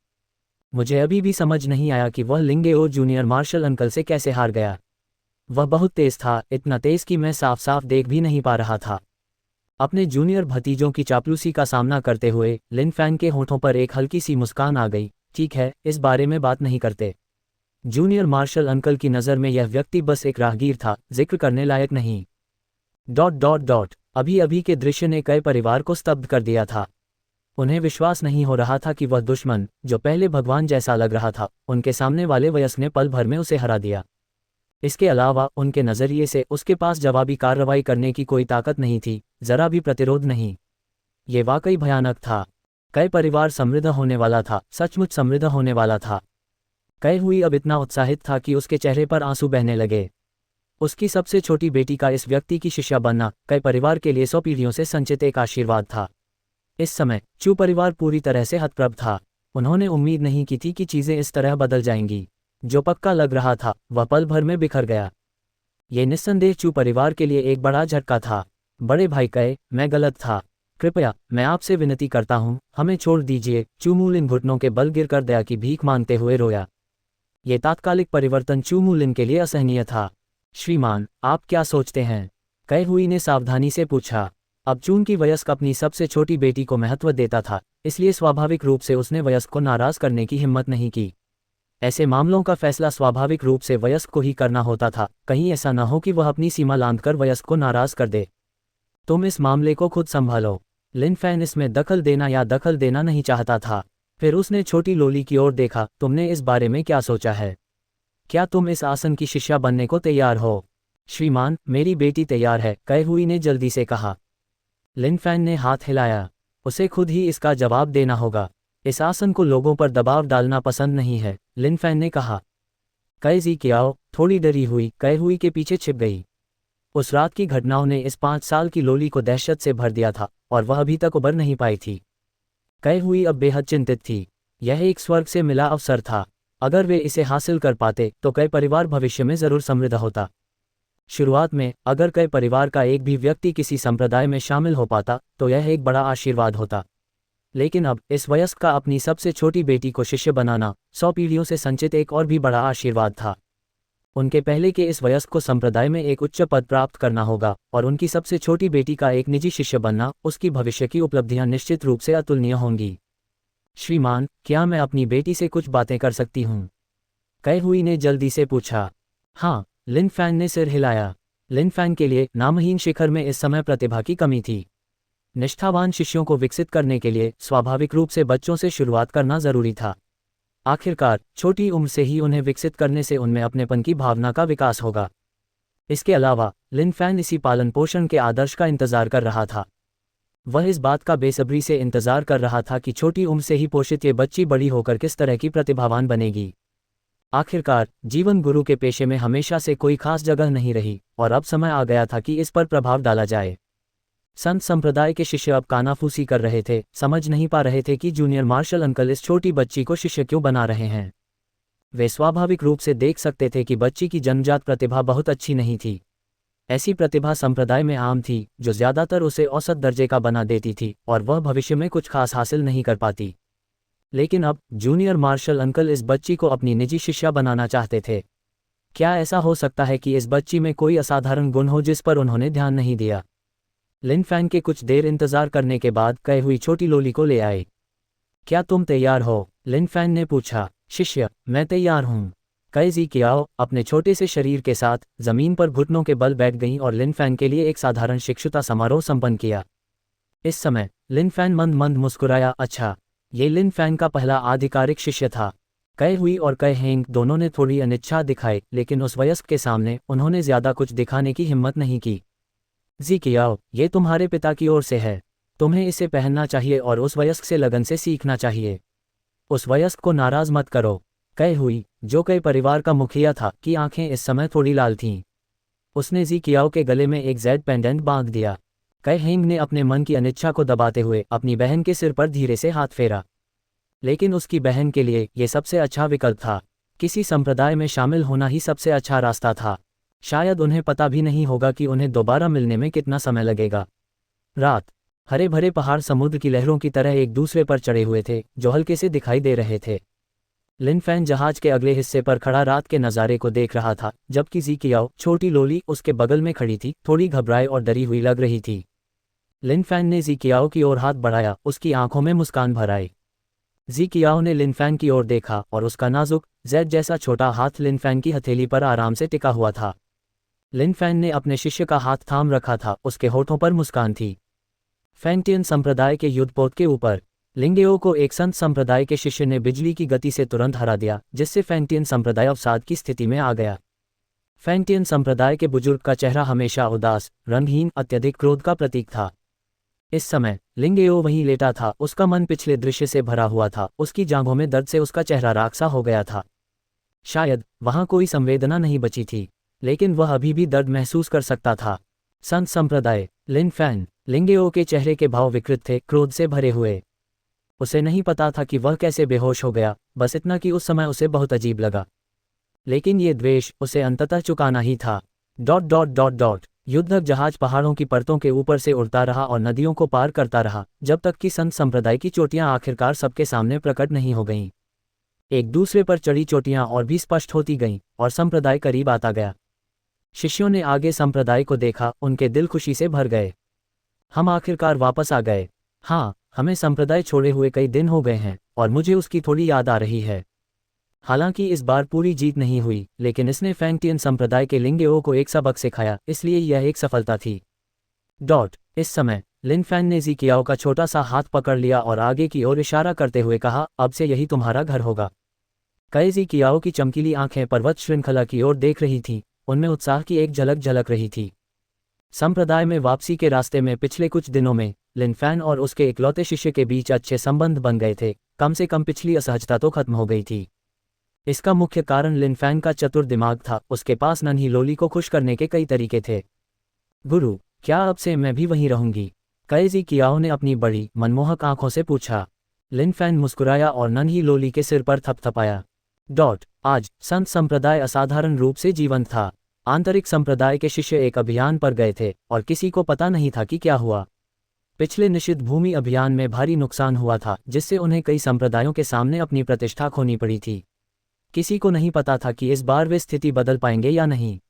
मुझे अभी भी समझ नहीं आया कि वह लिंगेओ जूनियर मार्शल अंकल से कैसे हार गया। वह बहुत तेज था, इतना तेज कि मैं साफ साफ देख भी नहीं पा रहा था। अपने जूनियर भतीजों की चापलूसी का सामना करते हुए लिन फैन के होठों पर एक हल्की सी मुस्कान आ गई। ठीक है, इस बारे में बात नहीं करते। जूनियर मार्शल अंकल की नज़र में यह व्यक्ति बस एक राहगीर था, जिक्र करने लायक नहीं। ... अभी अभी के दृश्य ने कई परिवार को स्तब्ध कर दिया था। उन्हें विश्वास नहीं हो रहा था कि वह दुश्मन, जो पहले भगवान जैसा लग रहा था, उनके सामने वाले वयस्क ने पल भर में उसे हरा दिया। इसके अलावा उनके नज़रिए से उसके पास जवाबी कार्रवाई करने की कोई ताकत नहीं थी, जरा भी प्रतिरोध नहीं। ये वाकई भयानक था। कई परिवार समृद्ध होने वाला था, सचमुच समृद्ध होने वाला था। कई हुई अब इतना उत्साहित था कि उसके चेहरे पर आंसू बहने लगे। उसकी सबसे छोटी बेटी का इस व्यक्ति की शिष्या बनना कई परिवार के लिए 100 पीढ़ियों से संचित एक आशीर्वाद था। इस समय चू परिवार पूरी तरह से हतप्रभ था। उन्होंने उम्मीद नहीं की थी कि चीज़ें इस तरह बदल जाएंगी। जो पक्का लग रहा था वह पल भर में बिखर गया। ये निस्संदेह चू परिवार के लिए एक बड़ा झटका था। बड़े भाई कहे, मैं गलत था। कृपया, मैं आपसे विनती करता हूँ, हमें छोड़ दीजिए। चू मूलिन घुटनों के बल गिरकर दया की भीख मांगते हुए रोया। ये तात्कालिक परिवर्तन चू मूलिन के लिए असहनीय था। श्रीमान, आप क्या सोचते हैं? कई हुई ने सावधानी से पूछा। अब चून की वयस्क अपनी सबसे छोटी बेटी को महत्व देता था, इसलिए स्वाभाविक रूप से उसने वयस्क को नाराज करने की हिम्मत नहीं की। ऐसे मामलों का फैसला स्वाभाविक रूप से वयस्क को ही करना होता था, कहीं ऐसा न हो कि वह अपनी सीमा लांघकर वयस्क को नाराज कर दे। तुम इस मामले को खुद संभालो। लिन फैन इसमें दखल देना या दखल देना नहीं चाहता था। फिर उसने छोटी लोली की ओर देखा। तुमने इस बारे में क्या सोचा है? क्या तुम इस आसन की शिष्या बनने को तैयार हो? श्रीमान, मेरी बेटी तैयार है, कई हुई ने जल्दी से कहा। लिन फैन ने हाथ हिलाया। उसे खुद ही इसका जवाब देना होगा। इस आसन को लोगों पर दबाव डालना पसंद नहीं है, लिन फैन ने कहा। कई जी कियाओ थोड़ी डरी हुई कई हुई के पीछे छिप गई। उस रात की घटनाओं ने इस 5 साल की लोली को दहशत से भर दिया था और वह अभी तक उबर नहीं पाई थी। कई हुई अब बेहद चिंतित थी। यह एक स्वर्ग से मिला अवसर था। अगर वे इसे हासिल कर पाते तो कई परिवार भविष्य में जरूर समृद्ध होता। शुरुआत में अगर कई परिवार का एक भी व्यक्ति किसी संप्रदाय में शामिल हो पाता तो यह एक बड़ा आशीर्वाद होता। लेकिन अब इस वयस्क का अपनी सबसे छोटी बेटी को शिष्य बनाना 100 पीढ़ियों से संचित एक और भी बड़ा आशीर्वाद था। उनके पहले के इस वयस्क को संप्रदाय में एक उच्च पद प्राप्त करना होगा और उनकी सबसे छोटी बेटी का एक निजी शिष्य बनना, उसकी भविष्य की उपलब्धियां निश्चित रूप से अतुलनीय होंगी। श्रीमान, क्या मैं अपनी बेटी से कुछ बातें कर सकती हूँ? कई हुई ने जल्दी से पूछा। हाँ, लिन फैन ने सिर हिलाया। लिन फैन के लिए नामहीन शिखर में इस समय प्रतिभा की कमी थी। निष्ठावान शिष्यों को विकसित करने के लिए स्वाभाविक रूप से बच्चों से शुरुआत करना जरूरी था। आखिरकार छोटी उम्र से ही उन्हें विकसित करने से उनमें अपनेपन की भावना का विकास होगा। इसके अलावा लिन फैन इसी पालन पोषण के आदर्श का इंतजार कर रहा था। वह इस बात का बेसब्री से इंतजार कर रहा था कि छोटी उम्र से ही पोषित ये बच्ची बड़ी होकर किस तरह की प्रतिभावान बनेगी। आखिरकार जीवन गुरु के पेशे में हमेशा से कोई खास जगह नहीं रही और अब समय आ गया था कि इस पर प्रभाव डाला जाए। संत संप्रदाय के शिष्य अब कानाफूसी कर रहे थे, समझ नहीं पा रहे थे कि जूनियर मार्शल अंकल इस छोटी बच्ची को शिष्य क्यों बना रहे हैं। वे स्वाभाविक रूप से देख सकते थे कि बच्ची की जन्मजात प्रतिभा बहुत अच्छी नहीं थी। ऐसी प्रतिभा संप्रदाय में आम थी जो ज्यादातर उसे औसत दर्जे का बना देती थी और वह भविष्य में कुछ खास हासिल नहीं कर पाती। लेकिन अब जूनियर मार्शल अंकल इस बच्ची को अपनी निजी शिष्या बनाना चाहते थे। क्या ऐसा हो सकता है कि इस बच्ची में कोई असाधारण गुण हो जिस पर उन्होंने ध्यान नहीं दिया? लिन फैन के कुछ देर इंतजार करने के बाद कई हुई छोटी लोली को ले आए। क्या तुम तैयार हो? लिन फैन ने पूछा। शिष्य, मैं तैयार हूँ। कई जी कियाओ अपने छोटे से शरीर के साथ जमीन पर घुटनों के बल बैठ गईं और लिन फैन के लिए एक साधारण शिक्षुता समारोह संपन्न किया। इस समय लिन फैन मंद मंद मुस्कुराया। अच्छा, ये लिन फैन का पहला आधिकारिक शिष्य था। कई हुई और कई हेंग दोनों ने थोड़ी अनिच्छा दिखाई, लेकिन उस वयस्क के सामने उन्होंने ज्यादा कुछ दिखाने की हिम्मत नहीं की। जी कियाओ, ये तुम्हारे पिता की ओर से है। तुम्हें इसे पहनना चाहिए और उस वयस्क से लगन से सीखना चाहिए। उस वयस्क को नाराज मत करो। कई हुई, जो कई परिवार का मुखिया था, की आंखें इस समय थोड़ी लाल थीं। उसने जी कियाओ के गले में एक जेड पेंडेंट बांध दिया। कई हेंग ने अपने मन की अनिच्छा को दबाते हुए अपनी बहन के सिर पर धीरे से हाथ फेरा। लेकिन उसकी बहन के लिए यह सबसे अच्छा विकल्प था। किसी संप्रदाय में शामिल होना ही सबसे अच्छा रास्ता था। शायद उन्हें पता भी नहीं होगा कि उन्हें दोबारा मिलने में कितना समय लगेगा। रात, हरे भरे पहाड़ समुद्र की लहरों की तरह एक दूसरे पर चढ़े हुए थे जो हल्के से दिखाई दे रहे थे। लिन फैन जहाज के अगले हिस्से पर खड़ा रात के नज़ारे को देख रहा था, जबकि जी कियाओ छोटी लोली उसके बगल में खड़ी थी, थोड़ी घबराई और डरी हुई लग रही थी। लिन फैन ने जी कियाओ की ओर हाथ बढ़ाया, उसकी आंखों में मुस्कान भर आई। जी कियाओ ने लिन फैन की ओर देखा और उसका नाजुक जेड जैसा छोटा हाथ लिन फैन की हथेली पर आराम से टिका हुआ था। लिन फैन ने अपने शिष्य का हाथ थाम रखा था, उसके होठों पर मुस्कान थी। फैंटियन संप्रदाय के युद्धपोत के ऊपर लिंगेओ को एक संत संप्रदाय के शिष्य ने बिजली की गति से तुरंत हरा दिया, जिससे फैंटियन संप्रदाय अवसाद की स्थिति में आ गया। फैंटियन संप्रदाय के बुजुर्ग का चेहरा हमेशा उदास, रंगहीन, अत्यधिक क्रोध का प्रतीक था। इस समय लिंगेओ वहीं लेटा था, उसका मन पिछले दृश्य से भरा हुआ था, उसकी जांघों में दर्द से उसका चेहरा राख सा हो गया था। शायद वहां कोई संवेदना नहीं बची थी, लेकिन वह अभी भी दर्द महसूस कर सकता था। संत संप्रदाय, लिन फैन। लिंगेओ के चेहरे के भाव विकृत थे, क्रोध से भरे हुए। उसे नहीं पता था कि वह कैसे बेहोश हो गया, बस इतना कि उस समय उसे बहुत अजीब लगा। लेकिन ये द्वेष उसे अंततः चुकाना ही था। युद्धक जहाज पहाड़ों की परतों के ऊपर से उड़ता रहा और नदियों को पार करता रहा, जब तक कि संत संप्रदाय की चोटियां आखिरकार सबके सामने प्रकट नहीं हो गईं। एक दूसरे पर चढ़ी चोटियां और भी स्पष्ट होती गईं और संप्रदाय करीब आता गया। शिष्यों ने आगे संप्रदाय को देखा, उनके दिल खुशी से भर गए। हम आखिरकार वापस आ गए। हाँ, हमें संप्रदाय छोड़े हुए कई दिन हो गए हैं और मुझे उसकी थोड़ी याद आ रही है। हालांकि इस बार पूरी जीत नहीं हुई, लेकिन इसने फैंटियन संप्रदाय के लिंगेओ को एक सबक सिखाया, इसलिए यह एक सफलता थी। इस समय लिन फैन ने जी कियाओ का छोटा सा हाथ पकड़ लिया और आगे की ओर इशारा करते हुए कहा, अब से यही तुम्हारा घर होगा। कई जी कियाओ की चमकीली आंखें पर्वत श्रृंखला की ओर देख रही थीं, उनमें उत्साह की एक झलक झलक रही थी। संप्रदाय में वापसी के रास्ते में पिछले कुछ दिनों में लिन फैन और उसके इकलौते शिष्य के बीच अच्छे संबंध बन गए थे, कम से कम पिछली असहजता तो खत्म हो गई थी। इसका मुख्य कारण लिन फैन का चतुर दिमाग था, उसके पास नन्ही लोली को खुश करने के कई तरीके थे। गुरु, क्या अब से मैं भी वहीं रहूंगी? कैजी कियाओ ने अपनी बड़ी मनमोहक आंखों से पूछा। लिन फैन मुस्कुराया और नन्ही लोली के सिर पर थपथपाया। आज संत संप्रदाय असाधारण रूप से जीवंत था। आंतरिक संप्रदाय के शिष्य एक अभियान पर गए थे और किसी को पता नहीं था कि क्या हुआ। पिछले निषिद्ध भूमि अभियान में भारी नुकसान हुआ था, जिससे उन्हें कई संप्रदायों के सामने अपनी प्रतिष्ठा खोनी पड़ी थी। किसी को नहीं पता था कि इस बार वे स्थिति बदल पाएंगे या नहीं।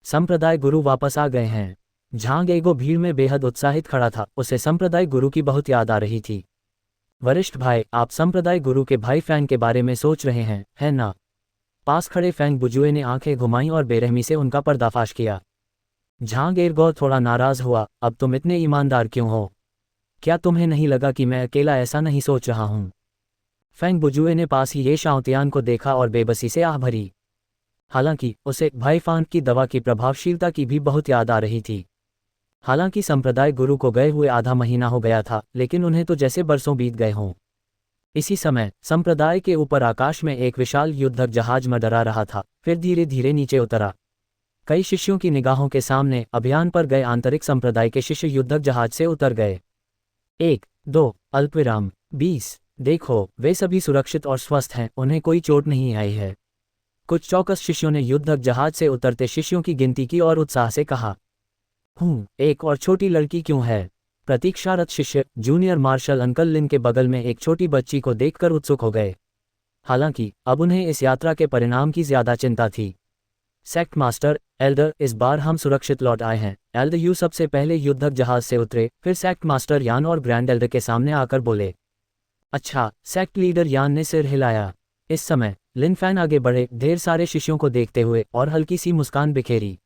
संप्रदाय गुरु वापस आ गए हैं। झांग एगो भीड़ में बेहद उत्साहित खड़ा था। उसे संप्रदाय गुरु की बहुत याद आ रही थी। वरिष्ठ भाई, आप संप्रदाय गुरु के भाई फैंग के बारे में सोच रहे हैं, है ना? पास खड़े फैंग बुजुए ने आंखें घुमाईं और बेरहमी से उनका पर्दाफाश किया। झांग एरगो थोड़ा नाराज हुआ। अब तुम इतने ईमानदार क्यों हो? क्या तुम्हें नहीं लगा कि मैं अकेला ऐसा नहीं सोच रहा हूं? फैंग बुजुए ने पास ही ये शाओतियान को देखा और बेबसी से आह भरी। हालांकि उसे भाई फांग की दवा की प्रभावशीलता की भी बहुत याद आ रही थी। हालांकि संप्रदाय गुरु को गए हुए आधा महीना हो गया था, लेकिन उन्हें तो जैसे बरसों बीत गए हों। इसी समय संप्रदाय के ऊपर आकाश में एक विशाल युद्धक जहाज मंडरा रहा था, फिर धीरे धीरे नीचे उतरा। कई शिष्यों की निगाहों के सामने अभियान पर गए आंतरिक संप्रदाय के शिष्य युद्धक जहाज से उतर गए। 1, 2, अल्पविराम 20। देखो, वे सभी सुरक्षित और स्वस्थ हैं, उन्हें कोई चोट नहीं आई है। कुछ चौकस शिष्यों ने युद्धक जहाज से उतरते शिष्यों की गिनती की और उत्साह से कहा। एक और छोटी लड़की क्यों है? प्रतीक्षारत शिष्य जूनियर मार्शल अंकल लिन के बगल में एक छोटी बच्ची को देखकर उत्सुक हो गए। हालांकि अब उन्हें इस यात्रा के परिणाम की ज्यादा चिंता थी। सेक्ट मास्टर एल्डर, इस बार हम सुरक्षित लौट आए हैं। एल्डर यू सबसे पहले युद्धक जहाज से उतरे, फिर सेक्ट मास्टर यान और ग्रैंड एल्डर के सामने आकर बोले। अच्छा, सेक्ट लीडर यान ने सिर हिलाया। इस समय लिन फैन आगे बढ़े, ढेर सारे शिष्यों को देखते हुए, और हल्की सी मुस्कान बिखेरी।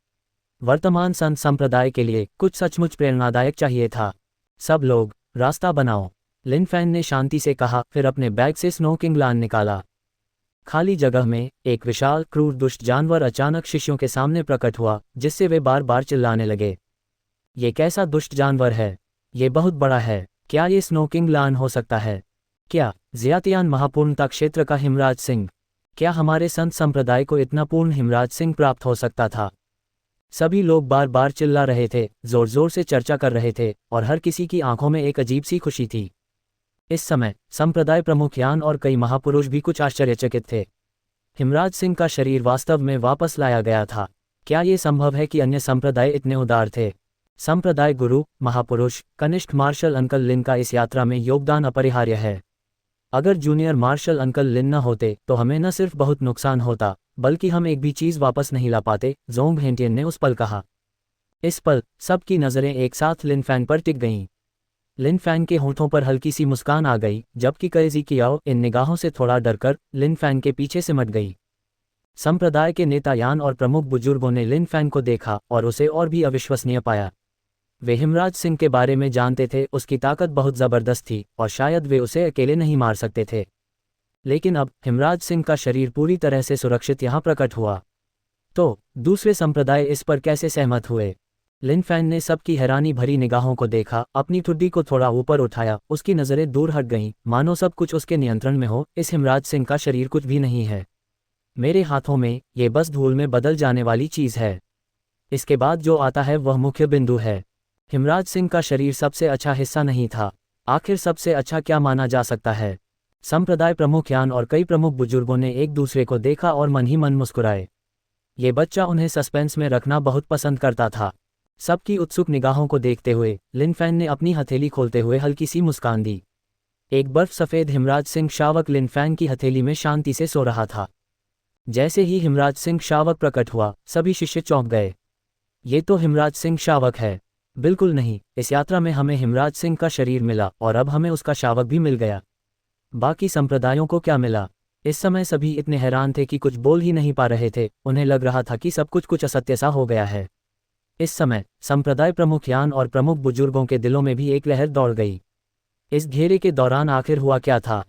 वर्तमान संत संप्रदाय के लिए कुछ सचमुच प्रेरणादायक चाहिए था। सब लोग रास्ता बनाओ, लिन फैन ने शांति से कहा, फिर अपने बैग से स्नो किंग लान निकाला। खाली जगह में एक विशाल क्रूर दुष्ट जानवर अचानक शिष्यों के सामने प्रकट हुआ, जिससे वे बार बार चिल्लाने लगे। ये कैसा दुष्ट जानवर है? ये बहुत बड़ा है। क्या ये स्नो किंग लान हो सकता है? क्या ज़ियातियान महापूर्णता क्षेत्र का हिमराज सिंह? क्या हमारे संत संप्रदाय को इतना पूर्ण हिमराज सिंह प्राप्त हो सकता था? सभी लोग बार बार चिल्ला रहे थे, जोर जोर से चर्चा कर रहे थे, और हर किसी की आंखों में एक अजीब सी खुशी थी। इस समय संप्रदाय प्रमुख यान और कई महापुरुष भी कुछ आश्चर्यचकित थे। हिमराज सिंह का शरीर वास्तव में वापस लाया गया था। क्या ये संभव है कि अन्य संप्रदाय इतने उदार थे? संप्रदाय गुरु, महापुरुष, कनिष्ठ मार्शल अंकल लिन का इस यात्रा में योगदान अपरिहार्य है। अगर जूनियर मार्शल अंकल लिन न होते तो हमें न सिर्फ बहुत नुकसान होता, बल्कि हम एक भी चीज़ वापस नहीं ला पाते, जोंग हेंटियन ने उस पल कहा। इस पल सबकी नज़रें एक साथ लिन फैन पर टिक गईं। लिन फैन के होठों पर हल्की सी मुस्कान आ गई, जबकि कैजी कियाओ इन निगाहों से थोड़ा डरकर लिन फैन के पीछे सिमट गई। संप्रदाय के नेता यान और प्रमुख बुजुर्गों ने लिन फैन को देखा और उसे और भी अविश्वसनीय पाया। वे हिमराज सिंह के बारे में जानते थे, उसकी ताकत बहुत ज़बरदस्त थी और शायद वे उसे अकेले नहीं मार सकते थे। लेकिन अब हिमराज सिंह का शरीर पूरी तरह से सुरक्षित यहाँ प्रकट हुआ। तो दूसरे संप्रदाय इस पर कैसे सहमत हुए? लिन फैन ने सबकी हैरानी भरी निगाहों को देखा, अपनी ठुड्डी को थोड़ा ऊपर उठाया, उसकी नज़रें दूर हट गईं, मानो सब कुछ उसके नियंत्रण में हो। इस हिमराज सिंह का शरीर कुछ भी नहीं है मेरे हाथों में, ये बस धूल में बदल जाने वाली चीज़ है। इसके बाद जो आता है वह मुख्य बिंदु है। हिमराज सिंह का शरीर सबसे अच्छा हिस्सा नहीं था। आखिर सबसे अच्छा क्या माना जा सकता है? संप्रदाय प्रमुख यान और कई प्रमुख बुजुर्गों ने एक दूसरे को देखा और मन ही मन मुस्कुराए। ये बच्चा उन्हें सस्पेंस में रखना बहुत पसंद करता था। सबकी उत्सुक निगाहों को देखते हुए लिन फैन ने अपनी हथेली खोलते हुए हल्की सी मुस्कान दी। एक बर्फ सफ़ेद हिमराज सिंह शावक लिन फैन की हथेली में शांति से सो रहा था। जैसे ही हिमराज सिंह शावक प्रकट हुआ, सभी शिष्य चौंक गए। ये तो हिमराज सिंह शावक है। बिल्कुल नहीं, इस यात्रा में हमें हिमराज सिंह का शरीर मिला और अब हमें उसका शावक भी मिल गया। बाकी संप्रदायों को क्या मिला? इस समय सभी इतने हैरान थे कि कुछ बोल ही नहीं पा रहे थे। उन्हें लग रहा था कि सब कुछ असत्य सा हो गया है। इस समय संप्रदाय प्रमुख यान और प्रमुख बुजुर्गों के दिलों में भी एक लहर दौड़ गई। इस घेरे के दौरान आखिर हुआ क्या था?